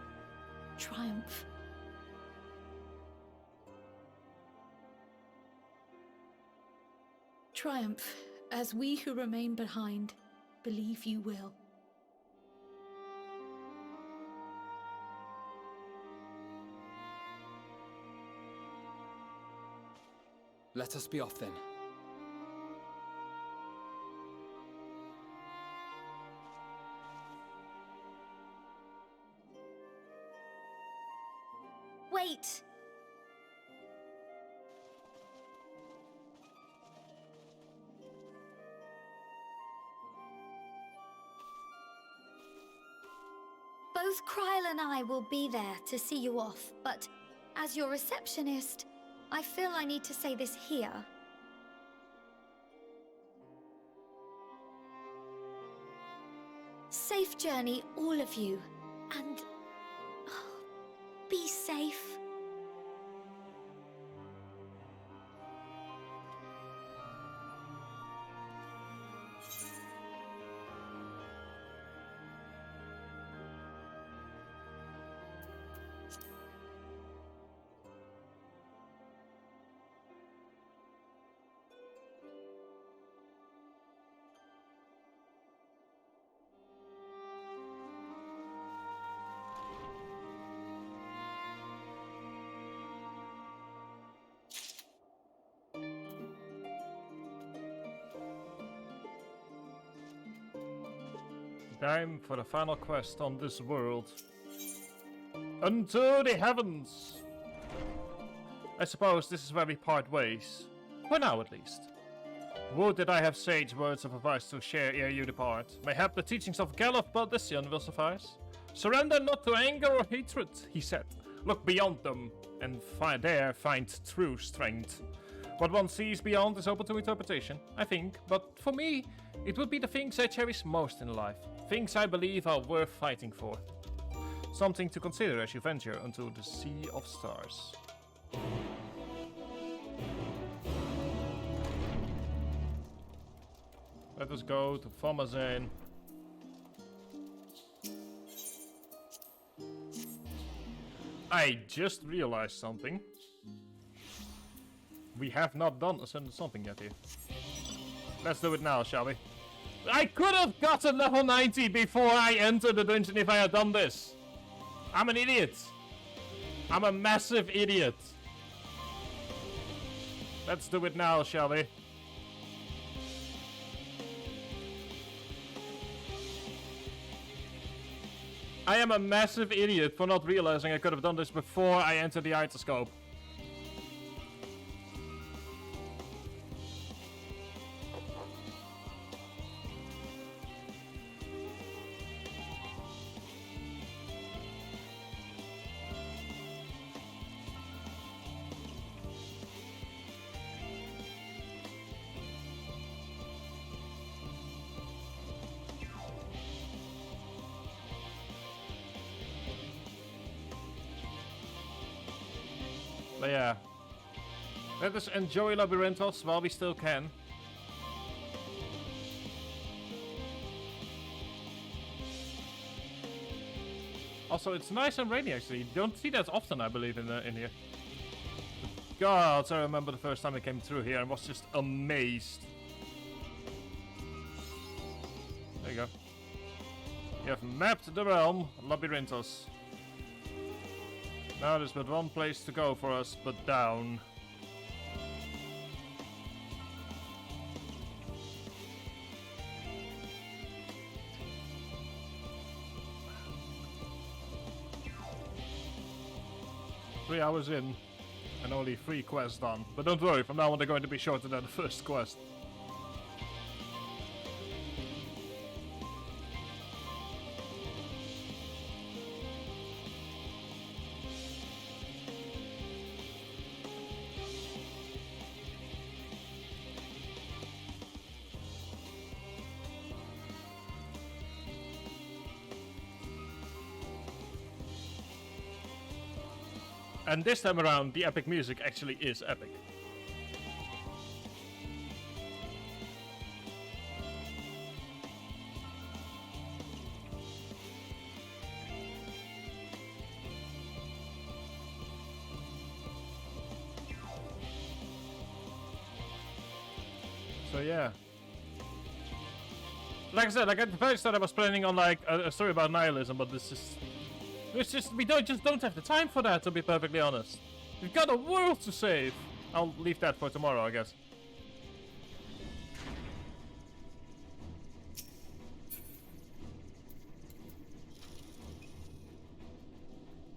[SPEAKER 2] triumph. Triumph, as we who remain behind believe you will.
[SPEAKER 10] Let us be off then.
[SPEAKER 15] Wait! Both Kryl and I will be there to see you off, but as your receptionist, I feel I need to say this here. Safe journey, all of you, and be safe.
[SPEAKER 1] Time for the final quest on this world. Unto the heavens! I suppose this is where we part ways. For now, at least. Would that I have sage words of advice to share ere you depart. Mayhap the teachings of Galuf Baldissian will suffice. Surrender not to anger or hatred, he said. Look beyond them, and there find true strength. What one sees beyond is open to interpretation, I think, but for me, it would be the things I cherish most in life. Things I believe are worth fighting for. Something to consider as you venture into the Sea of Stars. Let us go to Thalmasane. I just realized something. We have not done something yet here. Let's do it now, shall we? I could have gotten level 90 before I entered the dungeon if I had done this. I'm an idiot. I'm a massive idiot. Let's do it now, shall we? I am a massive idiot for not realizing I could have done this before I entered the itoscope. But yeah, let us enjoy Labyrinthos while we still can. Also, it's nice and rainy actually. You don't see that often, I believe, in here. God, I remember the first time I came through here and was just amazed. There you go. You have mapped the realm, Labyrinthos. Now there's but one place to go for us, but down. Three hours in, and only 3 quests done. But don't worry, from now on they're going to be shorter than the first quest. And this time around, the epic music actually is epic. So yeah. Like I said, like at the very start I was planning on like a story about nihilism, but this is... we don't have the time for that, to be perfectly honest. We've got a world to save. I'll leave that for tomorrow, I guess.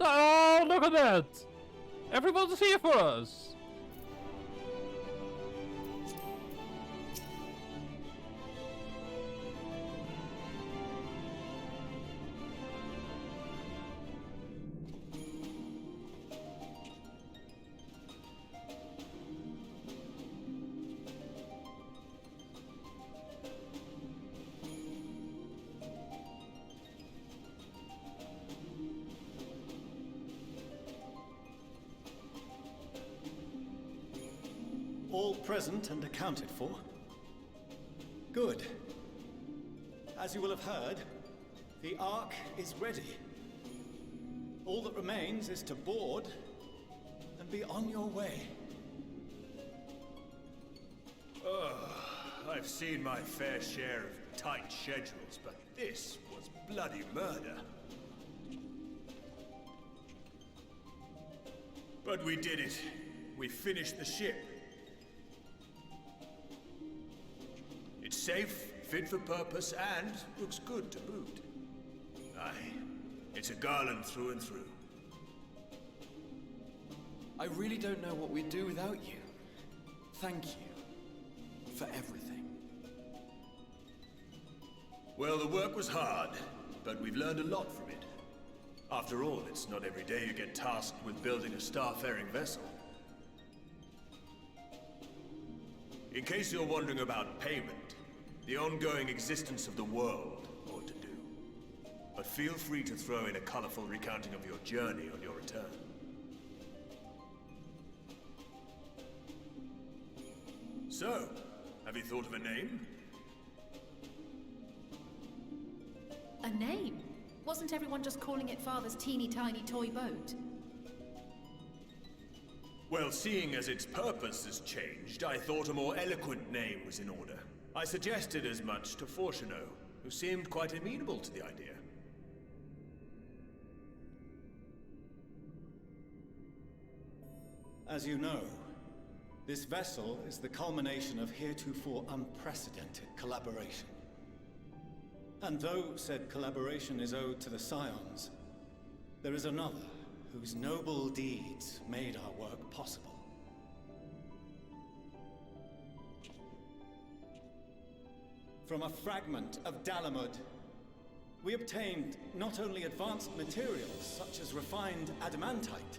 [SPEAKER 1] Oh, look at that! Everyone's here for us!
[SPEAKER 16] All present and accounted for? Good. As you will have heard, the Ark is ready. All that remains is to board and be on your way.
[SPEAKER 7] I've seen my fair share of tight schedules, but this was bloody murder. But we did it. We finished the ship. It's safe, fit for purpose, and looks good to boot. Aye, it's a garland through and through.
[SPEAKER 13] I really don't know what we'd do without you. Thank you for everything.
[SPEAKER 7] Well, the work was hard, but we've learned a lot from it. After all, it's not every day you get tasked with building a starfaring vessel. In case you're wondering about payment, the ongoing existence of the world ought to do. But feel free to throw in a colorful recounting of your journey on your return. So, have you thought of a name?
[SPEAKER 9] A name? Wasn't everyone just calling it Father's teeny tiny toy boat?
[SPEAKER 7] Well, seeing as its purpose has changed, I thought a more eloquent name was in order. I suggested as much to Fortuno, who seemed quite amenable to the idea.
[SPEAKER 16] As you know, this vessel is the culmination of heretofore unprecedented collaboration. And though said collaboration is owed to the Scions, there is another whose noble deeds made our work possible. From a fragment of Dalamud, we obtained not only advanced materials such as refined adamantite,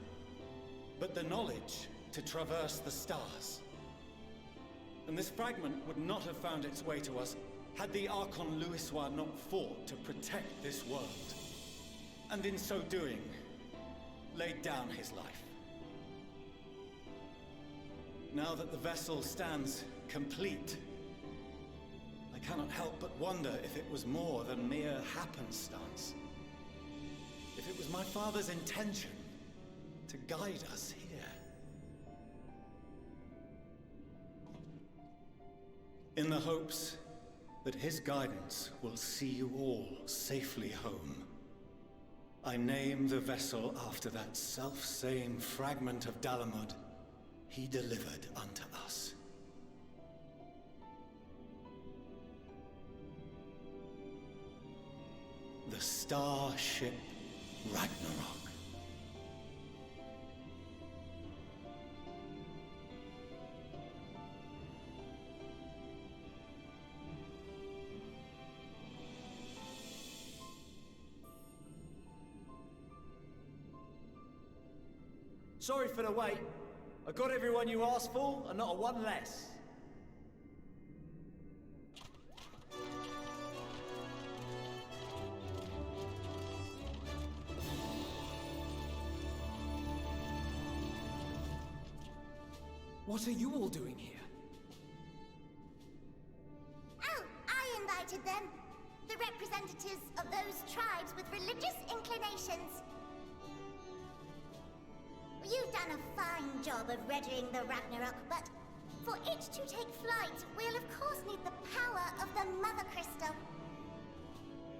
[SPEAKER 16] but the knowledge to traverse the stars. And this fragment would not have found its way to us had the Archon Louisois not fought to protect this world. And in so doing, laid down his life. Now that the vessel stands complete, I cannot help but wonder if it was more than mere happenstance. If it was my father's intention to guide us here. In the hopes that his guidance will see you all safely home, I name the vessel after that self-same fragment of Dalamud he delivered unto us. The Starship Ragnarok.
[SPEAKER 17] Sorry for the wait. I got everyone you asked for, and not a one less.
[SPEAKER 10] What are you all doing here?
[SPEAKER 18] Oh, I invited them. The representatives of those tribes with religious inclinations. You've done a fine job of readying the Ragnarok, but for it to take flight, we'll of course need the power of the Mother Crystal.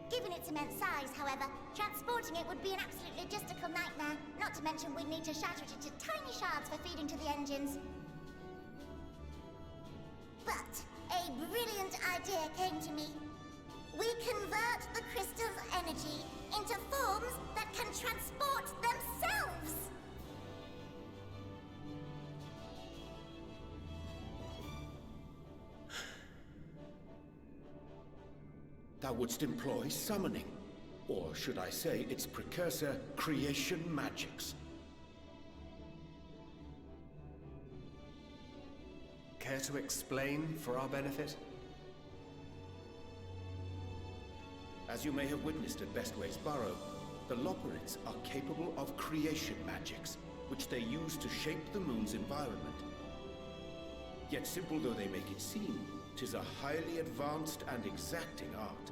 [SPEAKER 18] Given its immense size, however, transporting it would be an absolute logistical nightmare, not to mention we'd need to shatter it into tiny shards for feeding to the engines. But a brilliant idea came to me. We convert the crystal's energy into forms that can transport themselves!
[SPEAKER 8] Thou wouldst employ summoning, or should I say its precursor, creation magics.
[SPEAKER 5] Care to explain for our benefit?
[SPEAKER 8] As you may have witnessed at Bestway's Burrow, the Loporrits are capable of creation magics, which they use to shape the moon's environment. Yet simple though they make it seem, 'tis a highly advanced and exacting art.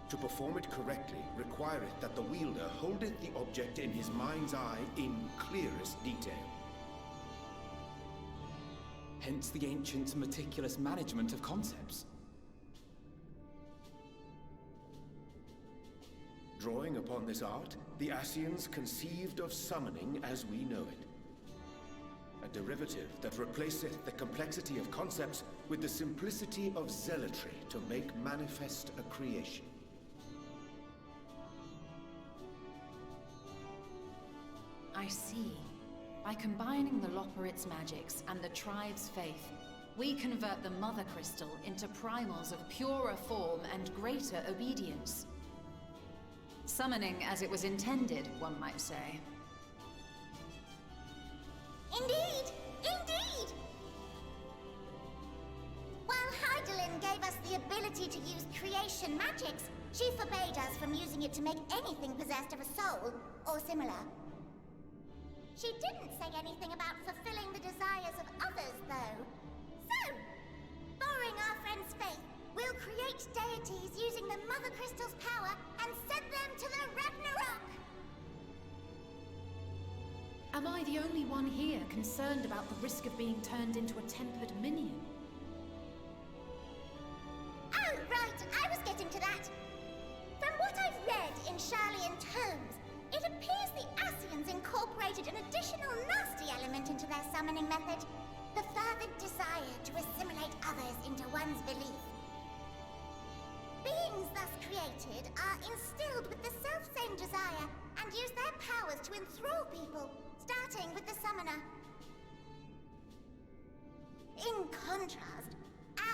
[SPEAKER 8] To perform it correctly requireth that the wielder holdeth the object in his mind's eye in clearest detail.
[SPEAKER 10] Hence the ancients' meticulous management of concepts.
[SPEAKER 8] Drawing upon this art, the Ascians conceived of summoning as we know it. A derivative that replaceth the complexity of concepts with the simplicity of zealotry to make manifest a creation.
[SPEAKER 9] I see. By combining the Loporrit's magics and the tribe's faith, we convert the Mother Crystal into primals of purer form and greater obedience. Summoning as it was intended, one might say.
[SPEAKER 18] Indeed! Indeed! While Heidelin gave us the ability to use creation magics, she forbade us from using it to make anything possessed of a soul, or similar. She didn't say anything about fulfilling the desires of others, though. So, borrowing our friend's faith, we'll create deities using the Mother Crystal's power and send them to the Ragnarok!
[SPEAKER 14] Am I the only one here concerned about the risk of being turned into a tempered minion?
[SPEAKER 18] Oh, right, I was getting to that. From what I've read in Charlian tomes, it appears the Ascians incorporated an additional nasty element refinement into their summoning method. The fervent desire to assimilate others into one's belief. Beings thus created are instilled with the self-same desire and use their powers to enthrall people, starting with the summoner. In contrast,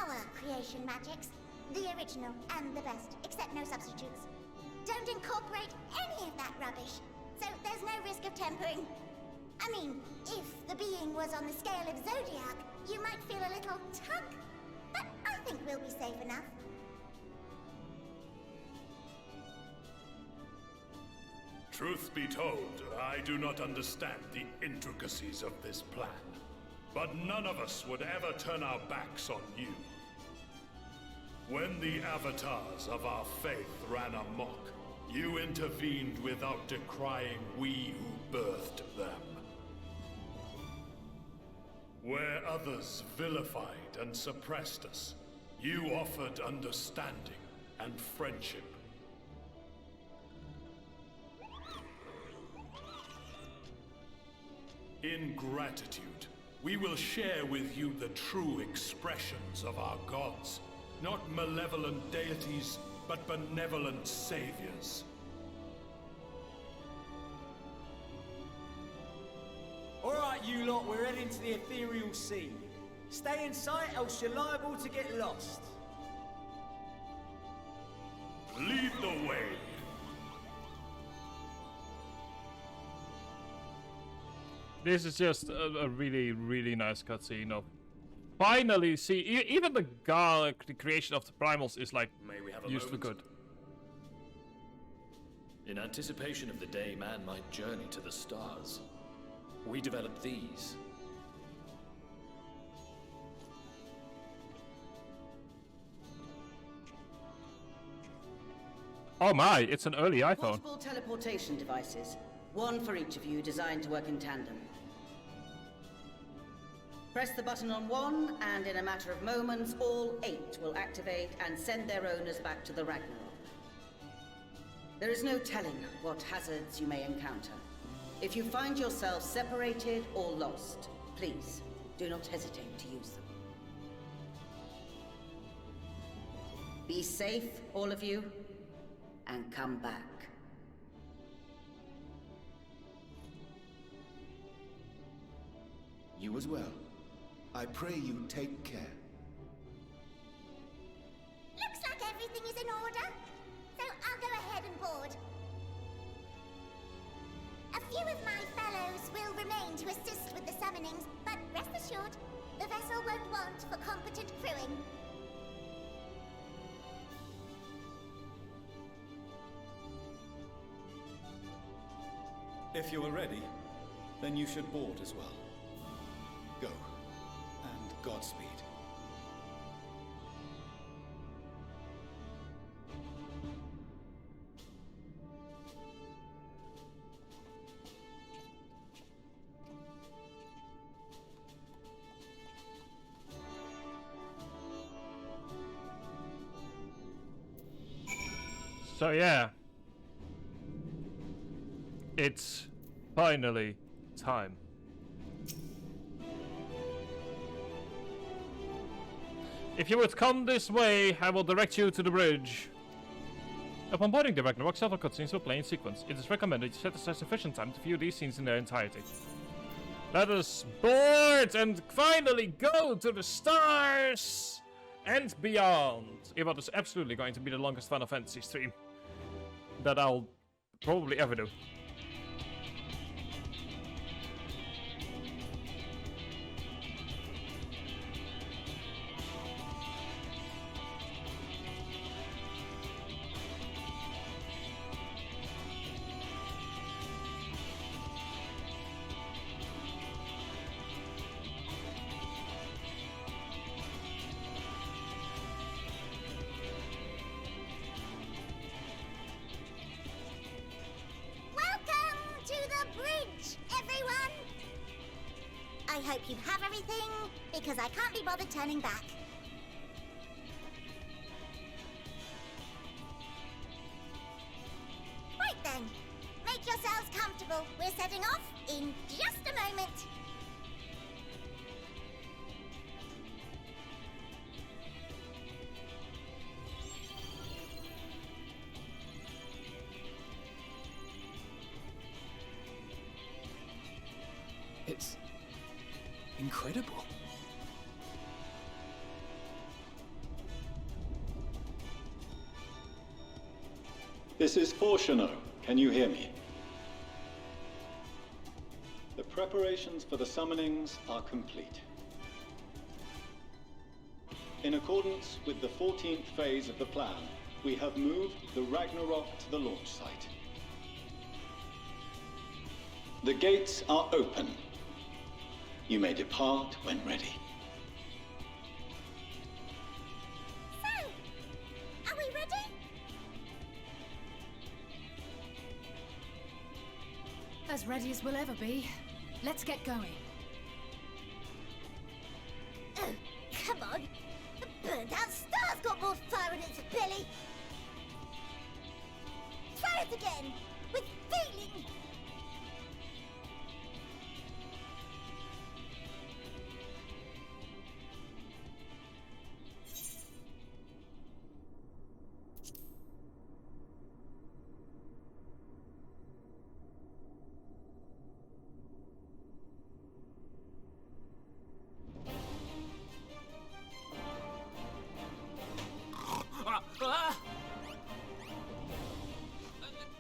[SPEAKER 18] our creation magics, the original and the best, except no substitutes, don't incorporate any of that rubbish, so there's no risk of tempering. I mean, if the being was on the scale of Zodiac, you might feel a little tug, but I think we'll be safe enough.
[SPEAKER 7] Truth be told, I do not understand the intricacies of this plan. But none of us would ever turn our backs on you. When the avatars of our faith ran amok, you intervened without decrying we who birthed them. Where others vilified and suppressed us, you offered understanding and friendship. In gratitude, we will share with you the true expressions of our gods. Not malevolent deities, but benevolent saviors.
[SPEAKER 17] Alright, you lot, we're heading to the ethereal sea. Stay in sight, else you're liable to get lost.
[SPEAKER 7] Lead the way.
[SPEAKER 1] This is just a really, really nice cutscene of finally see even the creation of the primals is like used for good.
[SPEAKER 19] In anticipation of the day man might journey to the stars, we developed these.
[SPEAKER 1] Oh my, it's an early iPhone.
[SPEAKER 20] Multiple teleportation devices, one for each of you, designed to work in tandem. Press the button on one, and in a matter of moments, all 8 will activate and send their owners back to the Ragnarok. There is no telling what hazards you may encounter. If you find yourself separated or lost, please do not hesitate to use them. Be safe, all of you, and come back.
[SPEAKER 8] You as well. I pray you take care.
[SPEAKER 18] Looks like everything is in order, so I'll go ahead and board. A few of my fellows will remain to assist with the summonings, but rest assured, the vessel won't want for competent crewing.
[SPEAKER 16] If you are ready, then you should board as well. Go, and Godspeed.
[SPEAKER 1] So yeah, it's finally time. If you would come this way, I will direct you to the bridge. Upon boarding the Ragnarok, several cutscenes will play in sequence. It is recommended you set aside sufficient time to view these scenes in their entirety. Let us board and finally go to the stars and beyond. What is absolutely going to be the longest Final Fantasy stream that I'll probably ever do.
[SPEAKER 18] I hope you have everything, because I can't be bothered turning back. Right then, make yourselves comfortable. We're setting off in just a moment.
[SPEAKER 10] It's incredible.
[SPEAKER 21] This is Fortuno. Can you hear me? The preparations for the summonings are complete. In accordance with the 14th phase of the plan, we have moved the Ragnarok to the launch site. The gates are open. You may depart when ready.
[SPEAKER 18] So, are we ready?
[SPEAKER 14] As ready as we'll ever be. Let's get going.
[SPEAKER 18] Oh, come on. The burned-out star's got more fire in its belly. Try it again, with feeling.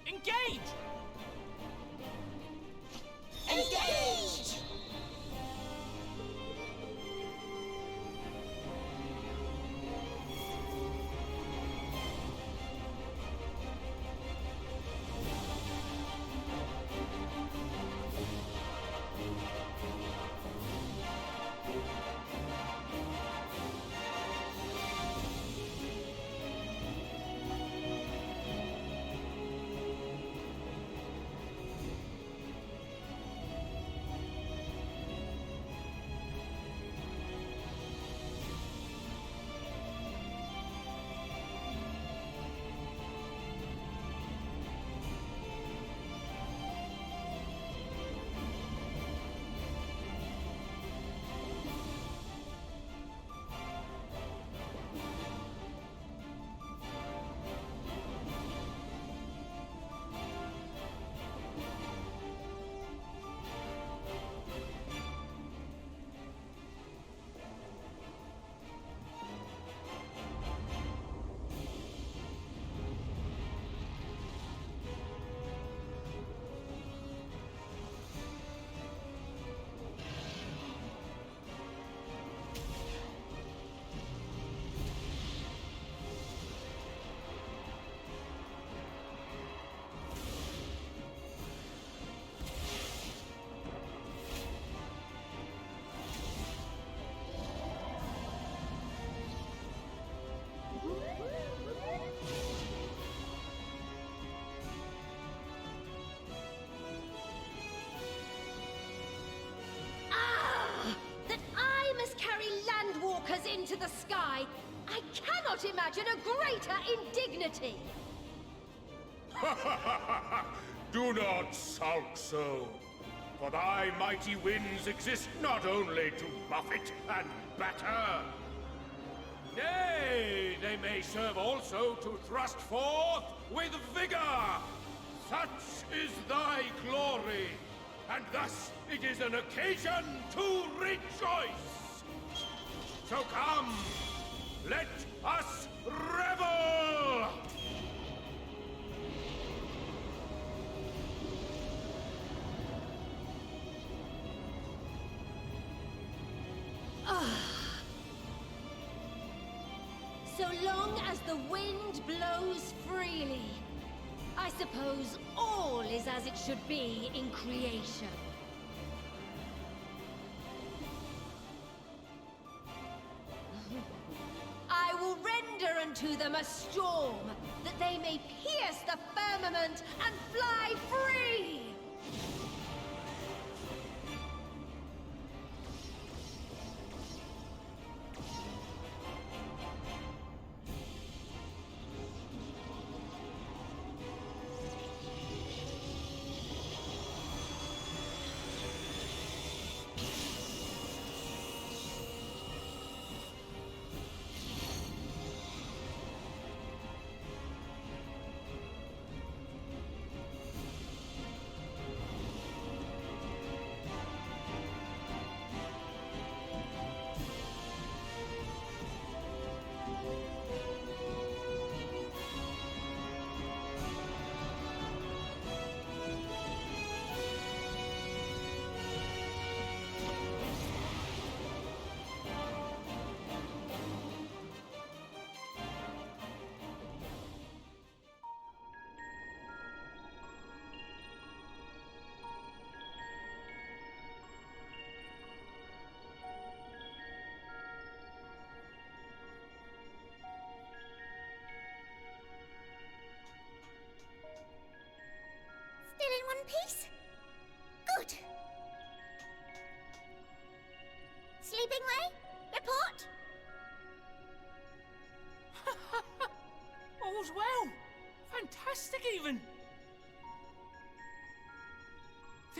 [SPEAKER 1] Engage!
[SPEAKER 18] Engage!
[SPEAKER 22] Endwalkers into the sky. I cannot imagine a greater indignity.
[SPEAKER 7] Do not sulk so, for thy mighty winds exist not only to buffet and batter. Nay, they may serve also to thrust forth with vigor. Such is thy glory, and thus it is an occasion to rejoice. So come, let us revel!
[SPEAKER 22] So long as the wind blows freely, I suppose all is as it should be in creation. I will render unto them a storm, that they may pierce the firmament and fly free!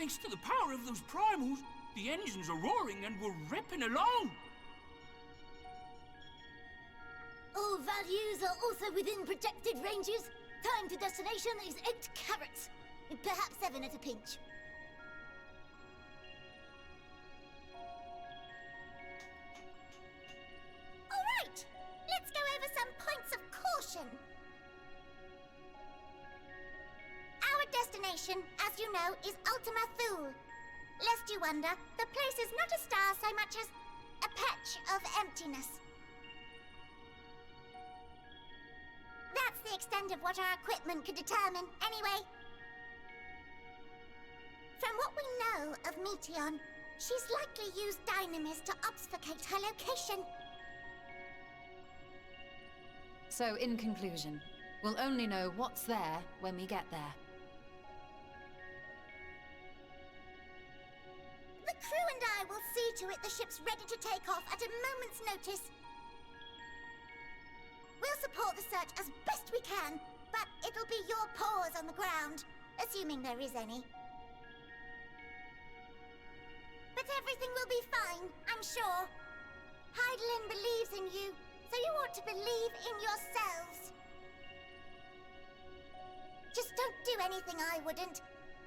[SPEAKER 3] Thanks to the power of those primals, the engines are roaring and we're ripping along.
[SPEAKER 4] All values are also within projected ranges. Time to destination is 8 carats. Perhaps 7 at a pinch.
[SPEAKER 18] All right, let's go over some points of caution. Our destination, as you know, is Ultima Thule. Lest you wonder, the place is not a star so much as a patch of emptiness. That's the extent of what our equipment could determine, anyway. From what we know of Meteon, she's likely used dynamis to obfuscate her location.
[SPEAKER 9] So, in conclusion, we'll only know what's there when we get there.
[SPEAKER 18] The crew and I will see to it the ship's ready to take off at a moment's notice. We'll support the search as best we can, but it'll be your paws on the ground, assuming there is any. But everything will be fine, I'm sure. Hydaelyn believes in you, so you ought to believe in yourselves. Just don't do anything I wouldn't,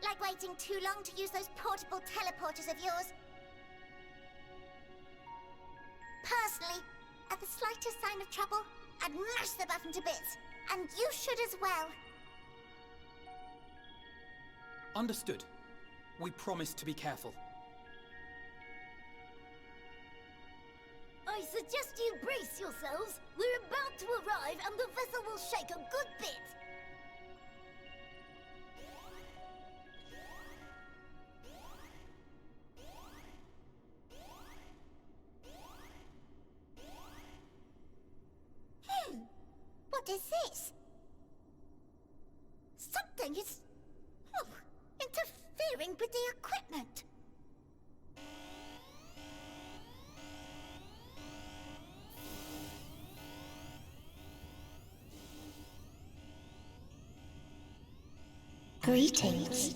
[SPEAKER 18] like waiting too long to use those portable teleporters of yours. Personally, at the slightest sign of trouble, I'd mash the button to bits, and you should as well.
[SPEAKER 10] Understood. We promise to be careful.
[SPEAKER 4] I suggest you brace yourselves. We're about to arrive and the vessel will shake a good bit.
[SPEAKER 18] What is this? Something is interfering with the equipment.
[SPEAKER 15] Greetings.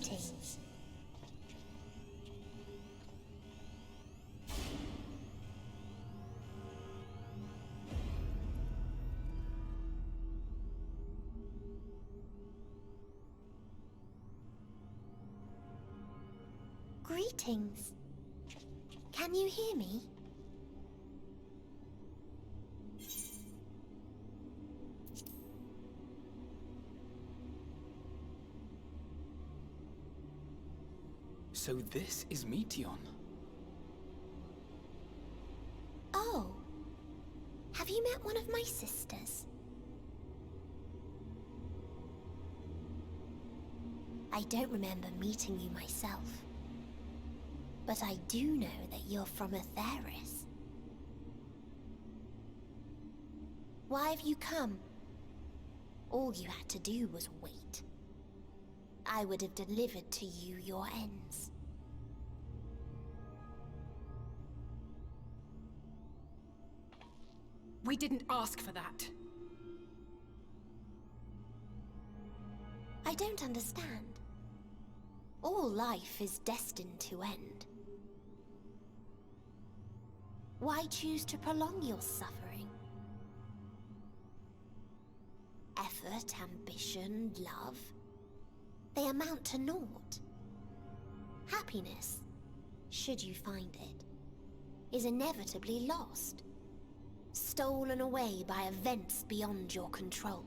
[SPEAKER 15] Greetings. Can you hear me?
[SPEAKER 10] So this is Meteon.
[SPEAKER 15] Oh. Have you met one of my sisters? I don't remember meeting you myself. But I do know that you're from Atheris. Why have you come? All you had to do was wait. I would have delivered to you your ends.
[SPEAKER 14] We didn't ask for that.
[SPEAKER 15] I don't understand. All life is destined to end. Why choose to prolong your suffering? Effort, ambition, love, they amount to naught. Happiness, should you find it, is inevitably lost, stolen away by events beyond your control.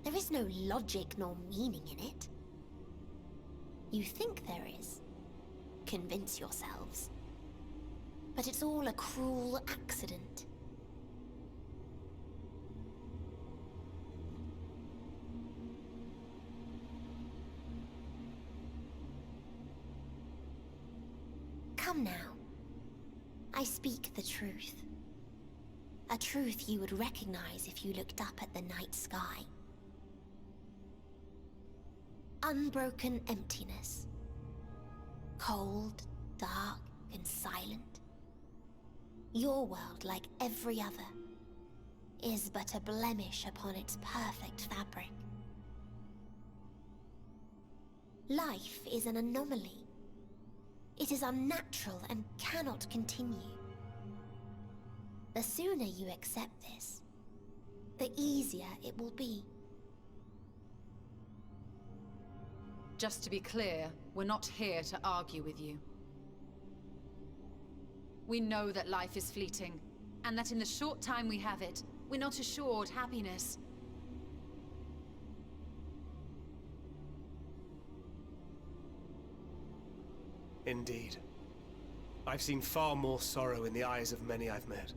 [SPEAKER 15] There is no logic nor meaning in it. You think there is. Convince yourselves. But it's all a cruel accident. Come now. I speak the truth. A truth you would recognize if you looked up at the night sky. Unbroken emptiness. Cold, dark, and silent. Your world, like every other, is but a blemish upon its perfect fabric. Life is an anomaly. It is unnatural and cannot continue. The sooner you accept this, the easier it will be.
[SPEAKER 9] Just to be clear, we're not here to argue with you. We know that life is fleeting, and that in the short time we have it, we're not assured happiness.
[SPEAKER 5] Indeed. I've seen far more sorrow in the eyes of many I've met.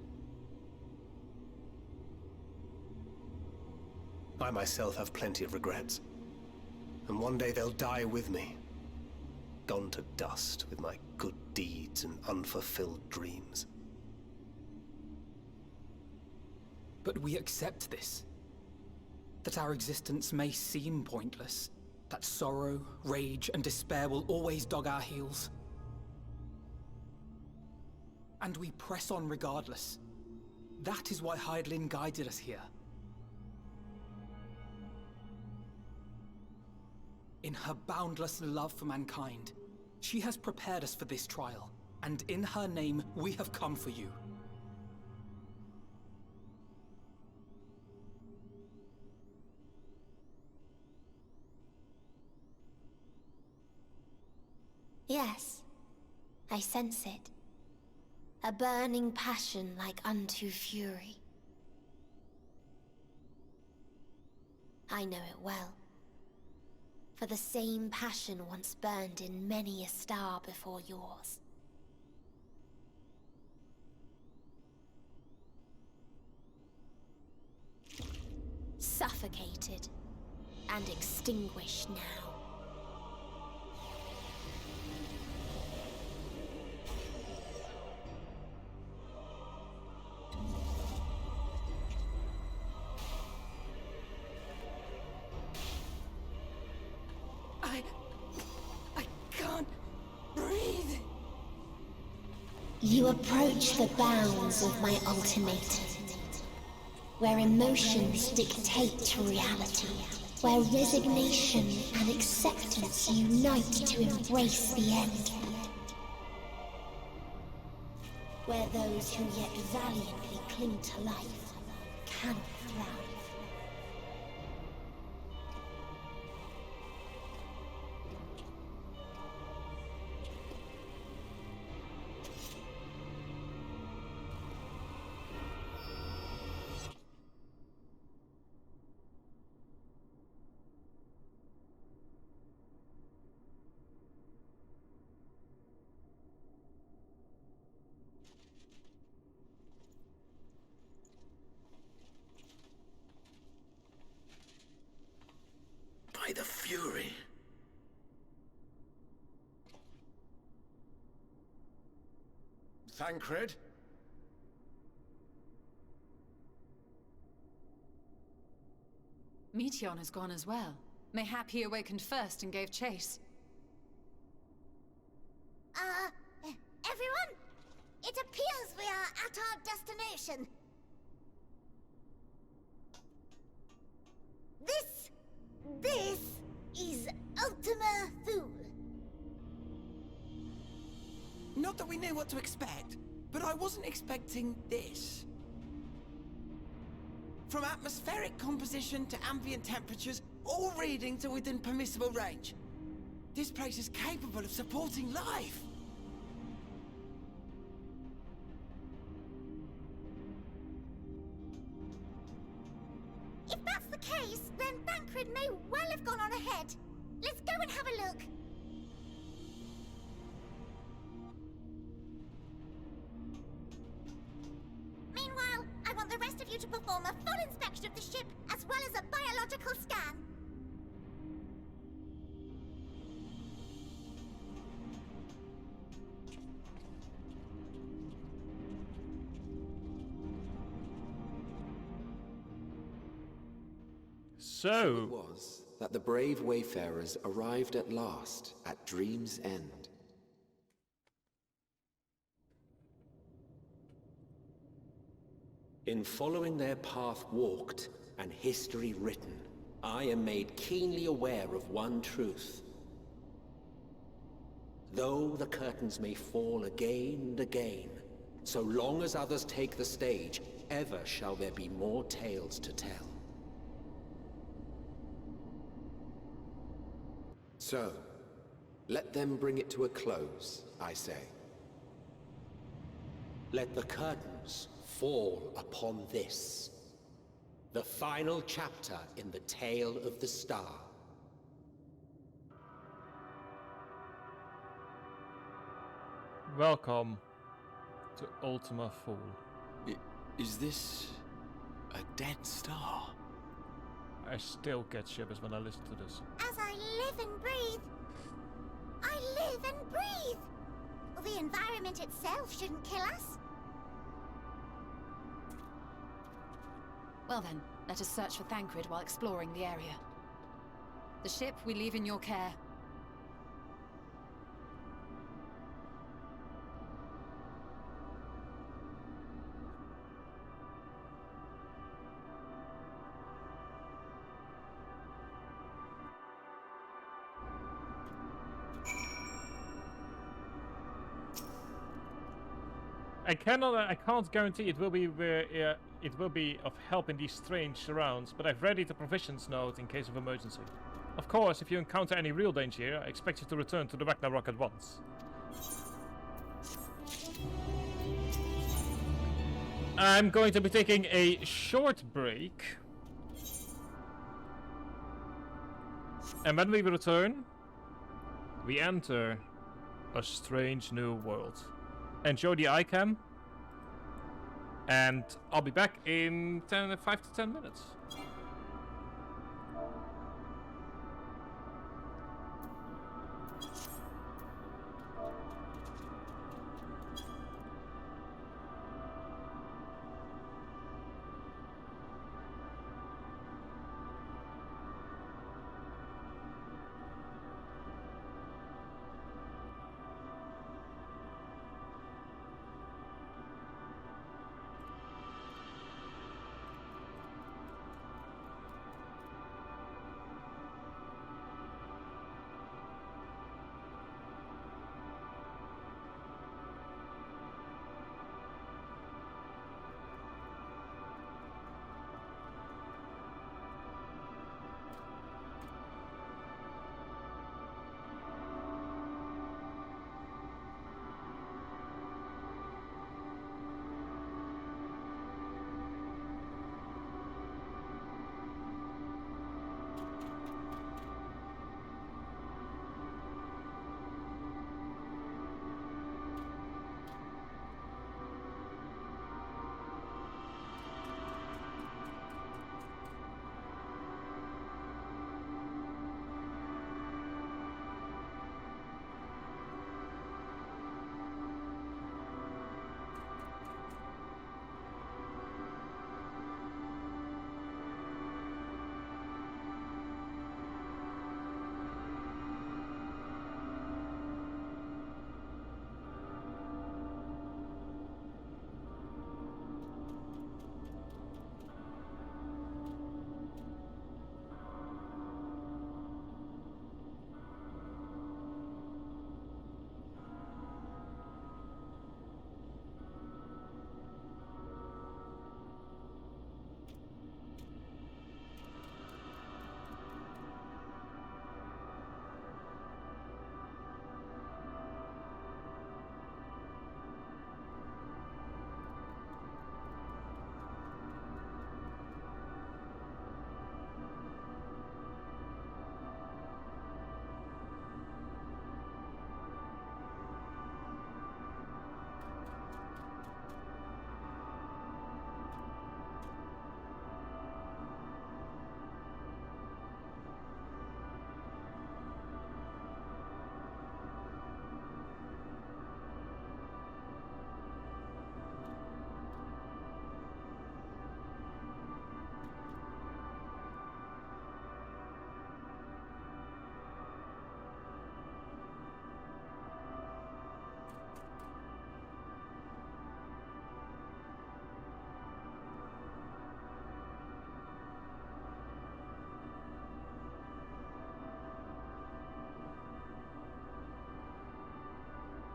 [SPEAKER 5] I myself have plenty of regrets. And one day they'll die with me. Gone to dust with my good deeds and unfulfilled dreams.
[SPEAKER 10] But we accept this. That our existence may seem pointless. That sorrow, rage, and despair will always dog our heels. And we press on regardless. That is why Hydaelyn guided us here. In her boundless love for mankind, she has prepared us for this trial, and in her name, we have come for you.
[SPEAKER 15] Yes, I sense it. A burning passion like unto fury. I know it well. For the same passion once burned in many a star before yours. Suffocated and extinguished now.
[SPEAKER 12] I can't breathe.
[SPEAKER 15] You approach the bounds of my ultimatum, where emotions dictate reality, where resignation and acceptance unite to embrace the end, where those who yet valiantly cling to life cannot thrive.
[SPEAKER 8] By the Fury. Thancred?
[SPEAKER 9] Meteion has gone as well. Mayhap he awakened first and gave chase.
[SPEAKER 18] Everyone? It appears we are at our destination. This is Ultima Thule.
[SPEAKER 12] Not that we knew what to expect, but I wasn't expecting this. From atmospheric composition to ambient temperatures, all reading to within permissible range. This place is capable of supporting life.
[SPEAKER 18] If that's the case, then Thancred may well have gone on ahead. Let's go and have a look. Meanwhile, I want the rest of you to perform a full inspection of the ship, as well as a biological scan.
[SPEAKER 1] So
[SPEAKER 6] it was that the brave wayfarers arrived at last at Dream's End. In following their path walked and history written, I am made keenly aware of one truth. Though the curtains may fall again and again, so long as others take the stage, ever shall there be more tales to tell. So, let them bring it to a close, I say. Let the curtains fall upon this, the final chapter in the tale of the star.
[SPEAKER 1] Welcome to Ultima Thule.
[SPEAKER 13] Is this a dead star?
[SPEAKER 1] I still get shivers when I listen to this.
[SPEAKER 18] As I live and breathe, I live and breathe. Well, the environment itself shouldn't kill us.
[SPEAKER 9] Well then, let us search for Thancred while exploring the area. The ship we leave in your care.
[SPEAKER 1] I can't guarantee it will be of help in these strange surrounds, but I've readied a provisions note in case of emergency. Of course, if you encounter any real danger here, I expect you to return to the Ragnarok at once. I'm going to be taking a short break. And when we return, we enter a strange new world. Enjoy the iCam, and I'll be back in 5 to 10 minutes.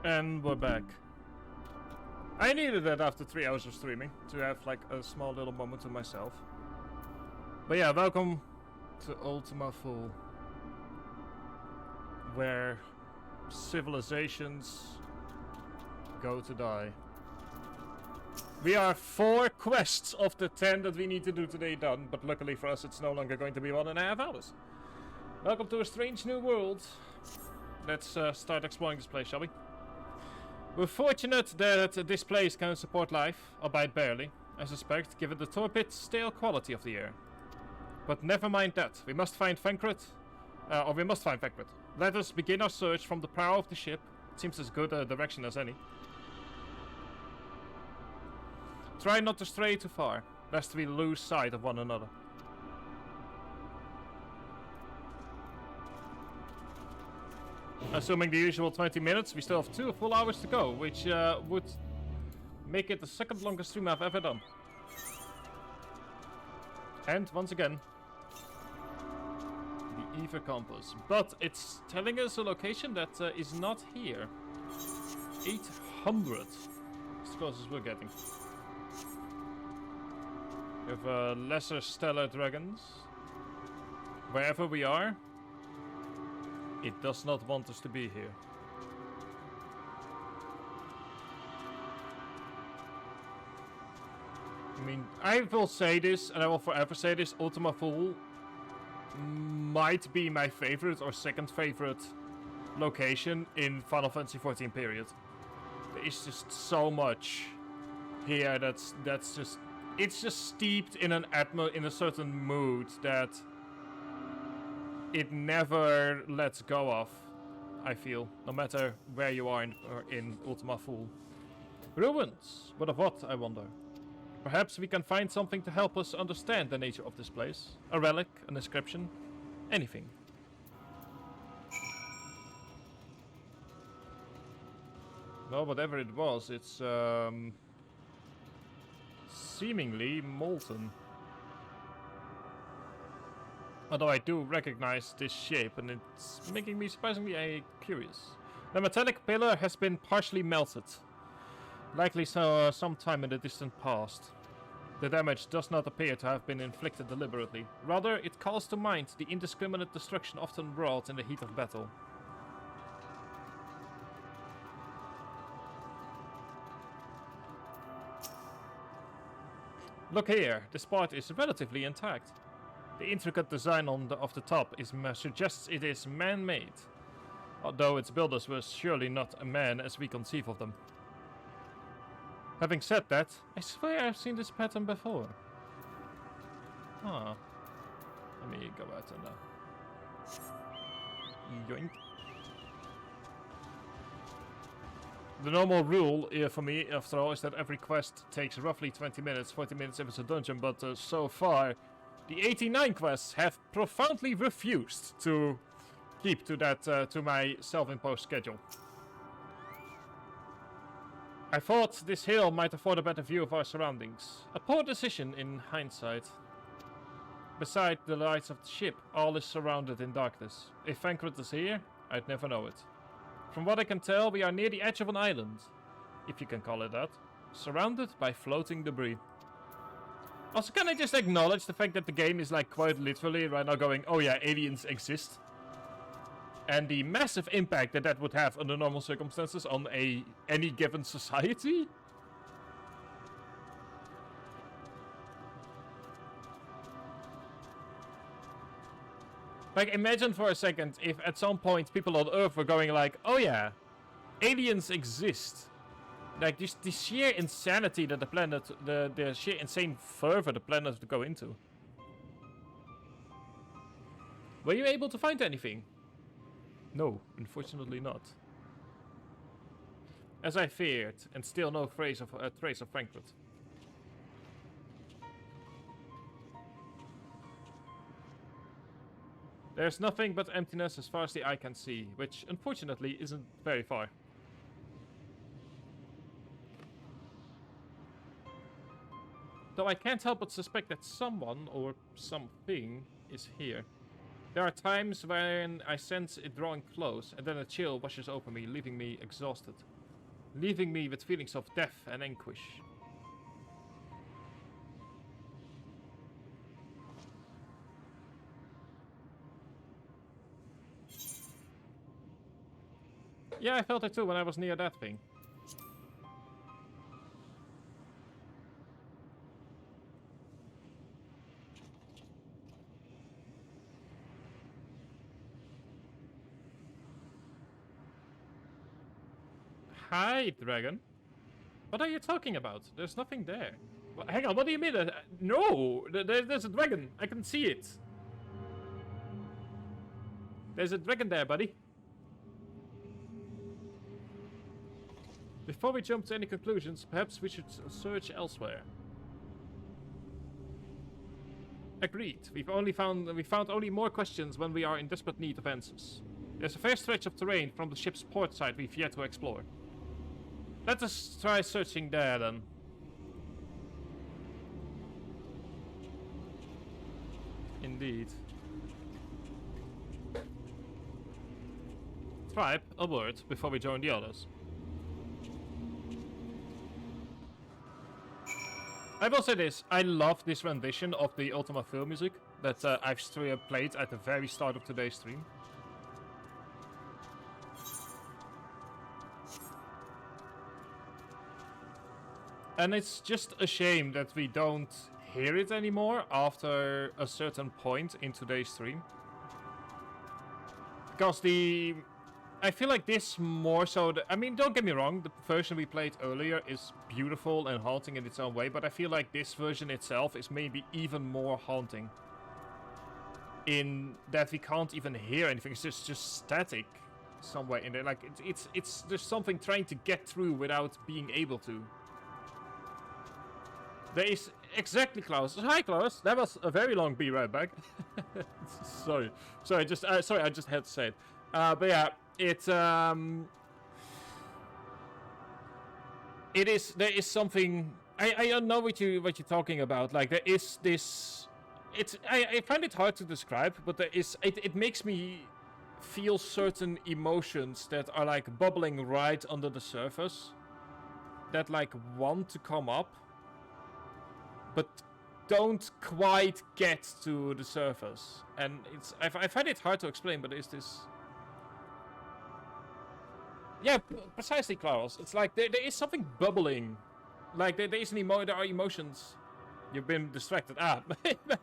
[SPEAKER 1] And we're back. I needed that after 3 hours of streaming, to have like a small little moment to myself. But yeah, welcome to Ultima Thule, where civilizations go to die. We are 4 quests of the 10 that we need to do today done, but luckily for us it's no longer going to be 1.5 hours. Welcome to a strange new world. Let's start exploring this place, shall we? We're fortunate that this place can support life, albeit barely, I suspect, given the torpid, stale quality of the air. But never mind that. We must find Fenkrit. Let us begin our search from the prow of the ship. It seems as good a direction as any. Try not to stray too far, lest we lose sight of one another. Assuming the usual 20 minutes, we still have 2 full hours to go, which would make it the second longest stream I've ever done. And, once again, the Eva Compass. But it's telling us a location that is not here. 800 is the closest we're getting. We have lesser stellar dragons. Wherever we are, it does not want us to be here. I mean, I will say this, and I will forever say this, Ultima Thule might be my favorite or second favorite location in Final Fantasy XIV period. There is just so much here that's just... It's just steeped in in a certain mood that it never lets go of, I feel, no matter where you are in Ultima Thule. Ruins! But of what, I wonder? Perhaps we can find something to help us understand the nature of this place. A relic, an inscription, anything. Well, whatever it was, it's seemingly molten. Although I do recognize this shape, and it's making me surprisingly curious. The metallic pillar has been partially melted. Likely sometime in the distant past. The damage does not appear to have been inflicted deliberately. Rather, it calls to mind the indiscriminate destruction often wrought in the heat of battle. Look here, this part is relatively intact. The intricate design of the top suggests it is man-made, although its builders were surely not a man as we conceive of them. Having said that, I swear I've seen this pattern before. Huh. Let me go out and yoink. The normal rule for me, after all, is that every quest takes roughly 20 minutes, 40 minutes if it's a dungeon, but so far, the 89 quests have profoundly refused to keep to that, to my self-imposed schedule. I thought this hill might afford a better view of our surroundings. A poor decision in hindsight. Beside the lights of the ship, all is surrounded in darkness. If Fenkrit is here, I'd never know it. From what I can tell, we are near the edge of an island, if you can call it that, surrounded by floating debris. Also, can I just acknowledge the fact that the game is like quite literally right now going, oh yeah, aliens exist. And the massive impact that that would have under normal circumstances on any given society? Like, imagine for a second if at some point people on Earth were going like, oh yeah, aliens exist. Like, just the sheer insanity that the planet, the sheer insane fervor the planet would go into. Were you able to find anything? No, unfortunately not. As I feared, and still no trace of Frankfurt. There's nothing but emptiness as far as the eye can see, which unfortunately isn't very far. Though I can't help but suspect that someone or something is here. There are times when I sense it drawing close, and then a chill washes over me, leaving me exhausted. Leaving me with feelings of death and anguish. Yeah, I felt it too when I was near that thing. Hi, dragon. What are you talking about? There's nothing there. Hang on, what do you mean? No! There's a dragon. I can see it. There's a dragon there, buddy. Before we jump to any conclusions, perhaps we should search elsewhere. Agreed. We found only more questions when we are in desperate need of answers. There's a fair stretch of terrain from the ship's port side we've yet to explore. Let us try searching there then. Indeed. Tribe, a word before we join the others. I will say this, I love this rendition of the Ultima film music that I've played at the very start of today's stream. And it's just a shame that we don't hear it anymore after a certain point in today's stream. Because I feel like this more so... I mean, don't get me wrong, the version we played earlier is beautiful and haunting in its own way, but I feel like this version itself is maybe even more haunting. In that we can't even hear anything, it's just static somewhere in there. Like, it's there's something trying to get through without being able to. There is... Exactly, Klaus. Hi, Klaus. That was a very long be right back. Sorry. Sorry, I just had to say it. But yeah, it's... There is something... I don't know what you're talking about. Like, there is this... I find it hard to describe, but there is... It makes me feel certain emotions that are, like, bubbling right under the surface. That, like, want to come up. But don't quite get to the surface. And it's... I find it hard to explain, but it's this... Yeah, precisely, Klaus. It's like there is something bubbling. Like there are emotions. You've been distracted. Ah, my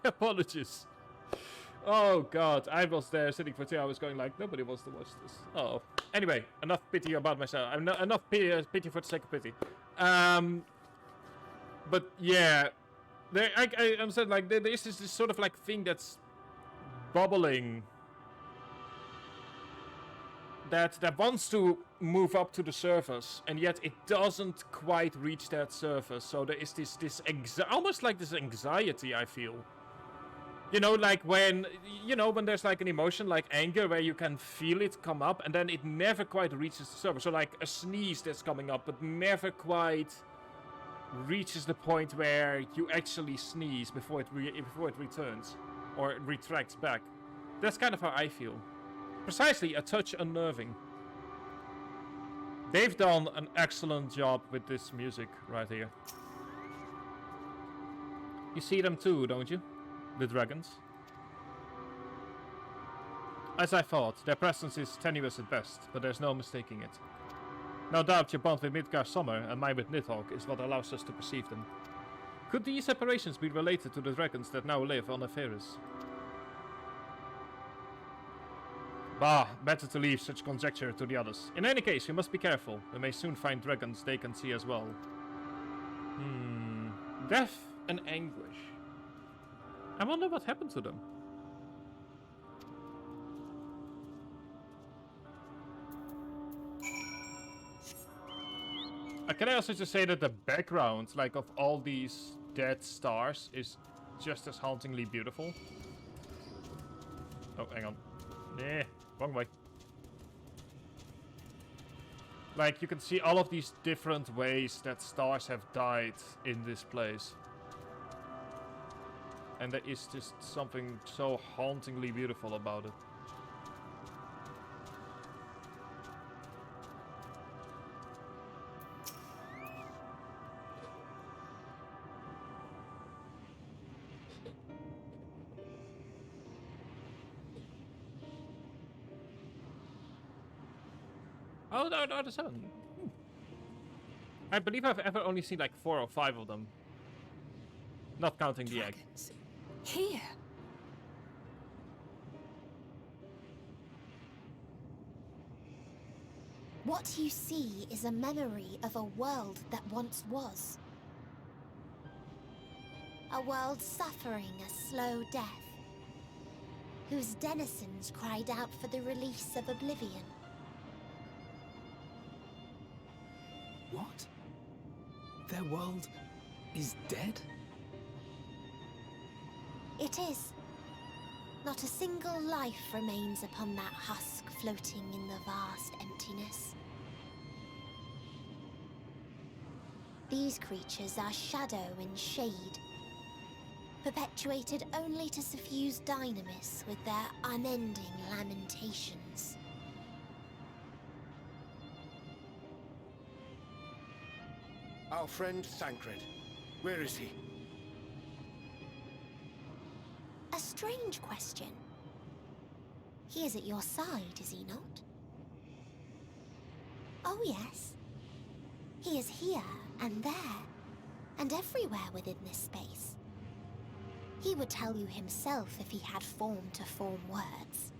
[SPEAKER 1] apologies. Oh god, I was there sitting for 2 hours going like, nobody wants to watch this. Oh. Anyway, enough pity about myself. Enough pity for the sake of pity. But yeah, I'm saying like there is this sort of like thing that's bubbling. That wants to move up to the surface, and yet it doesn't quite reach that surface. So there is this almost like this anxiety I feel. You know, like when there's like an emotion like anger where you can feel it come up, and then it never quite reaches the surface. So like a sneeze that's coming up, but never quite reaches the point where you actually sneeze before it returns or it retracts back. That's kind of how I feel. Precisely, a touch unnerving. They've done an excellent job with this music right here. You see them too, don't you? The dragons. As I thought, their presence is tenuous at best, but there's no mistaking it. No doubt your bond with Midgar Summer and mine with Nidhogg is what allows us to perceive them. Could these separations be related to the dragons that now live on Eferis? Bah, better to leave such conjecture to the others. In any case, we must be careful. We may soon find dragons they can see as well. Death and anguish. I wonder what happened to them. Can I also just say that the background, like, of all these dead stars is just as hauntingly beautiful? Oh, hang on. Yeah, wrong way. Like, you can see all of these different ways that stars have died in this place. And there is just something so hauntingly beautiful about it. Oh, no, no, there's 7. I believe I've ever only seen like 4 or 5 of them. Not counting the egg.
[SPEAKER 22] Here.
[SPEAKER 15] What you see is a memory of a world that once was. A world suffering a slow death, whose denizens cried out for the release of oblivion.
[SPEAKER 10] What? Their world is dead?
[SPEAKER 15] It is. Not a single life remains upon that husk floating in the vast emptiness. These creatures are shadow and shade, perpetuated only to suffuse dynamis with their unending lamentations.
[SPEAKER 8] Our friend Thancred. Where is he?
[SPEAKER 15] A strange question. He is at your side, is he not? Oh yes. He is here and there, and everywhere within this space. He would tell you himself if he had form to form words.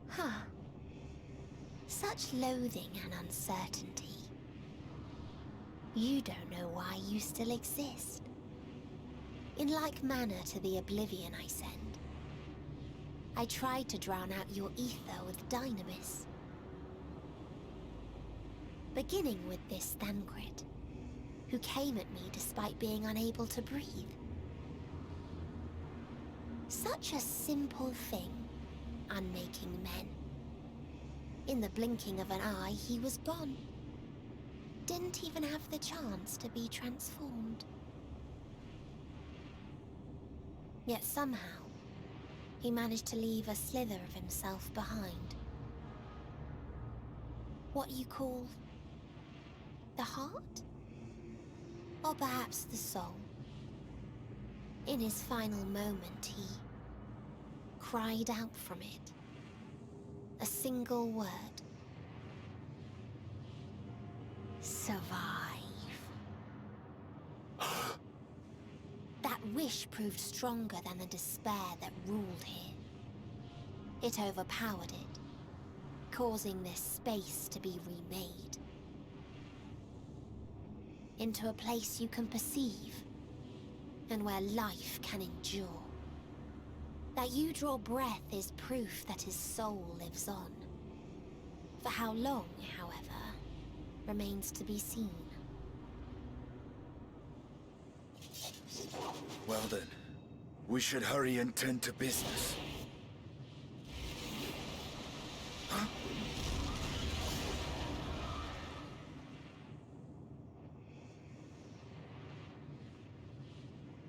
[SPEAKER 15] Huh. Such loathing and uncertainty. You don't know why you still exist. In like manner to the oblivion I send, I tried to drown out your ether with dynamis. Beginning with this Thancred, who came at me despite being unable to breathe. Such a simple thing, unmaking men. In the blinking of an eye, he was gone. Didn't even have the chance to be transformed. Yet somehow, he managed to leave a slither of himself behind. What you call the heart? Or perhaps the soul. In his final moment, he cried out from it. A single word. Survive. That wish proved stronger than the despair that ruled here. It overpowered it, causing this space to be remade. Into a place you can perceive, and where life can endure. That you draw breath is proof that his soul lives on. For how long, however, remains to be seen.
[SPEAKER 2] Well then, we should hurry and tend to business. Huh?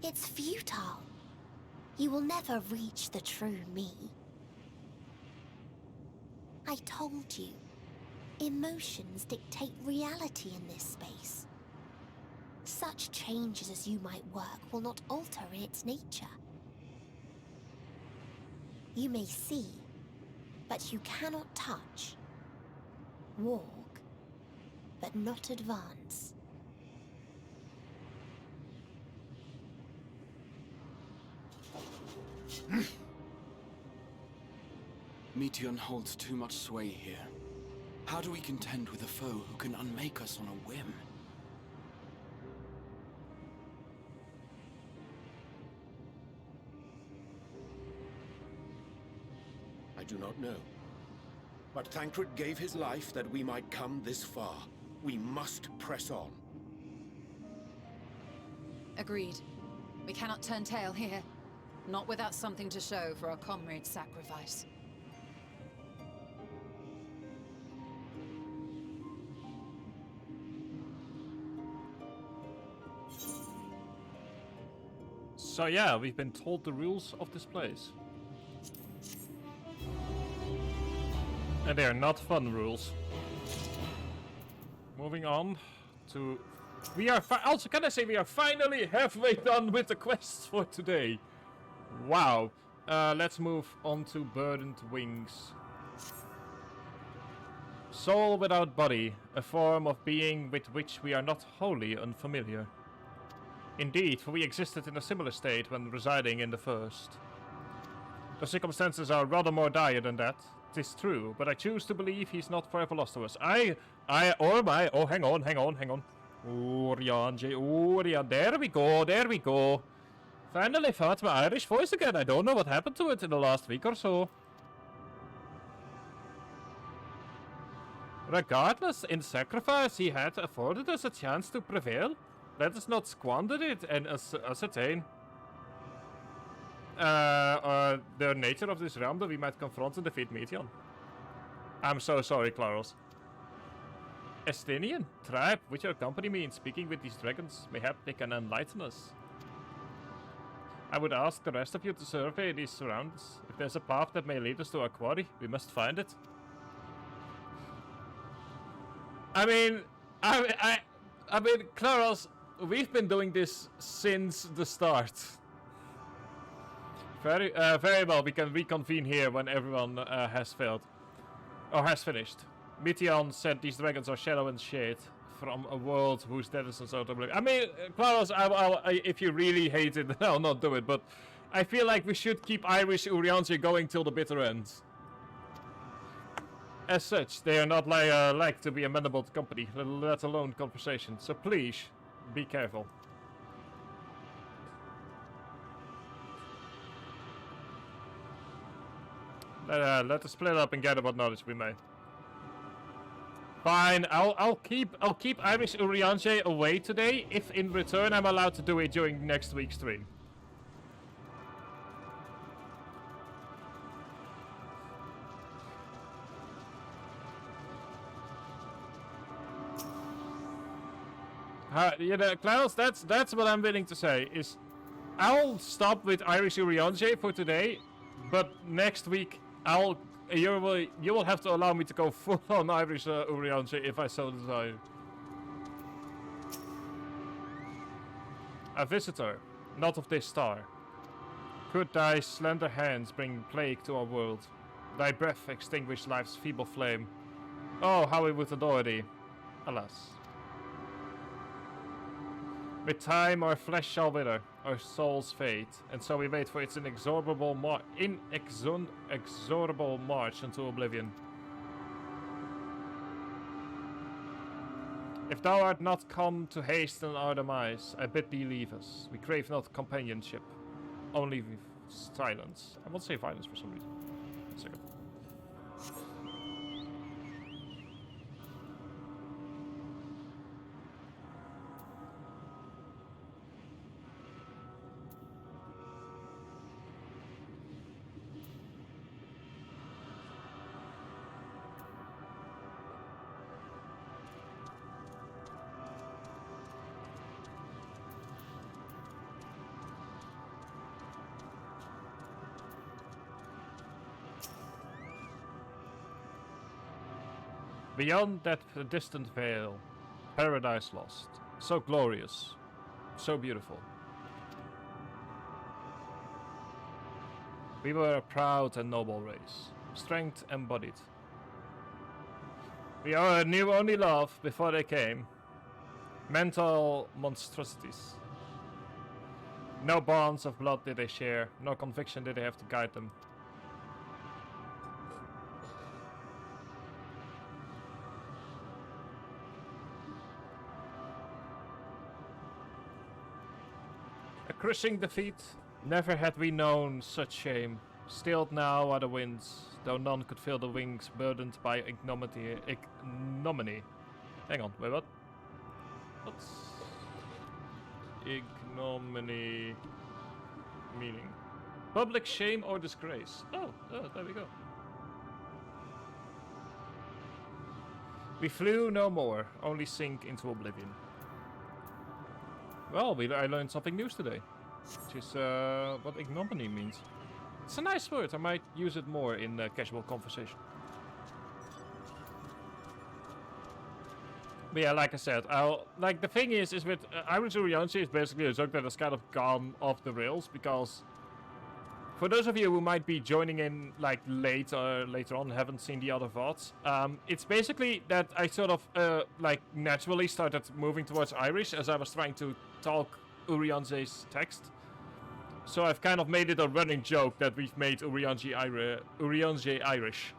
[SPEAKER 15] It's futile. You will never reach the true me. I told you, emotions dictate reality in this space. Such changes as you might work will not alter in its nature. You may see, but you cannot touch. Walk, but not advance.
[SPEAKER 13] Meteon holds too much sway here. How do we contend with a foe who can unmake us on a whim?
[SPEAKER 8] I do not know. But Thancred gave his life that we might come this far. We must press on.
[SPEAKER 9] Agreed. We cannot turn tail here. Not without something to show for our comrade's sacrifice.
[SPEAKER 1] So yeah, we've been told the rules of this place. And they are not fun rules. Moving on to... We are also, can I say we are finally halfway done with the quests for today. Wow. Let's move on to Burdened Wings. Soul without body, a form of being with which we are not wholly unfamiliar. Indeed, for we existed in a similar state when residing in the first. The circumstances are rather more dire than that, 'tis true, but I choose to believe he's not forever lost to us. Oh, hang on. Orion, there we go. Finally found my Irish voice again. I don't know what happened to it in the last week or so. Regardless, in sacrifice he had afforded us a chance to prevail. Let us not squander it and ascertain the nature of this realm that we might confront and defeat Meteon. I'm so sorry, Claros. Estinian, tribe, which your company means, speaking with these dragons, mayhap they can enlighten us. I would ask the rest of you to survey these surroundings. If there's a path that may lead us to our quarry, we must find it. I mean, Claros, we've been doing this since the start. Very well. We can reconvene here when everyone has failed or has finished. Meteon said these dragons are shadow and shade from a world whose denizens are oblivious. I mean, Claros, if you really hate it, I'll not do it. But I feel like we should keep Irish Urianger going till the bitter end. As such, they are not like to be amenable to company, let alone conversation. So please, be careful. Let us split up and gather what knowledge we may. Fine, I'll keep Irish Urianger away today, if in return I'm allowed to do it during next week's stream. You know, Klaus, that's what I'm willing to say, is I'll stop with Irish Urianger for today, but next week you will have to allow me to go full on Irish Urianger if I so desire. A visitor, not of this star. Could thy slender hands bring plague to our world? Thy breath extinguish life's feeble flame. Oh, how we would adore thee. Alas. With time our flesh shall wither, our souls fade, and so we wait for its inexorable march into oblivion. If thou art not come to hasten our demise, I bid thee leave us. We crave not companionship, only silence. I won't say violence for some reason. 1 second. Beyond that distant veil, paradise lost, so glorious, so beautiful. We were a proud and noble race, strength embodied. We all knew only love before they came, mental monstrosities. No bonds of blood did they share, no conviction did they have to guide them. Crushing defeat, never had we known such shame. Stilled now are the winds, though none could feel the wings burdened by ignominy. Hang on, wait, what? What's ignominy meaning? Public shame or disgrace. Oh, there we go. We flew no more, only sink into oblivion. Well, I learned something new today. Which is what ignominy means. It's a nice word. I might use it more in casual conversation. But yeah, like I said, like the thing is with Irish Urianger is basically a joke that has kind of gone off the rails, because for those of you who might be joining in like later on, haven't seen the other VODs, it's basically that I sort of like naturally started moving towards Irish as I was trying to talk Urianger's text. So I've kind of made it a running joke that we've made Urianger Irish.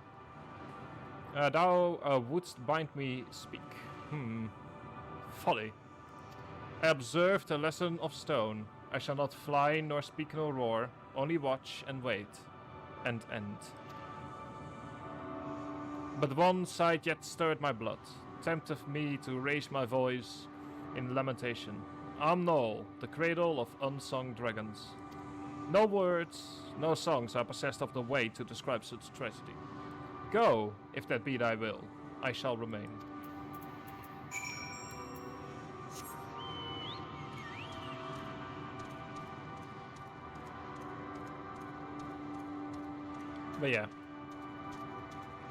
[SPEAKER 1] Thou wouldst bind me speak. Folly. I observed a lesson of stone. I shall not fly, nor speak, nor roar, only watch and wait, and end. But one sight yet stirred my blood, tempteth me to raise my voice in lamentation. Amnol, the cradle of unsung dragons. No words, no songs are possessed of the way to describe such tragedy. Go, if that be thy will, I shall remain. But yeah,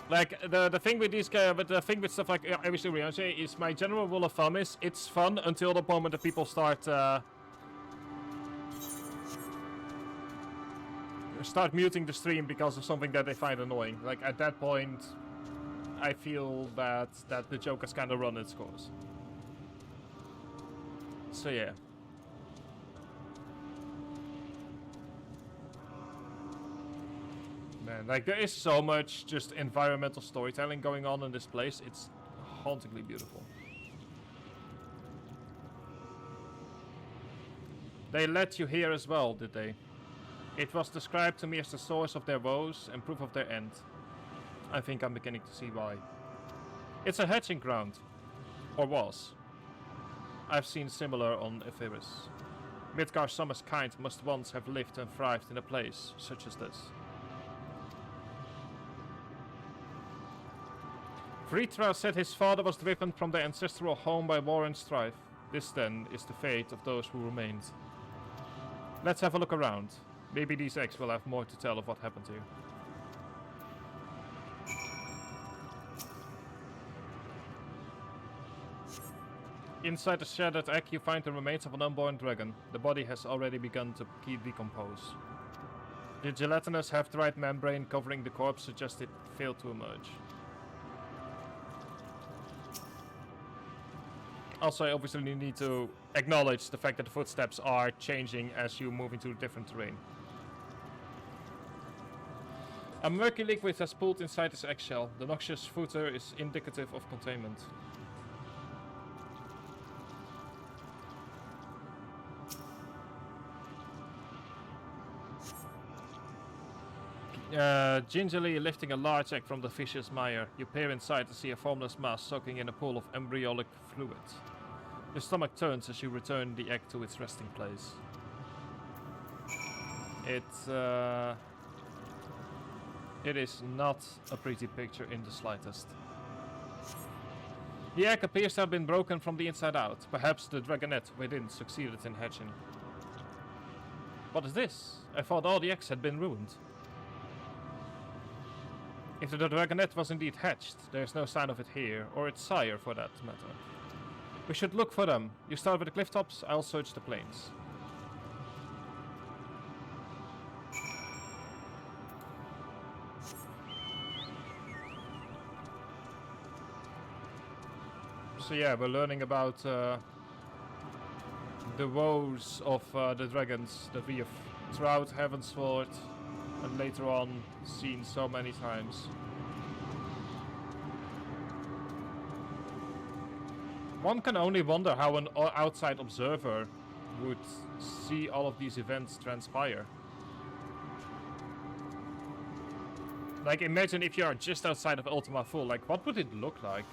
[SPEAKER 1] like the thing with these guys, but the thing with stuff like Irish Urianger is my general rule of thumb is it's fun until the moment that people start muting the stream because of something that they find annoying. Like at that point, I feel that the joke has kind of run its course. So yeah. Man, like there is so much just environmental storytelling going on in this place. It's hauntingly beautiful. They let you here as well, did they? It was described to me as the source of their woes and proof of their end. I think I'm beginning to see why. It's a hatching ground. Or was. I've seen similar on Epheris. Midgar's summer's kind must once have lived and thrived in a place such as this. Vritra said his father was driven from their ancestral home by war and strife. This then is the fate of those who remained. Let's have a look around. Maybe these eggs will have more to tell of what happened here. Inside the shattered egg you find the remains of an unborn dragon. The body has already begun to decompose. The gelatinous half-dried membrane covering the corpse suggests it failed to emerge. Also, I obviously need to acknowledge the fact that the footsteps are changing as you move into different terrain. A murky liquid has pooled inside this eggshell. The noxious footer is indicative of containment. Gingerly lifting a large egg from the fish's mire, you peer inside to see a formless mass soaking in a pool of embryonic fluid. Your stomach turns as you return the egg to its resting place. It is not a pretty picture in the slightest. The egg appears to have been broken from the inside out. Perhaps the dragonette within succeeded in hatching. What is this? I thought all the eggs had been ruined. If the dragonette was indeed hatched, there is no sign of it here, or its sire for that matter. We should look for them. You start with the cliff tops, I'll search the plains. So yeah, we're learning about the woes of the dragons that we have throughout Heavensward and later on seen so many times. One can only wonder how an outside observer would see all of these events transpire. Like, imagine if you are just outside of Ultima Full, like, what would it look like?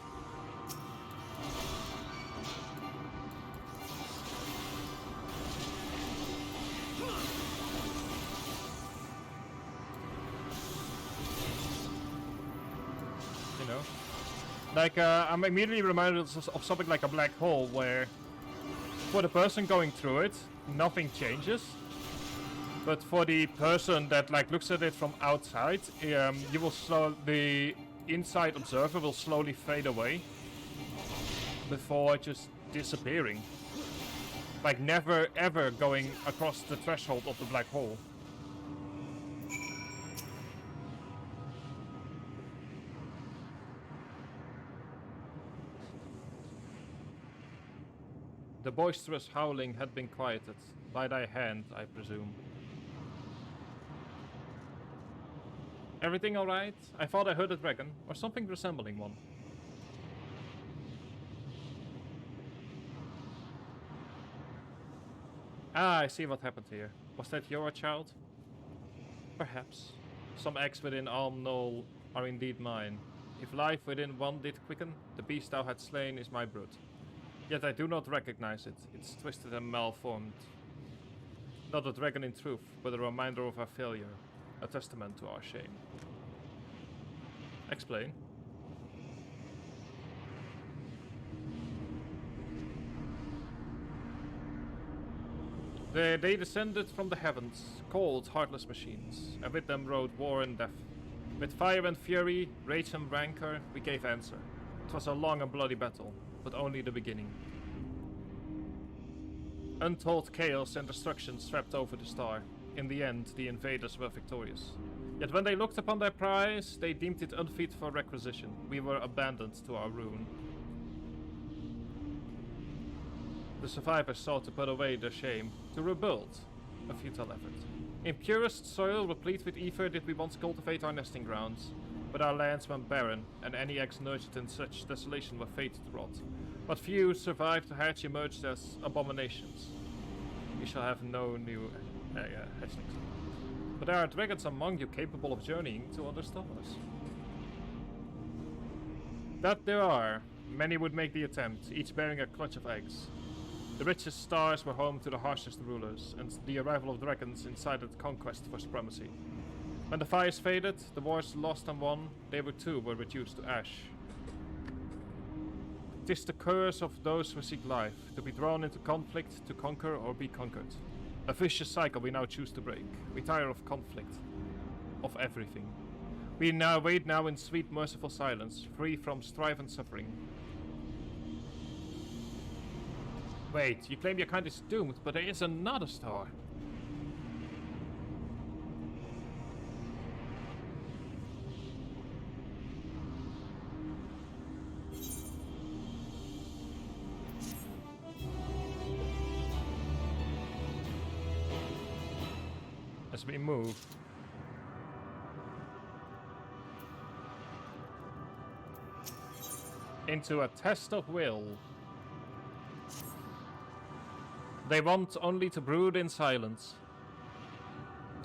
[SPEAKER 1] Like, I'm immediately reminded of something like a black hole, where for the person going through it, nothing changes. But for the person that like looks at it from outside, you will the inside observer will slowly fade away before just disappearing. Like never ever going across the threshold of the black hole. The boisterous howling had been quieted by thy hand, I presume. Everything alright? I thought I heard a dragon, or something resembling one. Ah, I see what happened here. Was that your child? Perhaps. Some eggs within Alm Knoll are indeed mine. If life within one did quicken, the beast thou had slain is my brood. Yet I do not recognize it. It's twisted and malformed. Not a dragon in truth, but a reminder of our failure. A testament to our shame. Explain. They descended from the heavens, cold, heartless machines, and with them rode war and death. With fire and fury, rage and rancor, we gave answer. It was a long and bloody battle, but only the beginning. Untold chaos and destruction swept over the star. In the end, the invaders were victorious. Yet when they looked upon their prize, they deemed it unfit for requisition. We were abandoned to our ruin. The survivors sought to put away their shame, to rebuild, a futile effort. In purest soil, replete with ether, did we once cultivate our nesting grounds. But our lands went barren, and any eggs nurtured in such desolation were fated to rot. What few survived to hatch emerged as abominations. We shall have no new hatchlings. But there are dragons among you capable of journeying to other stars. That there are. Many would make the attempt, each bearing a clutch of eggs. The richest stars were home to the harshest rulers, and the arrival of dragons incited conquest for supremacy. When the fires faded, the wars lost and won, they too were reduced to ash. 'Tis the curse of those who seek life, to be drawn into conflict, to conquer or be conquered. A vicious cycle we now choose to break. We tire of conflict. Of everything. We now wait in sweet merciful silence, free from strife and suffering. Wait, you claim your kind is doomed, but there is another star. As we move. Into a test of will. They want only to brood in silence.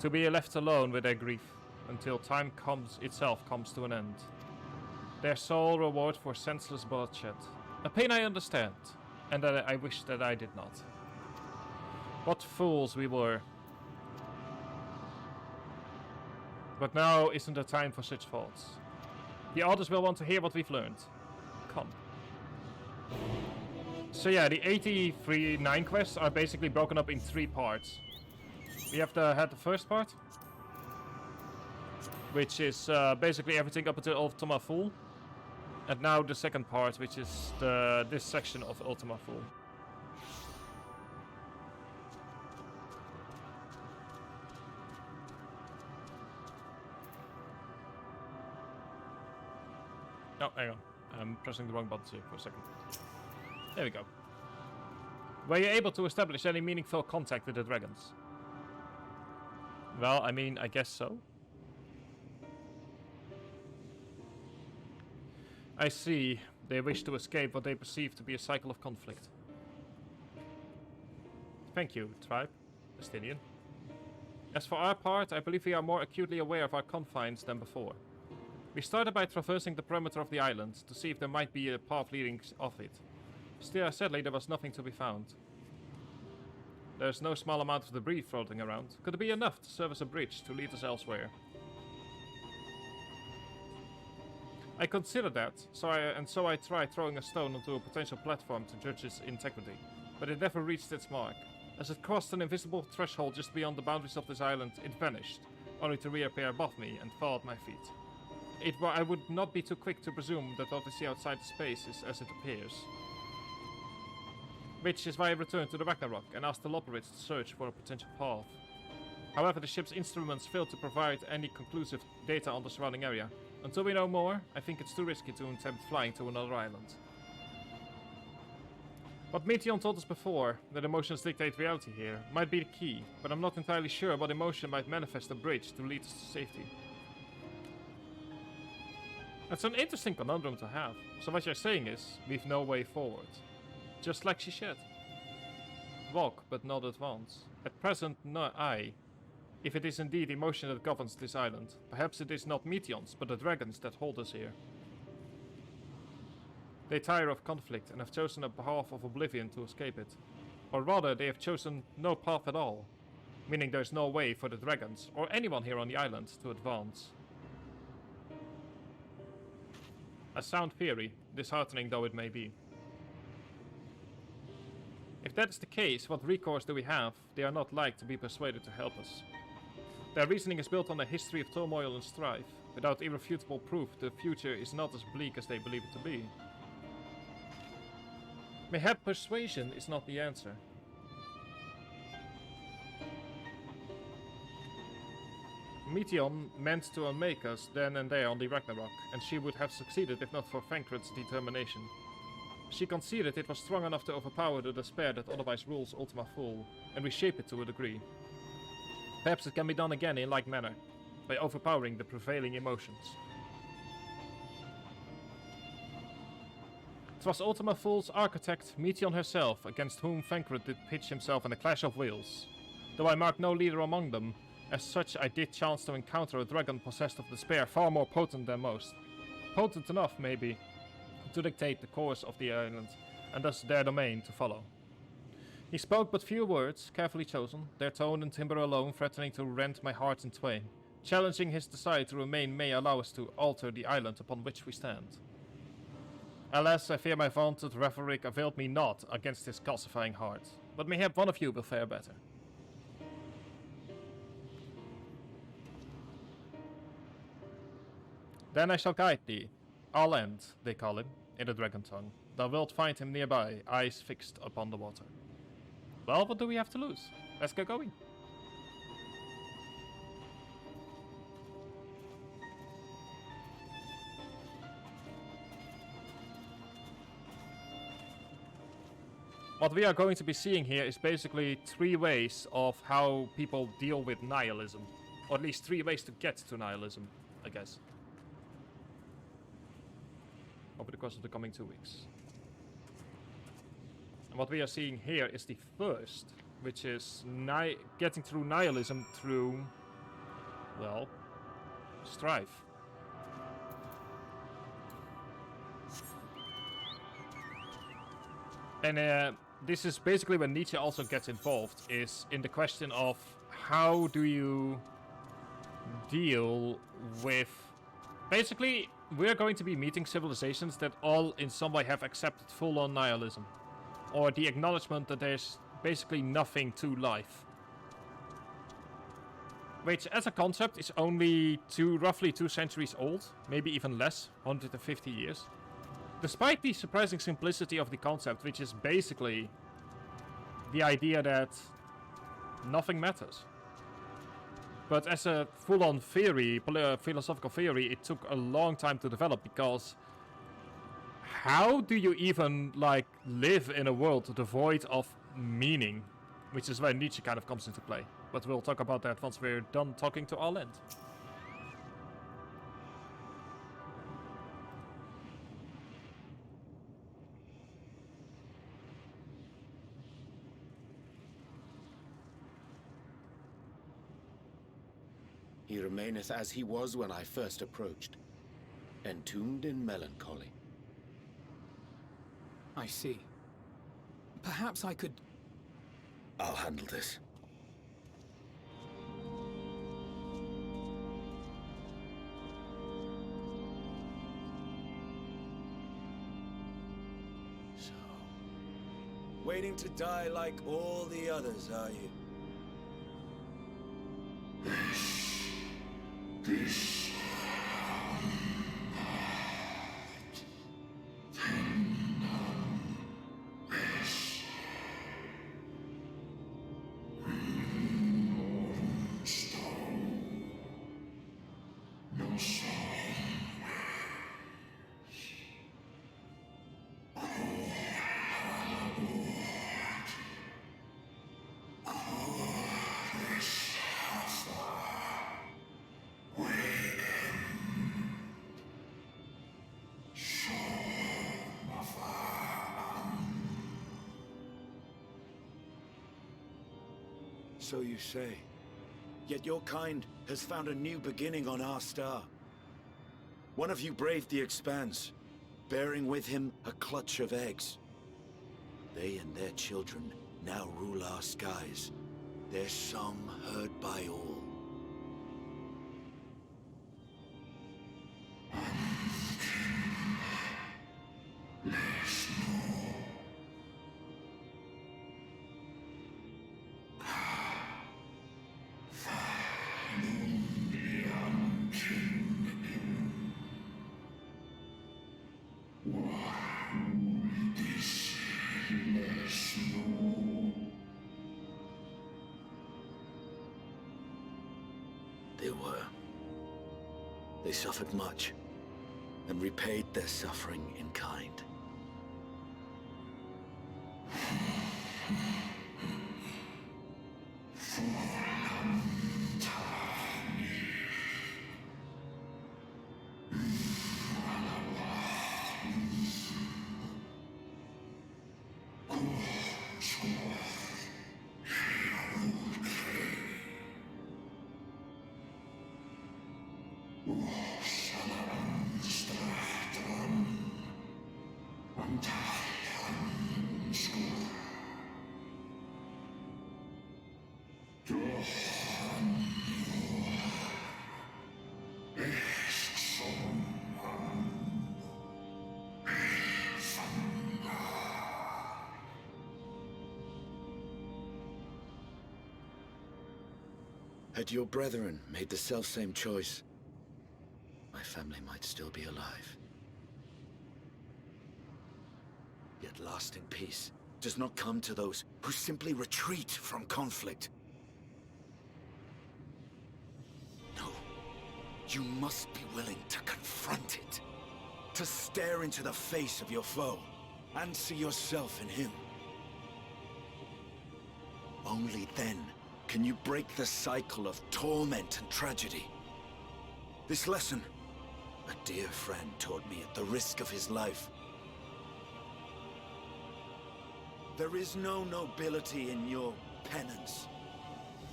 [SPEAKER 1] To be left alone with their grief until time itself comes to an end. Their sole reward for senseless bloodshed. A pain I understand, and that I wish that I did not. What fools we were. But now isn't the time for such thoughts. The others will want to hear what we've learned. Come. So yeah, the 83-9 quests are basically broken up in 3 parts. We have had the first part, which is basically everything up until Ultima Full. And now the second part, which is this section of Ultima Full. Oh, hang on. I'm pressing the wrong buttons here for a second. There we go. Were you able to establish any meaningful contact with the dragons? Well, I mean, I guess so. I see. They wish to escape what they perceive to be a cycle of conflict. Thank you, tribe. Estinian. As for our part, I believe we are more acutely aware of our confines than before. We started by traversing the perimeter of the island to see if there might be a path leading off it. Still, sadly, there was nothing to be found. There's no small amount of debris floating around. Could it be enough to serve as a bridge to lead us elsewhere? I considered that, so I tried throwing a stone onto a potential platform to judge its integrity, but it never reached its mark. As it crossed an invisible threshold just beyond the boundaries of this island, it vanished, only to reappear above me and fall at my feet. I would not be too quick to presume that what I see outside the space is as it appears. Which is why I returned to the Ragnarok and asked the Loperids to search for a potential path. However, the ship's instruments failed to provide any conclusive data on the surrounding area. Until we know more, I think it's too risky to attempt flying to another island. What Meteon told us before, that emotions dictate reality here, might be the key, but I'm not entirely sure what emotion might manifest a bridge to lead us to safety. That's an interesting conundrum to have. So what you're saying is, we've no way forward. Just like she said. Walk, but not advance. At present, no I. If it is indeed emotion that governs this island, perhaps it is not Meteons, but the dragons that hold us here. They tire of conflict and have chosen a path of oblivion to escape it. Or rather, they have chosen no path at all, meaning there's no way for the dragons, or anyone here on the island, to advance. A sound theory, disheartening though it may be. If that is the case, what recourse do we have? They are not like to be persuaded to help us. Their reasoning is built on a history of turmoil and strife. Without irrefutable proof, the future is not as bleak as they believe it to be. Mayhap persuasion is not the answer. Meteon meant to unmake us then and there on the Ragnarok, and she would have succeeded if not for Thancred's determination. She conceded it was strong enough to overpower the despair that otherwise rules Ultima Thule, and reshape it to a degree. Perhaps it can be done again in like manner, by overpowering the prevailing emotions. It was Ultima Thule's architect, Meteon herself, against whom Thancred did pitch himself in a clash of wills. Though I marked no leader among them, as such I did chance to encounter a dragon possessed of despair far more potent than most. Potent enough, maybe, to dictate the course of the island, and thus their domain to follow. He spoke but few words, carefully chosen, their tone and timbre alone threatening to rend my heart in twain. Challenging his desire to remain may allow us to alter the island upon which we stand. Alas, I fear my vaunted rhetoric availed me not against his calcifying heart, but mayhap one of you will fare better. Then I shall guide thee. I'll end, they call him, in the dragon tongue. Thou wilt find him nearby, eyes fixed upon the water. Well, what do we have to lose? Let's get going. What we are going to be seeing here is basically 3 ways of how people deal with nihilism. Or at least 3 ways to get to nihilism, I guess. Over the course of the coming 2 weeks. And what we are seeing here is the first, which is getting through nihilism through, well, strife. And this is basically when Nietzsche also gets involved, is in the question of how do you deal with... Basically, we're going to be meeting civilizations that all in some way have accepted full-on nihilism. Or the acknowledgement that there's basically nothing to life. Which, as a concept, is only roughly 2 centuries old. Maybe even less, 150 years. Despite the surprising simplicity of the concept, which is basically the idea that nothing matters. But as a full-on theory, philosophical theory, it took a long time to develop, because how do you even, like, live in a world devoid of meaning? Which is where Nietzsche kind of comes into play. But we'll talk about that once we're done talking to Arlend.
[SPEAKER 8] He remaineth as he was when I first approached, entombed in melancholy.
[SPEAKER 10] I see. Perhaps I could...
[SPEAKER 8] I'll handle this.
[SPEAKER 2] waiting to die like all the others, are you? So you say. Yet your kind has found a new beginning on our star. One of you braved the Expanse, bearing with him a clutch of eggs. They and their children now rule our skies, their song heard by all. They suffered much, and repaid their suffering in kind. Had your brethren made the selfsame choice, my family might still be alive. Yet lasting peace does not come to those who simply retreat from conflict. No, you must be willing to confront it, to stare into the face of your foe, and see yourself in him. Only then can you break the cycle of torment and tragedy. This lesson, a dear friend taught me at the risk of his life. There is no nobility in your penance.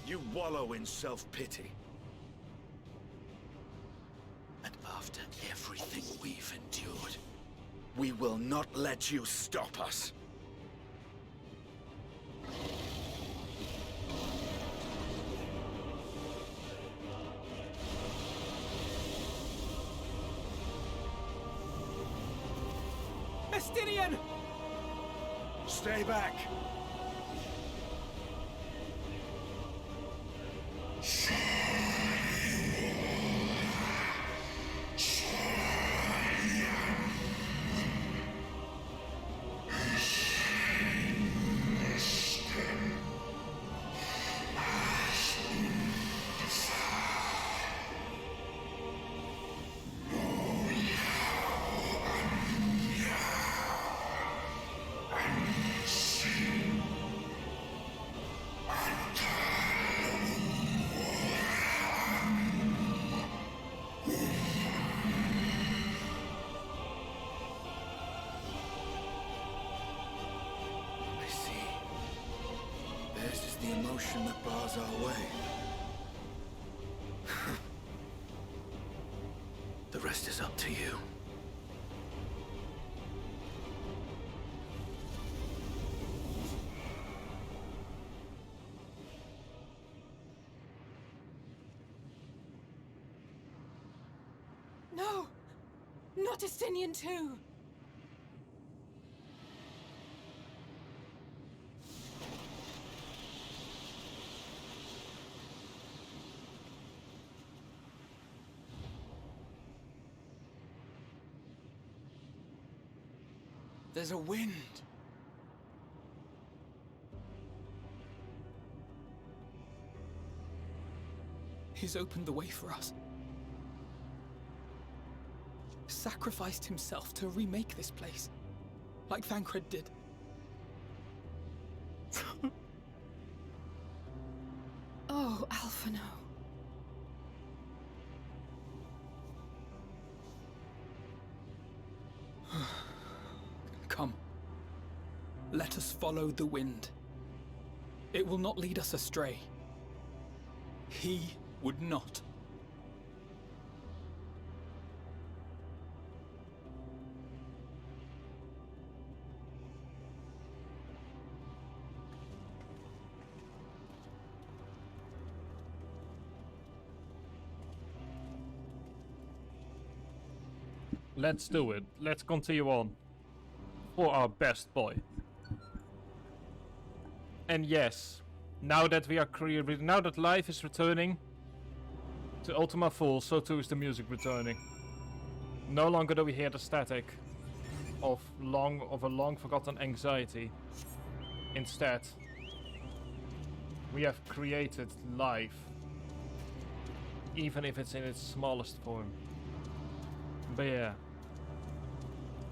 [SPEAKER 2] You wallow in self-pity. And after everything we've endured, we will not let you stop us.
[SPEAKER 12] Estinian!
[SPEAKER 2] Stay back! The emotion that bars our way. The rest is up to you.
[SPEAKER 12] No! Not Estinian too!
[SPEAKER 13] There's a wind.
[SPEAKER 10] He's opened the way for us. Sacrificed himself to remake this place, like Thancred did.
[SPEAKER 14] Oh, Alphino.
[SPEAKER 10] Come. Let us follow the wind. It will not lead us astray. He would not.
[SPEAKER 1] Let's do it. Let's continue on. For our best boy. And yes, now that we are now that life is returning to Ultima Full, so too is the music returning. No longer do we hear the static of a long forgotten anxiety. Instead, we have created life, even if it's in its smallest form. But yeah.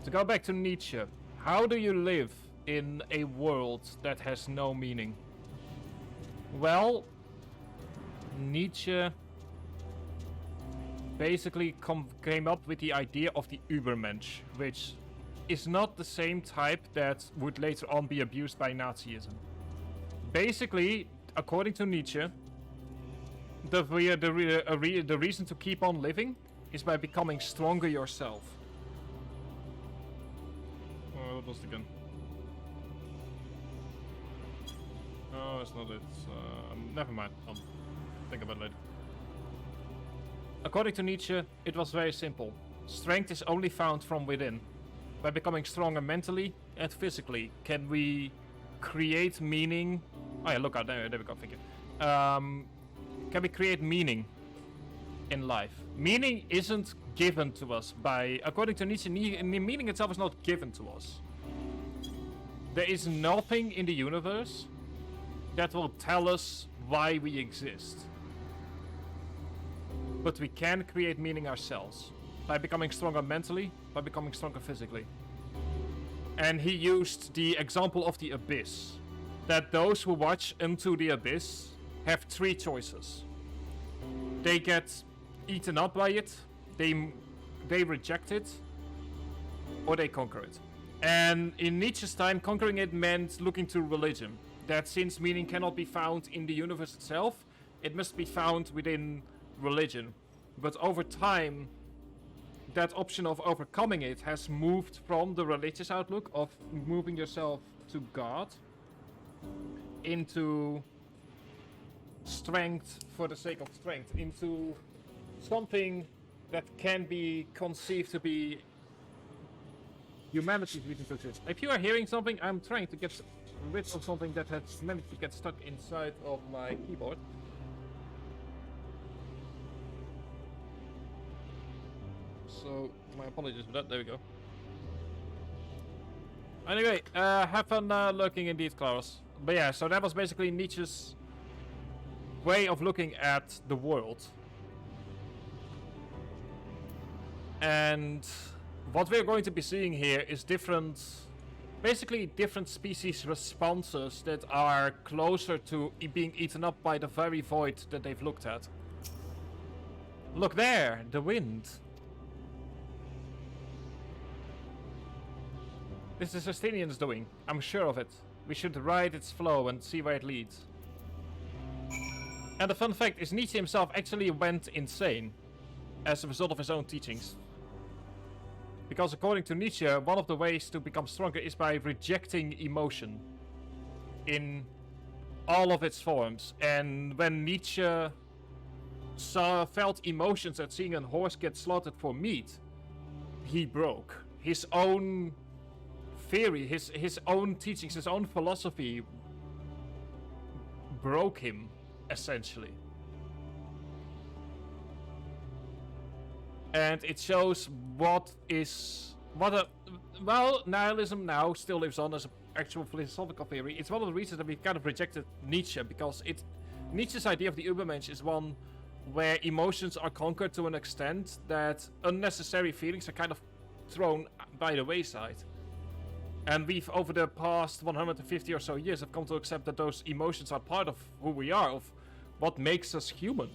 [SPEAKER 1] To go back to Nietzsche, how do you live in a world that has no meaning? Well, Nietzsche basically came up with the idea of the Übermensch, which is not the same type that would later on be abused by Nazism. Basically, according to Nietzsche, the reason to keep on living is by becoming stronger yourself. What was the gun? Oh, it's not it. Never mind. I'll think about it later. According to Nietzsche, it was very simple. Strength is only found from within. By becoming stronger mentally and physically, can we create meaning? Oh yeah, look out there we go. Thank you. Can we create meaning in life? Meaning isn't given to us by, according to Nietzsche, meaning itself is not given to us. There is nothing in the universe that will tell us why we exist. But we can create meaning ourselves by becoming stronger mentally, by becoming stronger physically. And he used the example of the abyss, that those who watch into the abyss have three choices. They get eaten up by it, they reject it, or they conquer it. And in Nietzsche's time, conquering it meant looking to religion. That since meaning cannot be found in the universe itself, it must be found within religion. But over time, that option of overcoming it has moved from the religious outlook of moving yourself to God into strength for the sake of strength, into something that can be conceived to be humanity's reason to exist. If you are hearing something, I'm trying to get rid of something that has managed to get stuck inside of my keyboard. So, my apologies for that. There we go. Anyway, have fun looking in these cars. But yeah, so that was basically Nietzsche's way of looking at the world. And what we're going to be seeing here is basically different species responses that are closer to being eaten up by the very void that they've looked at. Look there, the wind. This is Justinian's doing, I'm sure of it. We should ride its flow and see where it leads. And the fun fact is Nietzsche himself actually went insane as a result of his own teachings. Because according to Nietzsche, one of the ways to become stronger is by rejecting emotion in all of its forms. And when Nietzsche felt emotions at seeing a horse get slaughtered for meat, he broke. His own theory, his own teachings, his own philosophy broke him, essentially. And it shows what a Well, nihilism now still lives on as an actual philosophical theory. It's one of the reasons that we've kind of rejected Nietzsche, because Nietzsche's idea of the Übermensch is one where emotions are conquered to an extent that unnecessary feelings are kind of thrown by the wayside. And we've, over the past 150 or so years, have come to accept that those emotions are part of who we are, of what makes us human.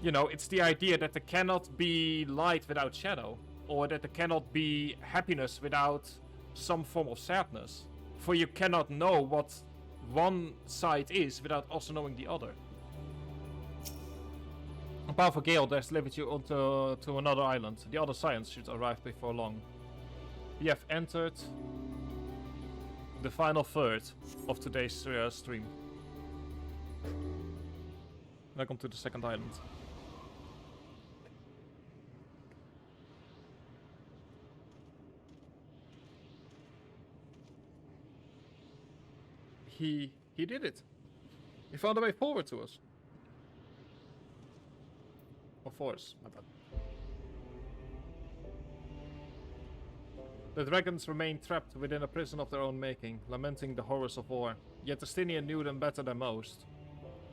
[SPEAKER 1] You know, it's the idea that there cannot be light without shadow, or that there cannot be happiness without some form of sadness. For you cannot know what one side is without also knowing the other. A powerful gale has delivered you onto to another island. The other science should arrive before long. We have entered the final third of today's stream. Welcome to the second island. He did it. He found a way forward to us. Or for us, my bad. The dragons remained trapped within a prison of their own making, lamenting the horrors of war. Yet Justinian knew them better than most.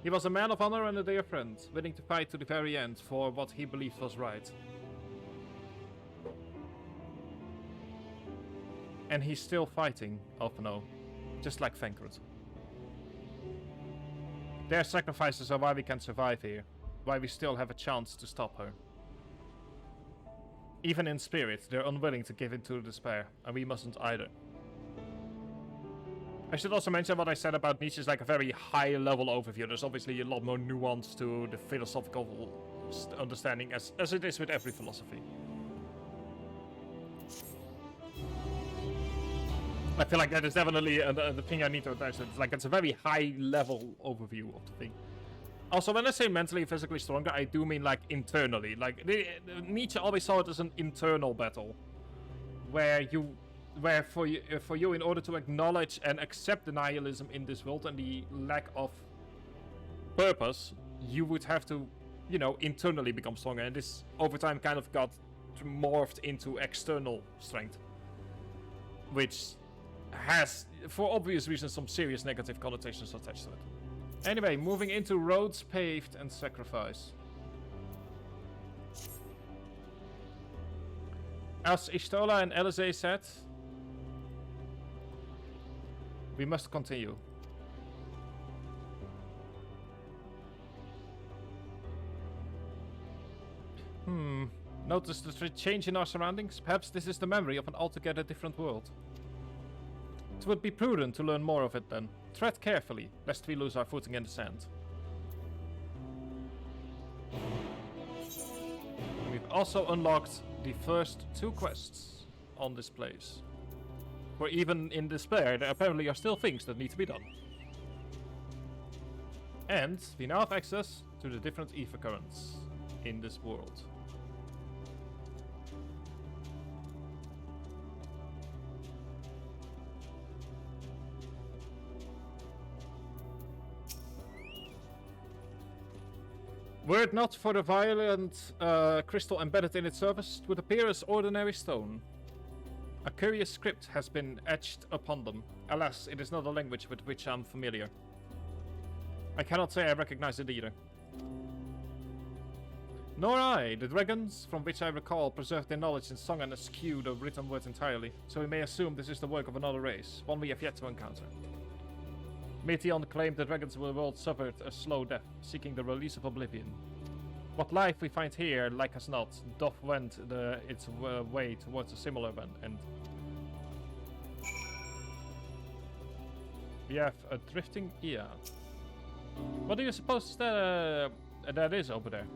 [SPEAKER 1] He was a man of honor and a dear friend, willing to fight to the very end for what he believed was right. And he's still fighting, Alphino, just like Thancred. Their sacrifices are why we can survive here, why we still have a chance to stop her. Even in spirit, they're unwilling to give in to despair, and we mustn't either. I should also mention what I said about Nietzsche is like a very high-level overview. There's obviously a lot more nuance to the philosophical understanding, as it is with every philosophy. I feel like that is definitely the thing I need to attach to. It's like it's a very high-level overview of the thing. Also, when I say mentally, physically stronger, I do mean like internally. Like Nietzsche always saw it as an internal battle, where for you, in order to acknowledge and accept the nihilism in this world and the lack of purpose, you would have to, you know, internally become stronger. And this over time kind of got morphed into external strength, which has, for obvious reasons, some serious negative connotations attached to it. Anyway, moving into roads paved and sacrifice. As Ishtola and Elise said, we must continue. Notice the change in our surroundings? Perhaps this is the memory of an altogether different world. It would be prudent to learn more of it then. Tread carefully, lest we lose our footing in the sand. We've also unlocked the first 2 quests on this place. For even in despair, there apparently are still things that need to be done. And we now have access to the different ether currents in this world. Were it not for the violent crystal embedded in its surface, it would appear as ordinary stone. A curious script has been etched upon them. Alas, it is not a language with which I am familiar. I cannot say I recognize it either. Nor I. The dragons, from which I recall, preserved their knowledge in song and eschew the written word entirely, so we may assume this is the work of another race, one we have yet to encounter. Meteon claimed the dragons of the world suffered a slow death, seeking the release of oblivion. What life we find here, like as not, doth wend its way towards a similar end. We have a drifting ear. What do you suppose that is over there?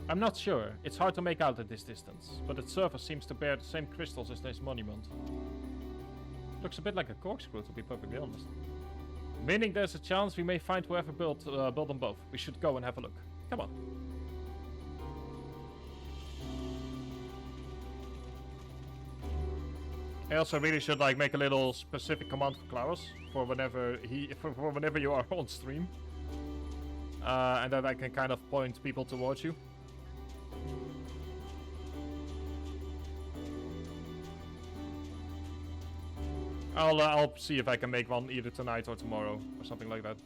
[SPEAKER 1] I'm not sure. It's hard to make out at this distance, but its surface seems to bear the same crystals as this monument. Looks a bit like a corkscrew, to be perfectly honest. Meaning there's a chance we may find whoever built them both. We should go and have a look. Come on. I also really should like make a little specific command for Klaus for whenever whenever you are on stream, and that I can kind of point people towards you. I'll see if I can make one either tonight or tomorrow or something like that.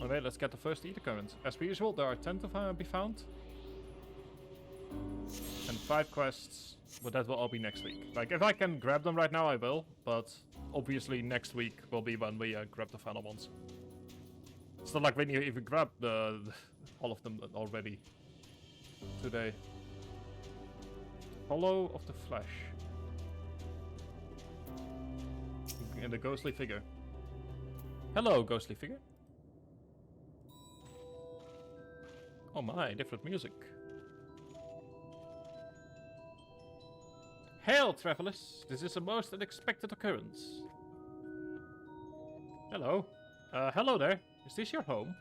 [SPEAKER 1] Alright, let's get the first ether current. As per usual, there are 10 to be found. And 5 quests, but that will all be next week. Like, if I can grab them right now, I will. But obviously next week will be when we grab the final ones. It's not like when you even grab all of them already today. Hollow of the Flesh. And the ghostly figure. Hello, ghostly figure. Oh my, different music. Hail, travelers! This is a most unexpected occurrence. Hello. Hello there. Is this your home?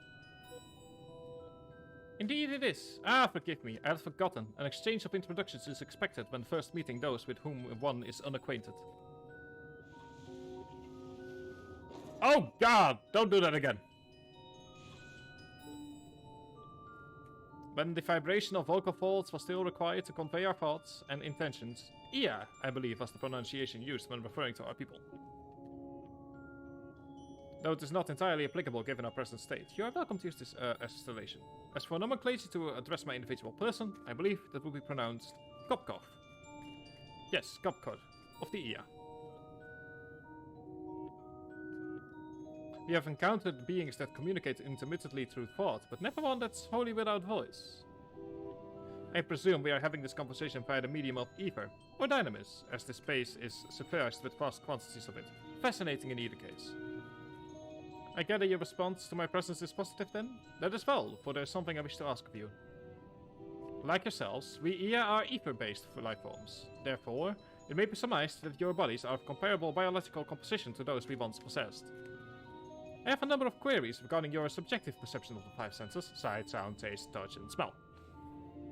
[SPEAKER 1] Indeed it is. Ah, forgive me, I had forgotten. An exchange of introductions is expected when first meeting those with whom one is unacquainted. Oh god! Don't do that again! When the vibration of vocal folds was still required to convey our thoughts and intentions, Ia, I believe, was the pronunciation used when referring to our people. Though it is not entirely applicable given our present state, you are welcome to use this installation. As for nomenclature to address my individual person, I believe that would be pronounced Kopkov. Yes, Kopkov, of the Ia. We have encountered beings that communicate intermittently through thought, but never one that's wholly without voice. I presume we are having this conversation via the medium of ether, or dynamis, as the space is suffused with vast quantities of it. Fascinating in either case. I gather your response to my presence is positive then? That is well, for there is something I wish to ask of you. Like yourselves, we Ia are ether-based life forms. Therefore, it may be surmised that your bodies are of comparable biological composition to those we once possessed. I have a number of queries regarding your subjective perception of the 5 senses: sight, sound, taste, touch, and smell.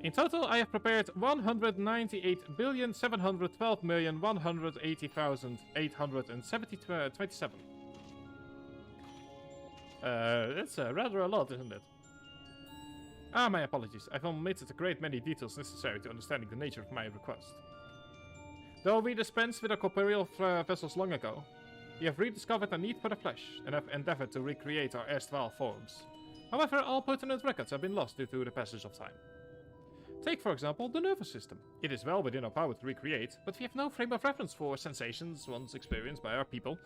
[SPEAKER 1] In total, I have prepared 198,712,180,827. That's rather a lot, isn't it? Ah, my apologies. I've omitted a great many details necessary to understanding the nature of my request. Though we dispensed with our corporeal vessels long ago, we have rediscovered a need for the flesh, and have endeavored to recreate our erstwhile forms. However, all pertinent records have been lost due to the passage of time. Take, for example, the nervous system. It is well within our power to recreate, but we have no frame of reference for sensations once experienced by our people,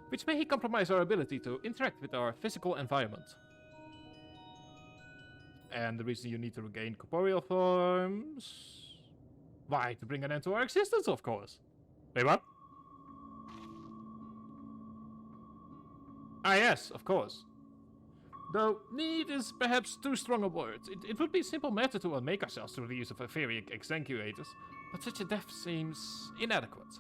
[SPEAKER 1] which may compromise our ability to interact with our physical environment. And the reason you need to regain corporeal forms... Why, to bring an end to our existence, of course. Wait, what? Ah, yes, of course. Though need is perhaps too strong a word. It would be a simple matter to unmake ourselves through the use of etheric exsanguinators, but such a death seems inadequate.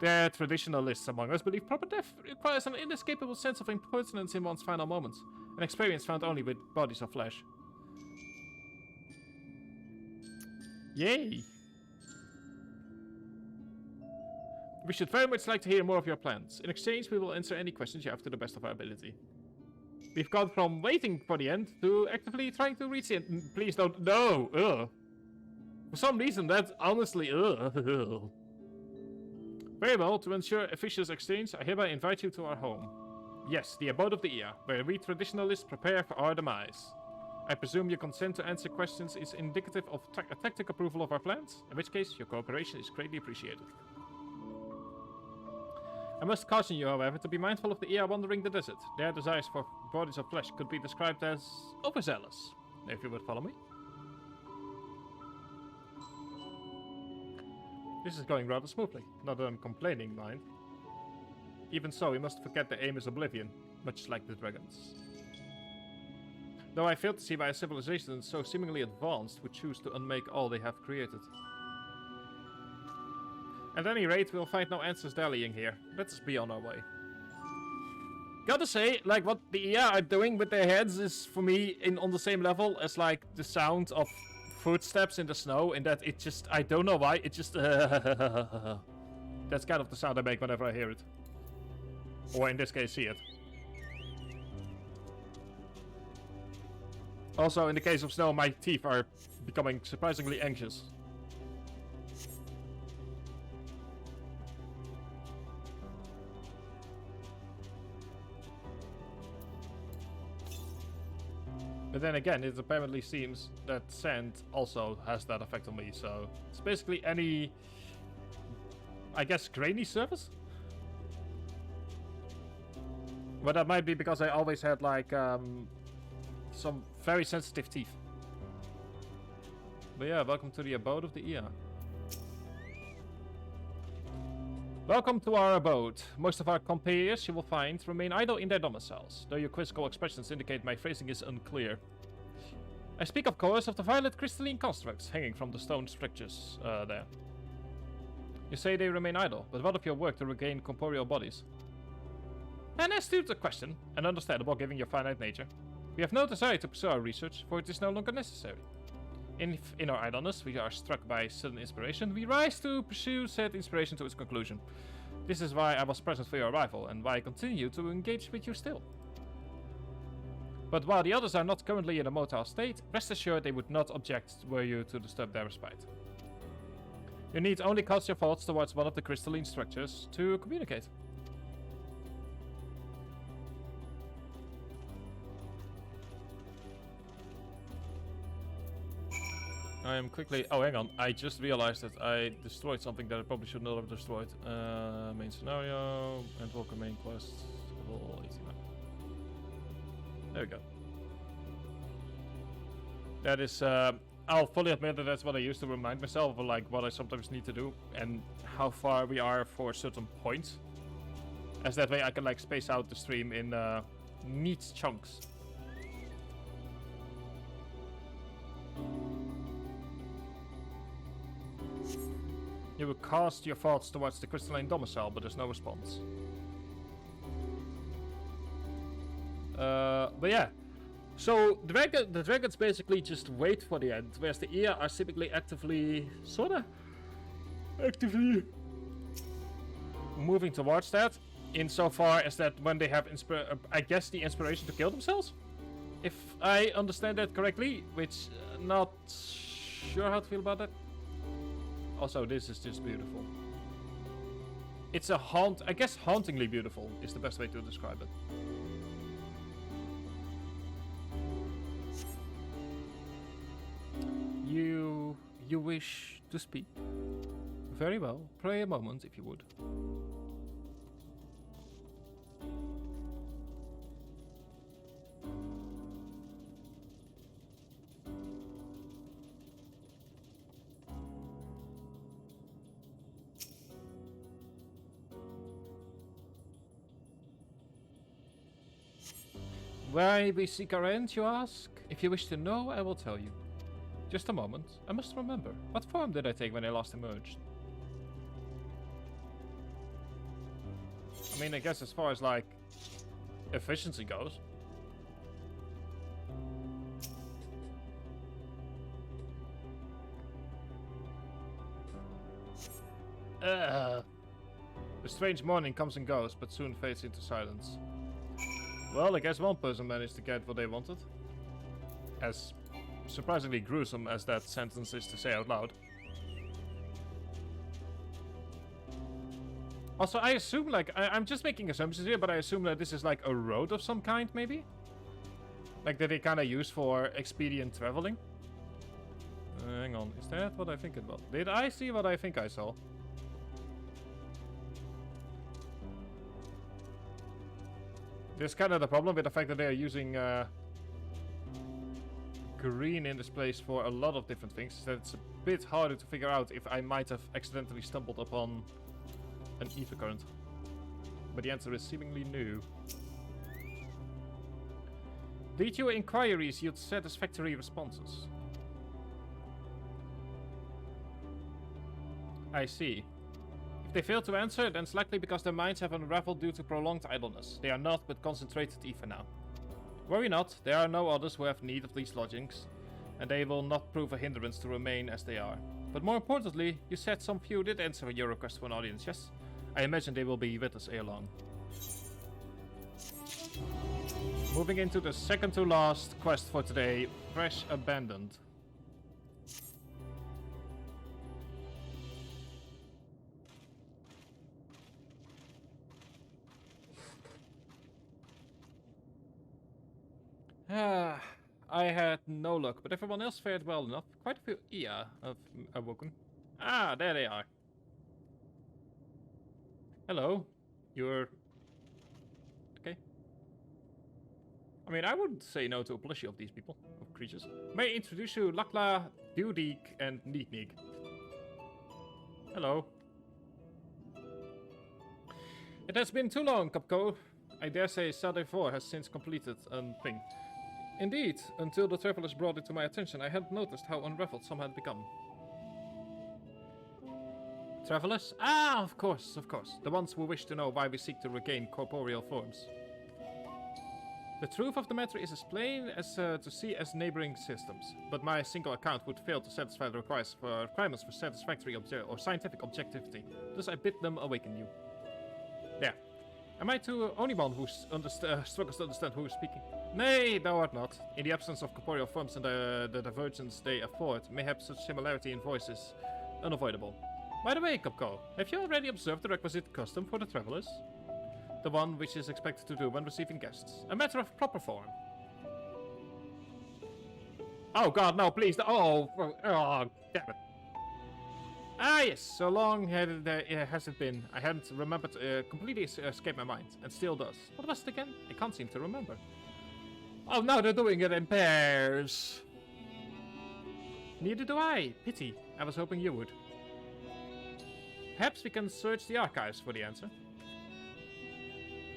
[SPEAKER 1] There are traditionalists among us believe proper death requires an inescapable sense of impertinence in one's final moments, an experience found only with bodies of flesh. Yay! We should very much like to hear more of your plans. In exchange, we will answer any questions you have to the best of our ability. We've gone from waiting for the end to actively trying to reach it. Please don't. No! Ugh. For some reason, that's honestly. Ugh. Very well, to ensure efficient exchange, I hereby invite you to our home. Yes, the abode of the Ia, where we traditionalists prepare for our demise. I presume your consent to answer questions is indicative of tactic approval of our plans, in which case your cooperation is greatly appreciated. I must caution you, however, to be mindful of the Ia wandering the desert. Their desires for bodies of flesh could be described as overzealous, if you would follow me. This is going rather smoothly, not that I'm complaining, mind. Even so, we must forget the aim is oblivion, much like the dragons. Though I fail to see why a civilization so seemingly advanced would choose to unmake all they have created. At any rate, we'll find no answers dallying here. Let's be on our way. Gotta say, like, what the Ia are doing with their heads is, for me, on the same level as, like, the sound of footsteps in the snow, in that it just, I don't know why, it just, that's kind of the sound I make whenever I hear it. Or in this case, see it. Also, in the case of snow, my teeth are becoming surprisingly anxious. But then again, it apparently seems that sand also has that effect on me, so it's basically any, I guess, grainy surface? But that might be because I always had like some very sensitive teeth. But yeah, welcome to the abode of the ear. Welcome to our abode. Most of our compeers you will find remain idle in their domiciles, though your quizzical expressions indicate my phrasing is unclear. I speak, of course, of the violet crystalline constructs hanging from the stone structures there. You say they remain idle, but what of your work to regain corporeal bodies? An astute question, and understandable given your finite nature. We have no desire to pursue our research, for it is no longer necessary. In our idleness, we are struck by sudden inspiration. We rise to pursue said inspiration to its conclusion. This is why I was present for your arrival, and why I continue to engage with you still. But while the others are not currently in a motile state, rest assured they would not object were you to disturb their respite. You need only cast your thoughts towards one of the crystalline structures to communicate. I am quickly... Oh, hang on. I just realized that I destroyed something that I probably should not have destroyed. Main scenario, Endwalker main quest, level 89. There we go. That is... I'll fully admit that that's what I used to remind myself of, like, what I sometimes need to do and how far we are for certain points. As that way I can, like, space out the stream in neat chunks. You will cast your thoughts towards the crystalline domicile, but there's no response. But yeah. So the dragons basically just wait for the end, whereas the ear are typically actively moving towards that, insofar as that when they have I guess the inspiration to kill themselves? If I understand that correctly, which not sure how to feel about that. Also, this is just beautiful. It's a I guess hauntingly beautiful is the best way to describe it. You wish to speak? Very well. Pray a moment, if you would. Why we seek our end, you ask? If you wish to know, I will tell you. Just a moment. I must remember. What form did I take when I last emerged? I mean, I guess as far as, like, efficiency goes. The strange morning comes and goes, but soon fades into silence. Well, I guess one person managed to get what they wanted. As surprisingly gruesome as that sentence is to say out loud. Also, I assume, like, I'm just making assumptions here, but I assume that this is like a road of some kind, maybe? Like, that they kind of use for expedient traveling? Hang on, is that what I think it was? Did I see what I think I saw? There's kind of the problem with the fact that they are using green in this place for a lot of different things. That it's a bit harder to figure out if I might have accidentally stumbled upon an ether current. But the answer is seemingly no. Did your inquiries yield satisfactory responses? I see. If they fail to answer, then it's likely because their minds have unraveled due to prolonged idleness. They are not but concentrated ether now. Worry not, there are no others who have need of these lodgings, and they will not prove a hindrance to remain as they are. But more importantly, you said some few did answer your request for an audience, yes? I imagine they will be with us ere long. Moving into the second to last quest for today, Fresh Abandoned. I had no luck, but everyone else fared well enough. Quite a few Ia have awoken. Ah, there they are. Hello. You're... okay. I mean, I wouldn't say no to a plushie of these people, of creatures. May I introduce you Lakla, Dudik, and Neek. Hello. It has been too long, Capco. I dare say Sade 4 has since completed a thing. Indeed, until the travelers brought it to my attention, I hadn't noticed how unraveled some had become. Travelers? Ah, of course. The ones who wish to know why we seek to regain corporeal forms. The truth of the matter is as plain as to see as neighboring systems, but my single account would fail to satisfy the requirements for satisfactory or scientific objectivity, thus I bid them awaken you. There. Am I the only one who struggles to understand who is speaking? Nay, thou art not. In the absence of corporeal forms and the divergence they afford, mayhap such similarity in voice is unavoidable. By the way, Capco, have you already observed the requisite custom for the travelers? The one which is expected to do when receiving guests. A matter of proper form. Oh god, no, please. Oh, damn it. Ah, yes, so long has it been. I hadn't remembered, completely escaped my mind, and still does. What was it again? I can't seem to remember. Oh, now they're doing it in pairs. Neither do I. Pity. I was hoping you would. Perhaps we can search the archives for the answer.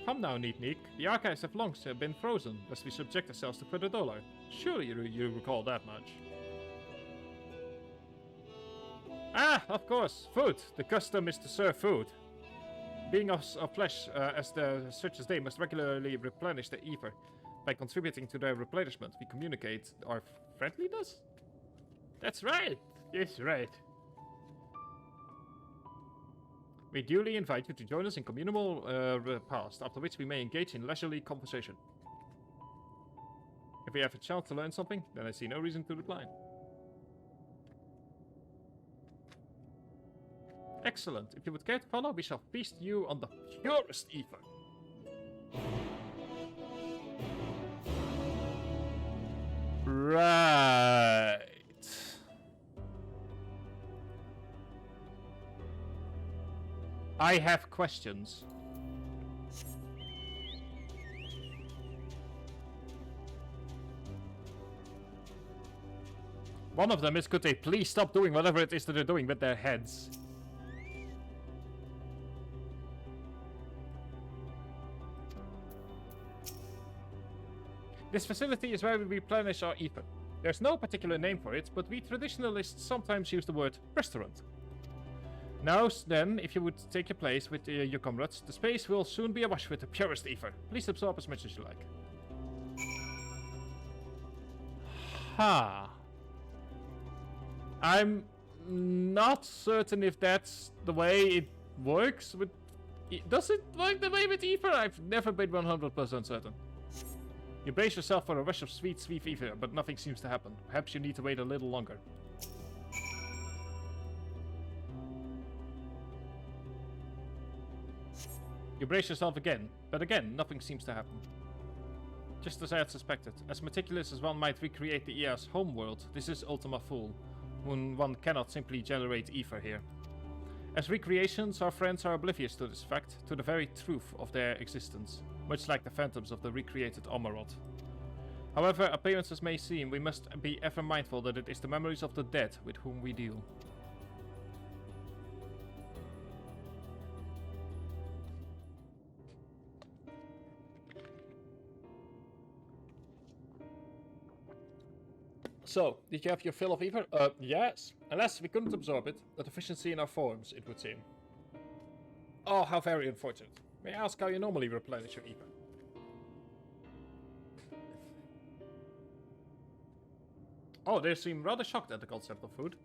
[SPEAKER 1] Come now, Neek. The archives have long been frozen, lest we subject ourselves to further dollar. Surely you recall that much. Ah, of course, food. The custom is to serve food. Being of flesh, such as they must regularly replenish the ether. By contributing to their replenishment, we communicate our friendliness? That's right. That's right. We duly invite you to join us in communal repast, after which we may engage in leisurely conversation. If we have a chance to learn something, then I see no reason to decline. Excellent. If you would care to follow, we shall feast you on the purest ether. Right. I have questions. One of them is, could they please stop doing whatever it is that they're doing with their heads? This facility is where we replenish our ether. There's no particular name for it, but we traditionalists sometimes use the word restaurant. Now then, if you would take your place with your comrades, the space will soon be awash with the purest ether. Please absorb as much as you like. Ha. I'm not certain if that's the way it works with... Does it work the way with ether? I've never been 100% certain. You brace yourself for a rush of sweet ether, but nothing seems to happen. Perhaps you need to wait a little longer. You brace yourself again, but again, nothing seems to happen. Just as I had suspected. As meticulous as one might recreate the EA's homeworld, this is Ultima Thule, when one cannot simply generate ether here. As recreations, our friends are oblivious to this fact, to the very truth of their existence, much like the phantoms of the recreated Amarot. However appearances may seem, we must be ever mindful that it is the memories of the dead with whom we deal. So, did you have your fill of ether? Yes. Unless we couldn't absorb it, a deficiency in our forms, it would seem. Oh, how very unfortunate. May I ask how you normally replenish your ether? Oh, they seem rather shocked at the concept of food.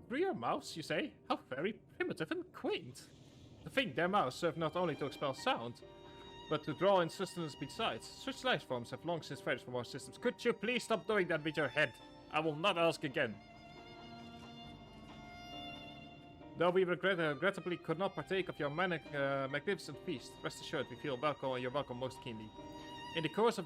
[SPEAKER 1] Through your mouths, you say? How very primitive and quaint. To think their mouths serve not only to expel sound, but to draw in sustenance besides. Such life forms have long since vanished from our systems. Could you please stop doing that with your head? I will not ask again. Though we regrettably could not partake of your magnificent feast, rest assured we feel welcome. You're welcome most keenly. In the course of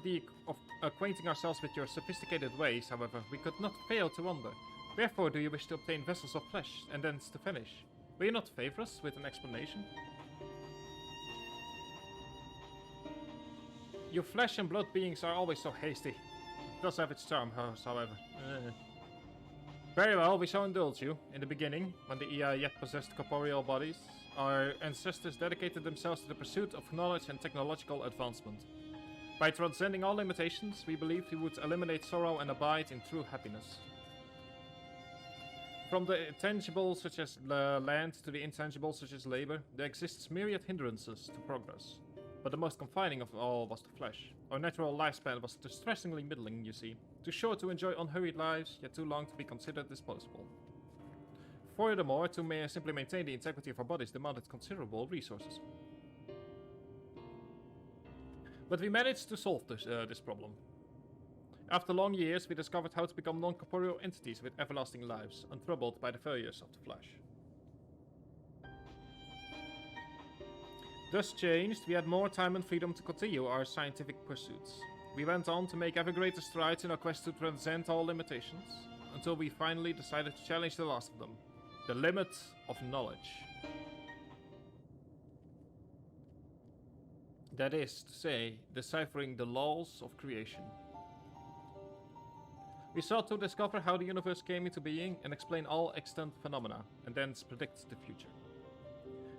[SPEAKER 1] acquainting ourselves with your sophisticated ways, however, we could not fail to wonder. Wherefore do you wish to obtain vessels of flesh, and thence to finish? Will you not favor us with an explanation? You flesh and blood beings are always so hasty. It does have its charm, however. Very well, we shall indulge you. In the beginning, when the EI yet possessed corporeal bodies, our ancestors dedicated themselves to the pursuit of knowledge and technological advancement. By transcending all limitations, we believed we would eliminate sorrow and abide in true happiness. From the tangible such as land to the intangible such as labor, there exists myriad hindrances to progress. But the most confining of all was the flesh. Our natural lifespan was distressingly middling, you see. Too short to enjoy unhurried lives, yet too long to be considered disposable. Furthermore, to simply maintain the integrity of our bodies demanded considerable resources. But we managed to solve this problem. After long years, we discovered how to become non-corporeal entities with everlasting lives, untroubled by the failures of the flesh. Thus changed, we had more time and freedom to continue our scientific pursuits. We went on to make ever greater strides in our quest to transcend all limitations, until we finally decided to challenge the last of them, the limit of knowledge. That is to say, deciphering the laws of creation. We sought to discover how the universe came into being and explain all extant phenomena, and thence predict the future.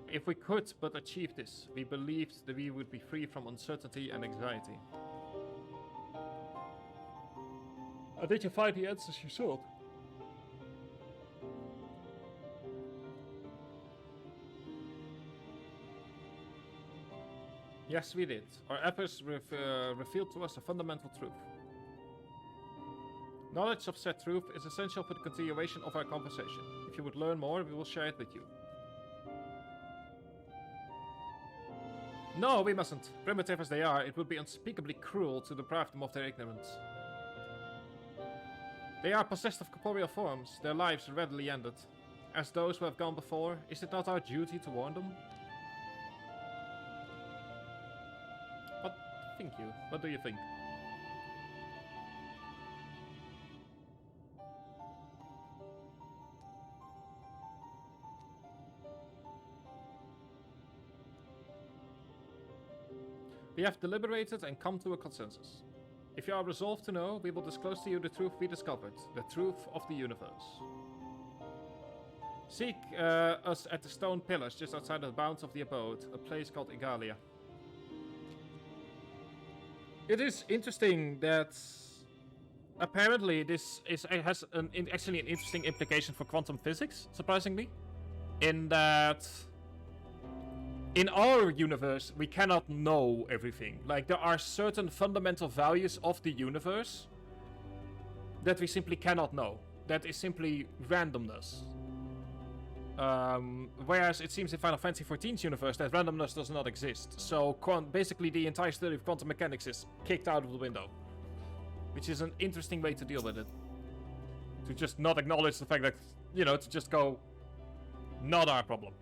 [SPEAKER 1] If we could but achieve this, we believed that we would be free from uncertainty and anxiety. Did you find the answers you sought? Yes, we did. Our efforts revealed to us a fundamental truth. Knowledge of said truth is essential for the continuation of our conversation. If you would learn more, we will share it with you. No, we mustn't. Primitive as they are, it would be unspeakably cruel to deprive them of their ignorance. They are possessed of corporeal forms, their lives readily ended. As those who have gone before, is it not our duty to warn them? What think you? What do you think? We have deliberated and come to a consensus. If you are resolved to know, we will disclose to you the truth we discovered, the truth of the universe. Seek us at the stone pillars just outside the bounds of the abode, a place called Igalia. It is interesting that apparently this has actually an interesting implication for quantum physics, surprisingly, in that in our universe, we cannot know everything. Like, there are certain fundamental values of the universe that we simply cannot know. That is simply randomness. Whereas it seems in Final Fantasy XIV's universe that randomness does not exist. So basically the entire study of quantum mechanics is kicked out of the window. Which is an interesting way to deal with it. To just not acknowledge the fact that, you know, to just go, not our problem.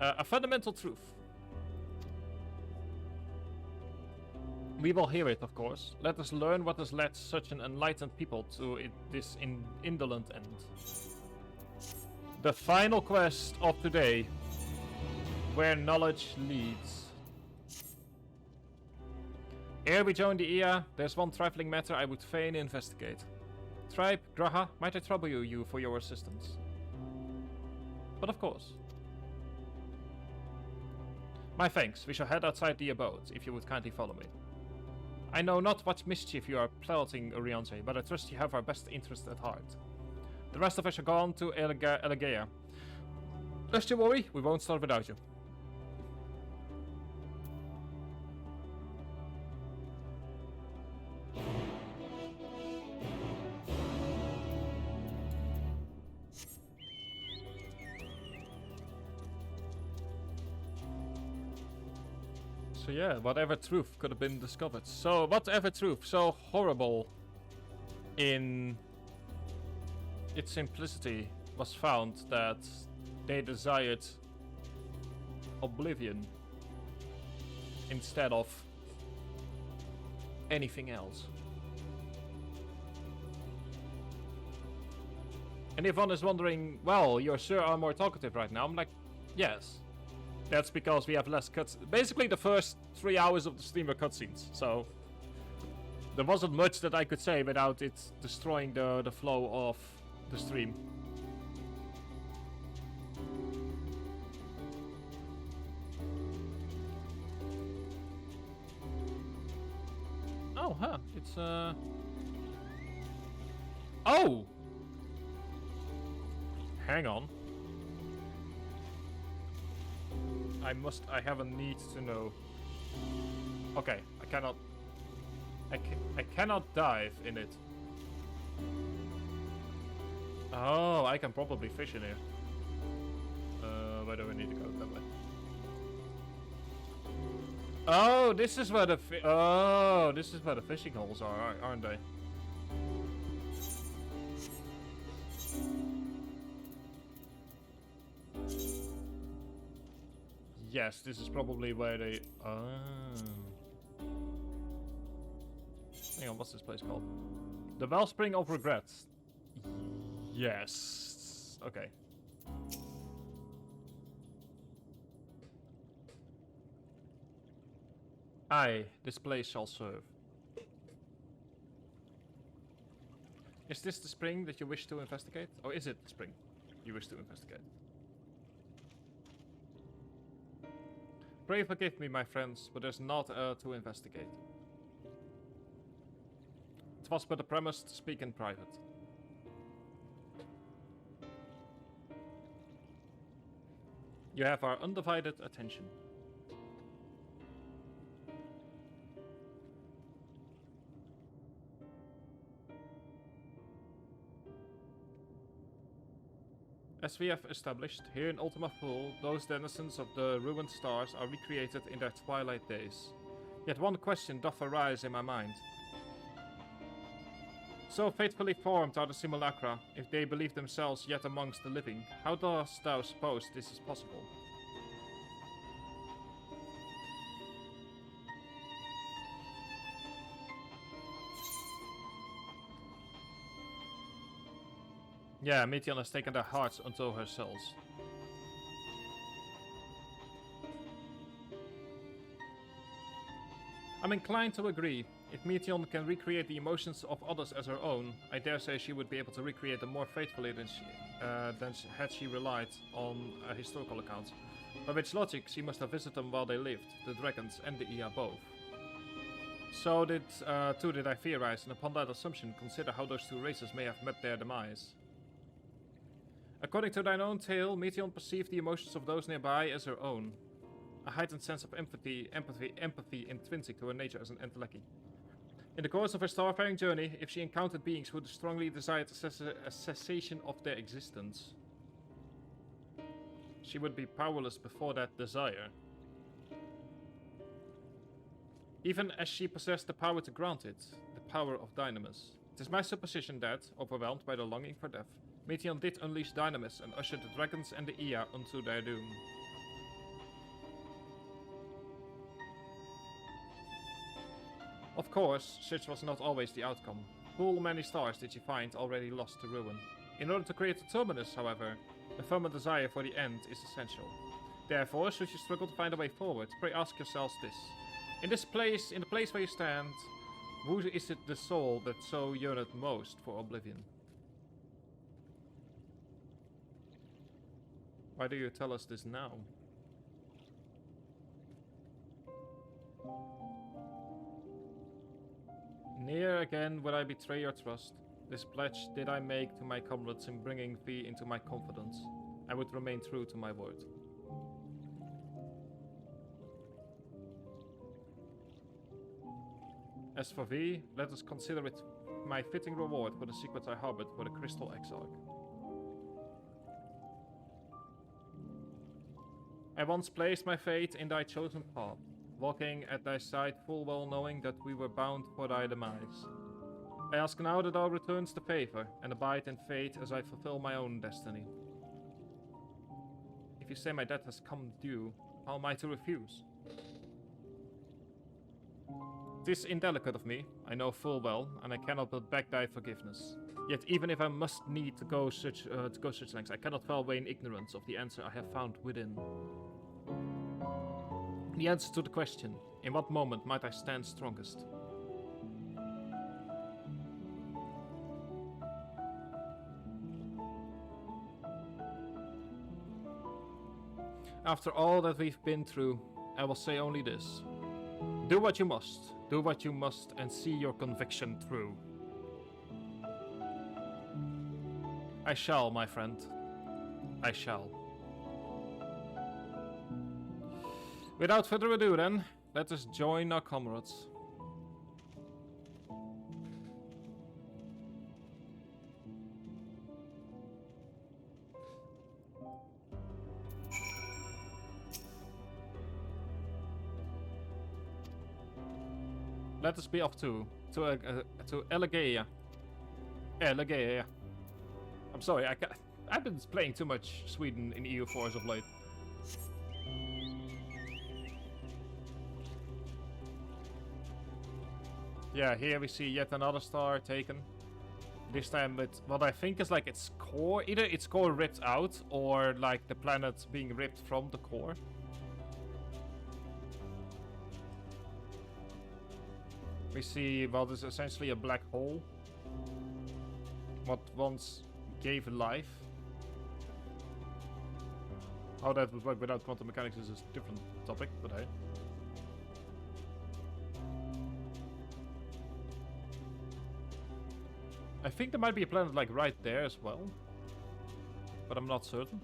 [SPEAKER 1] A fundamental truth. We will hear it, of course. Let us learn what has led such an enlightened people to this indolent end. The final quest of today, where knowledge leads. Ere we join the IA, there's one trifling matter I would fain investigate. Tribe, Graha, might I trouble you for your assistance? But of course. My thanks. We shall head outside the abode, if you would kindly follow me. I know not what mischief you are plotting, Oriente, but I trust you have our best interest at heart. The rest of us are gone to Elegea. Lest you worry, we won't start without you. So yeah, whatever truth could have been discovered. So whatever truth so horrible in its simplicity was found that they desired oblivion instead of anything else. And if one is wondering, well, you sure are more talkative right now, I'm like, yes. That's because we have less cuts. Basically, the first 3 hours of the stream were cutscenes, so there wasn't much that I could say without it destroying the flow of the stream. Oh, huh. It's, Oh! Hang on. I have a need to know. Okay, I cannot dive in it. Oh, I can probably fish in here. Where do I need to go? That way. Oh, this is where the fishing holes are, aren't they? Yes, this is probably where they... Hang on, what's this place called? The Wellspring of Regrets. Yes. Okay. Aye, this place shall serve. Is this the spring that you wish to investigate? Or is it the spring you wish to investigate? Pray forgive me, my friends, but there's not to investigate. It was but a promise to speak in private. You have our undivided attention. As we have established, here in Ultima Thule, those denizens of the ruined stars are recreated in their twilight days. Yet one question doth arise in my mind. So faithfully formed are the simulacra, if they believe themselves yet amongst the living, how dost thou suppose this is possible? Yeah, Meteon has taken their hearts unto her souls. I'm inclined to agree. If Meteon can recreate the emotions of others as her own, I dare say she would be able to recreate them more faithfully than had she relied on historical accounts. By which logic, she must have visited them while they lived, the dragons and the Ia both. So did I theorize, and upon that assumption, consider how those two races may have met their demise. According to thine own tale, Meteon perceived the emotions of those nearby as her own. A heightened sense of empathy intrinsic to her nature as an Endwalker. In the course of her starfaring journey, if she encountered beings who strongly desired a cessation of their existence, she would be powerless before that desire. Even as she possessed the power to grant it, the power of Dynamis. It is my supposition that, overwhelmed by the longing for death, Meteon did unleash Dynamis and ushered the dragons and the Ia unto their doom. Of course, such was not always the outcome. Full many stars did she find already lost to ruin. In order to create a terminus, however, a firmer desire for the end is essential. Therefore, should you struggle to find a way forward, pray ask yourselves this. In the place where you stand, who is it the soul that so yearneth most for oblivion? Why do you tell us this now? Ne'er again would I betray your trust. This pledge did I make to my comrades in bringing thee into my confidence. I would remain true to my word. As for thee, let us consider it my fitting reward for the secrets I harbored for the Crystal Exarch. I once placed my fate in thy chosen path, walking at thy side full well knowing that we were bound for thy demise. I ask now that thou returns the favor, and abide in fate as I fulfill my own destiny. If you say my death has come due, how am I to refuse? 'Tis indelicate of me, I know full well, and I cannot but beg thy forgiveness. Yet even if I must need to go such lengths, I cannot well weigh in ignorance of the answer I have found within. The answer to the question, in what moment might I stand strongest? After all that we've been through, I will say only this. Do what you must, and see your conviction through. I shall, my friend. I shall. Without further ado then, let us join our comrades. Let us be off to Elegaia. Elegaia. I'm sorry, I've been playing too much Sweden in EU4 as of late. Yeah, here we see yet another star taken. This time with what I think is like its core. Either its core ripped out or like the planet being ripped from the core. We see, well, this is essentially a black hole. What once gave life. How that would work without quantum mechanics is a different topic, but hey. I think there might be a planet like right there as well, but I'm not certain.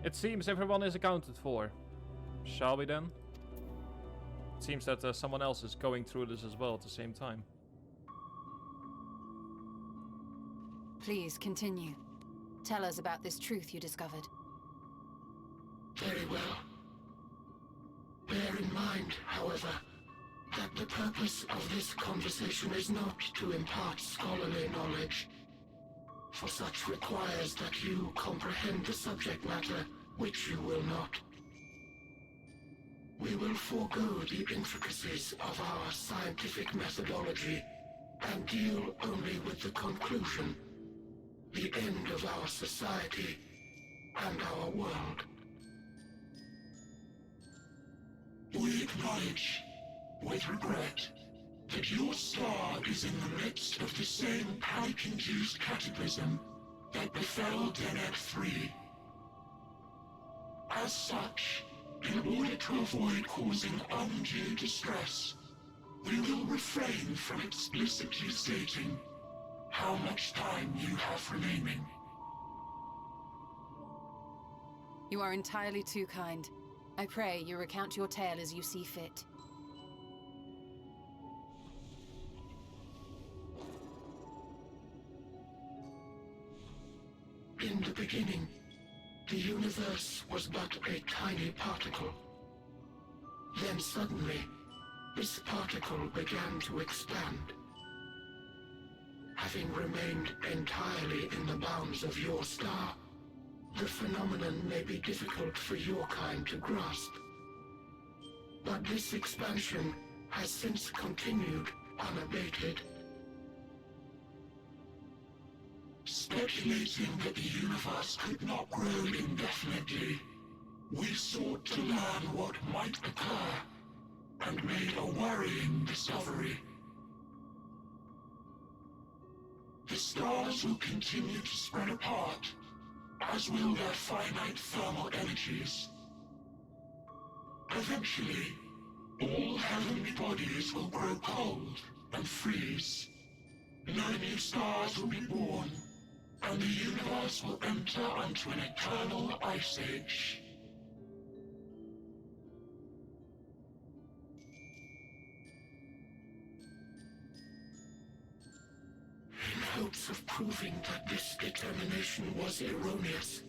[SPEAKER 1] It seems everyone is accounted for. Shall we then? It seems that someone else is going through this as well at the same time.
[SPEAKER 9] Please continue. Tell us about this truth you discovered.
[SPEAKER 11] Very well. Bear in mind, however, that the purpose of this conversation is not to impart scholarly knowledge, for such requires that you comprehend the subject matter, which you will not. We will forego the intricacies of our scientific methodology and deal only with the conclusion, the end of our society and our world. We acknowledge, with regret, that your star is in the midst of the same panic-induced cataclysm that befell Deneb 3. As such, in order to avoid causing undue distress, we will refrain from explicitly stating how much time you have remaining.
[SPEAKER 9] You are entirely too kind. I pray you recount your tale as you see fit.
[SPEAKER 11] In the beginning, the universe was but a tiny particle. Then suddenly, this particle began to expand. Having remained entirely in the bounds of your star, the phenomenon may be difficult for your kind to grasp. But this expansion has since continued unabated. Speculating that the universe could not grow indefinitely, we sought to learn what might occur, and made a worrying discovery. The stars will continue to spread apart, as will their finite thermal energies. Eventually, all heavenly bodies will grow cold and freeze. No new stars will be born, and the universe will enter into an eternal ice age. In hopes of proving that this determination was erroneous.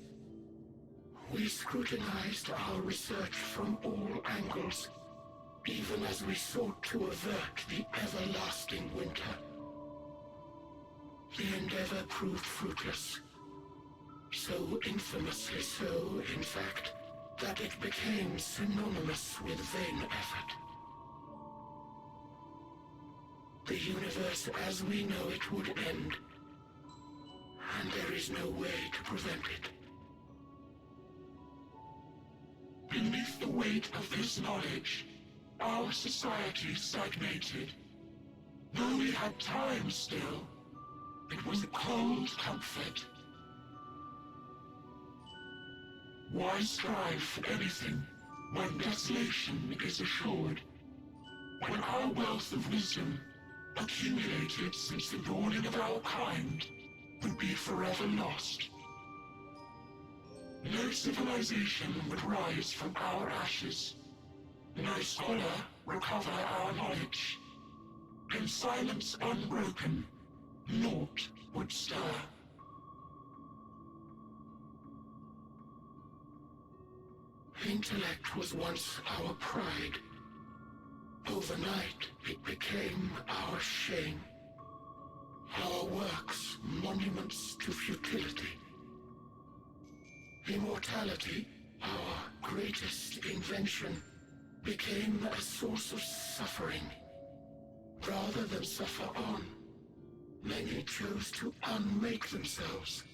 [SPEAKER 11] We scrutinized our research from all angles, even as we sought to avert the everlasting winter. The endeavor proved fruitless. So infamously so, in fact, that it became synonymous with vain effort. The universe as we know it would end, and there is no way to prevent it. Beneath the weight of this knowledge, our society stagnated. Though we had time still, it was a cold comfort. Why strive for anything when desolation is assured? When our wealth of wisdom, accumulated since the dawning of our kind, would be forever lost. No civilization would rise from our ashes. No scholar recover our knowledge. In silence unbroken, naught would stir. Intellect was once our pride. Overnight, it became our shame. Our works, monuments to futility. Immortality, our greatest invention, became a source of suffering. Rather than suffer on, many chose to unmake themselves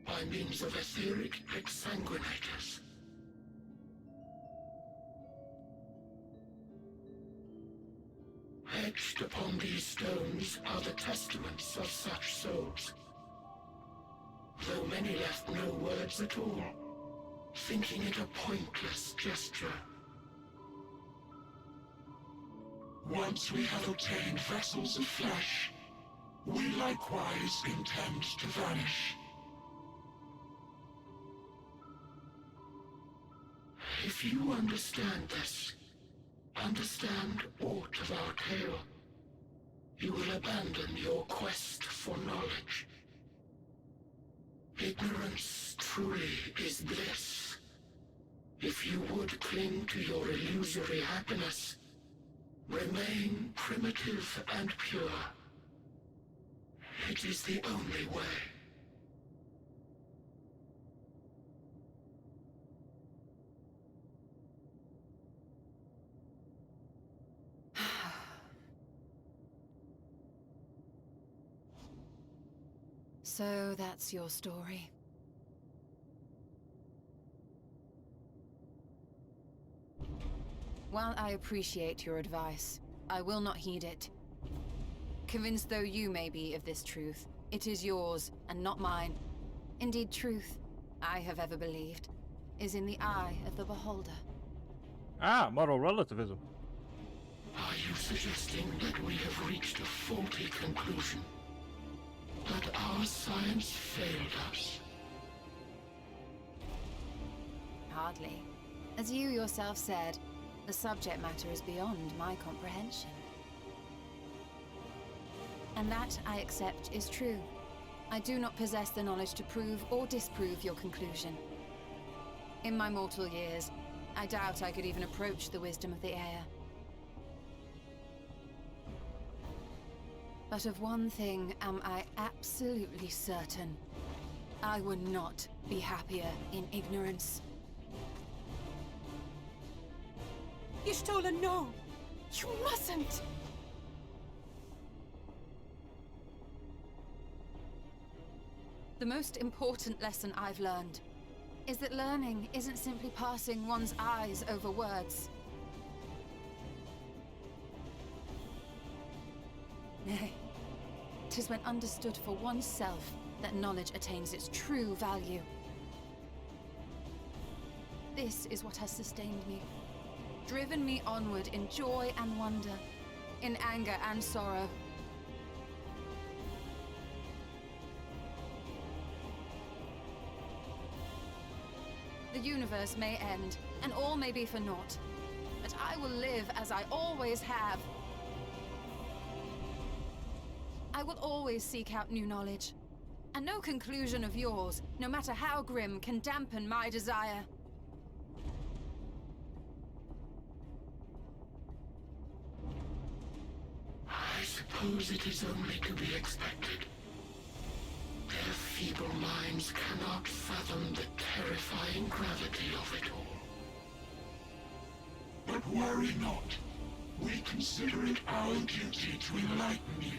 [SPEAKER 11] by means of etheric exsanguinators. Etched upon these stones are the testaments of such souls. Though many left no words at all, thinking it a pointless gesture. Once we have obtained vessels of flesh, we likewise intend to vanish. If you understand this, understand aught of our tale, you will abandon your quest for knowledge. Ignorance truly is bliss. If you would cling to your illusory happiness, remain primitive and pure. It is the only way.
[SPEAKER 9] So that's your story. While I appreciate your advice, I will not heed it. Convinced though you may be of this truth, it is yours and not mine. Indeed, truth, I have ever believed, is in the eye of the beholder.
[SPEAKER 1] Ah, moral relativism.
[SPEAKER 11] Are you suggesting that we have reached a faulty conclusion? That our science failed us?
[SPEAKER 9] Hardly. As you yourself said, the subject matter is beyond my comprehension. And that, I accept, is true. I do not possess the knowledge to prove or disprove your conclusion. In my mortal years, I doubt I could even approach the wisdom of the air. But of one thing am I absolutely certain. I would not be happier in ignorance.
[SPEAKER 12] Y'shtola, no! You mustn't!
[SPEAKER 9] The most important lesson I've learned is that learning isn't simply passing one's eyes over words. Nay, 'tis when understood for oneself that knowledge attains its true value. This is what has sustained me, driven me onward in joy and wonder, in anger and sorrow. The universe may end, and all may be for naught, but I will live as I always have. I will always seek out new knowledge. And no conclusion of yours, no matter how grim, can dampen my desire.
[SPEAKER 11] I suppose it is only to be expected. Their feeble minds cannot fathom the terrifying gravity of it all. But worry not. We consider it our duty to enlighten you,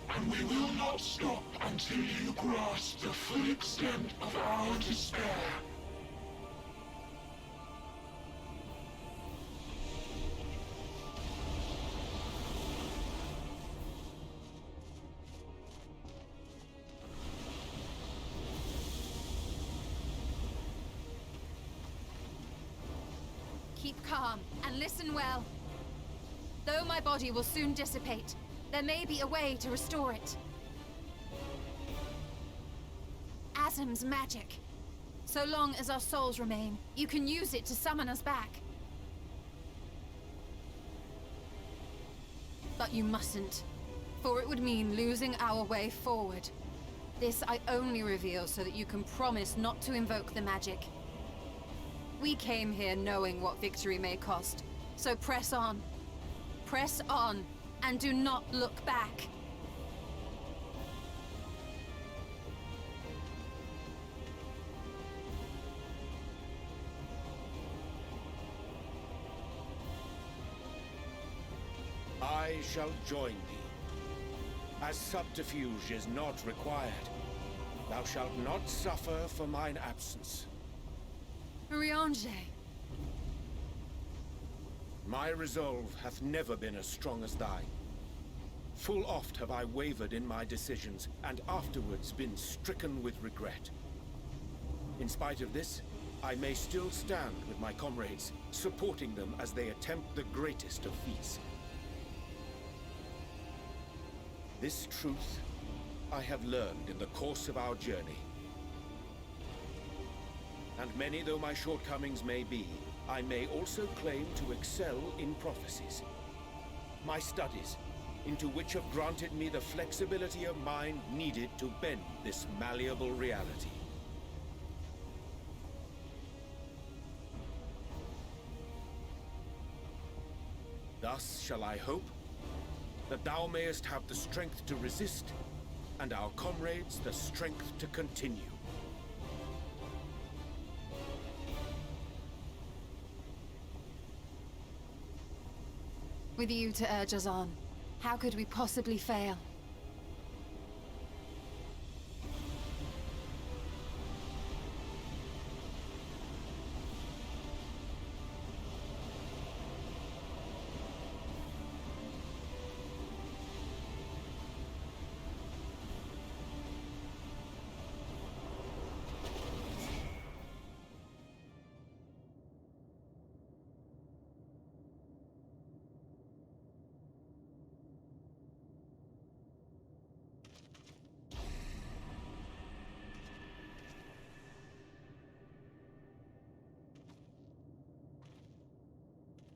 [SPEAKER 11] and we will not stop until you grasp the full extent of our despair.
[SPEAKER 9] Keep calm, and listen well. Though my body will soon dissipate, there may be a way to restore it. Asm's magic. So long as our souls remain, you can use it to summon us back. But you mustn't, for it would mean losing our way forward. This I only reveal so that you can promise not to invoke the magic. We came here knowing what victory may cost, so press on. Press on, and do not look back.
[SPEAKER 8] I shall join thee. As subterfuge is not required, thou shalt not suffer for mine absence.
[SPEAKER 9] Urianger.
[SPEAKER 8] My resolve hath never been as strong as thine. Full oft have I wavered in my decisions, and afterwards been stricken with regret. In spite of this, I may still stand with my comrades, supporting them as they attempt the greatest of feats. This truth I have learned in the course of our journey. And many though my shortcomings may be, I may also claim to excel in prophecies. My studies, into which have granted me the flexibility of mind needed to bend this malleable reality. Thus shall I hope that thou mayest have the strength to resist, and our comrades the strength to continue.
[SPEAKER 9] With you to urge us on, how could we possibly fail?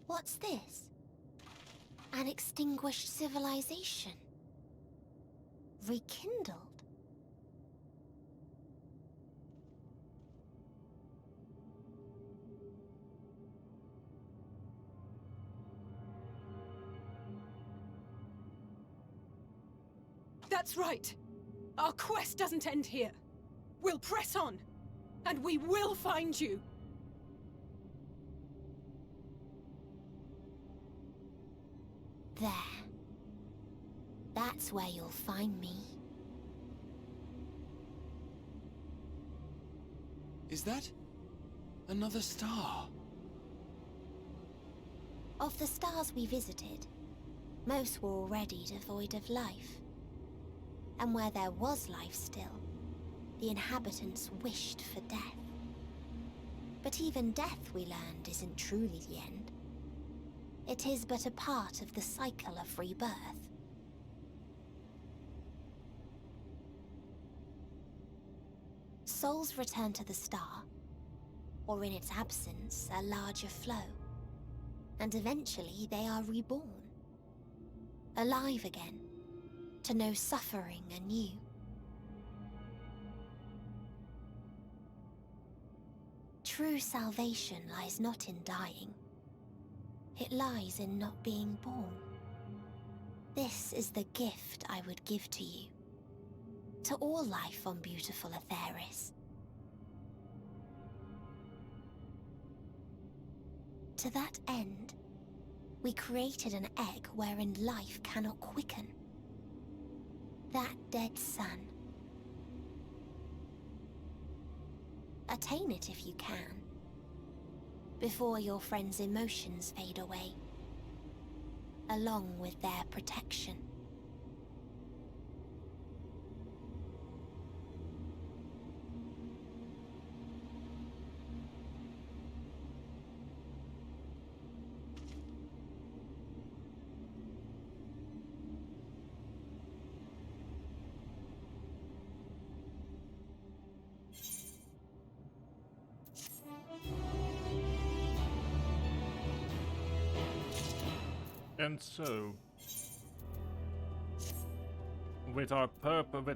[SPEAKER 15] What's this? An extinguished civilization. Rekindled.
[SPEAKER 17] That's right. Our quest doesn't end here. We'll press on, and we will find you.
[SPEAKER 15] There. That's where you'll find me.
[SPEAKER 13] Is that another star?
[SPEAKER 15] Of the stars we visited, most were already devoid of life. And where there was life still, the inhabitants wished for death. But even death, we learned, isn't truly the end. It is but a part of the cycle of rebirth. Souls return to the star, or in its absence, a larger flow. And eventually they are reborn. Alive again, to know suffering anew. True salvation lies not in dying. It lies in not being born. This is the gift I would give to you. To all life on beautiful Aetheris. To that end, we created an egg wherein life cannot quicken. That dead sun. Attain it if you can, before your friends' emotions fade away, along with their protection.
[SPEAKER 1] And so, with our purpose, with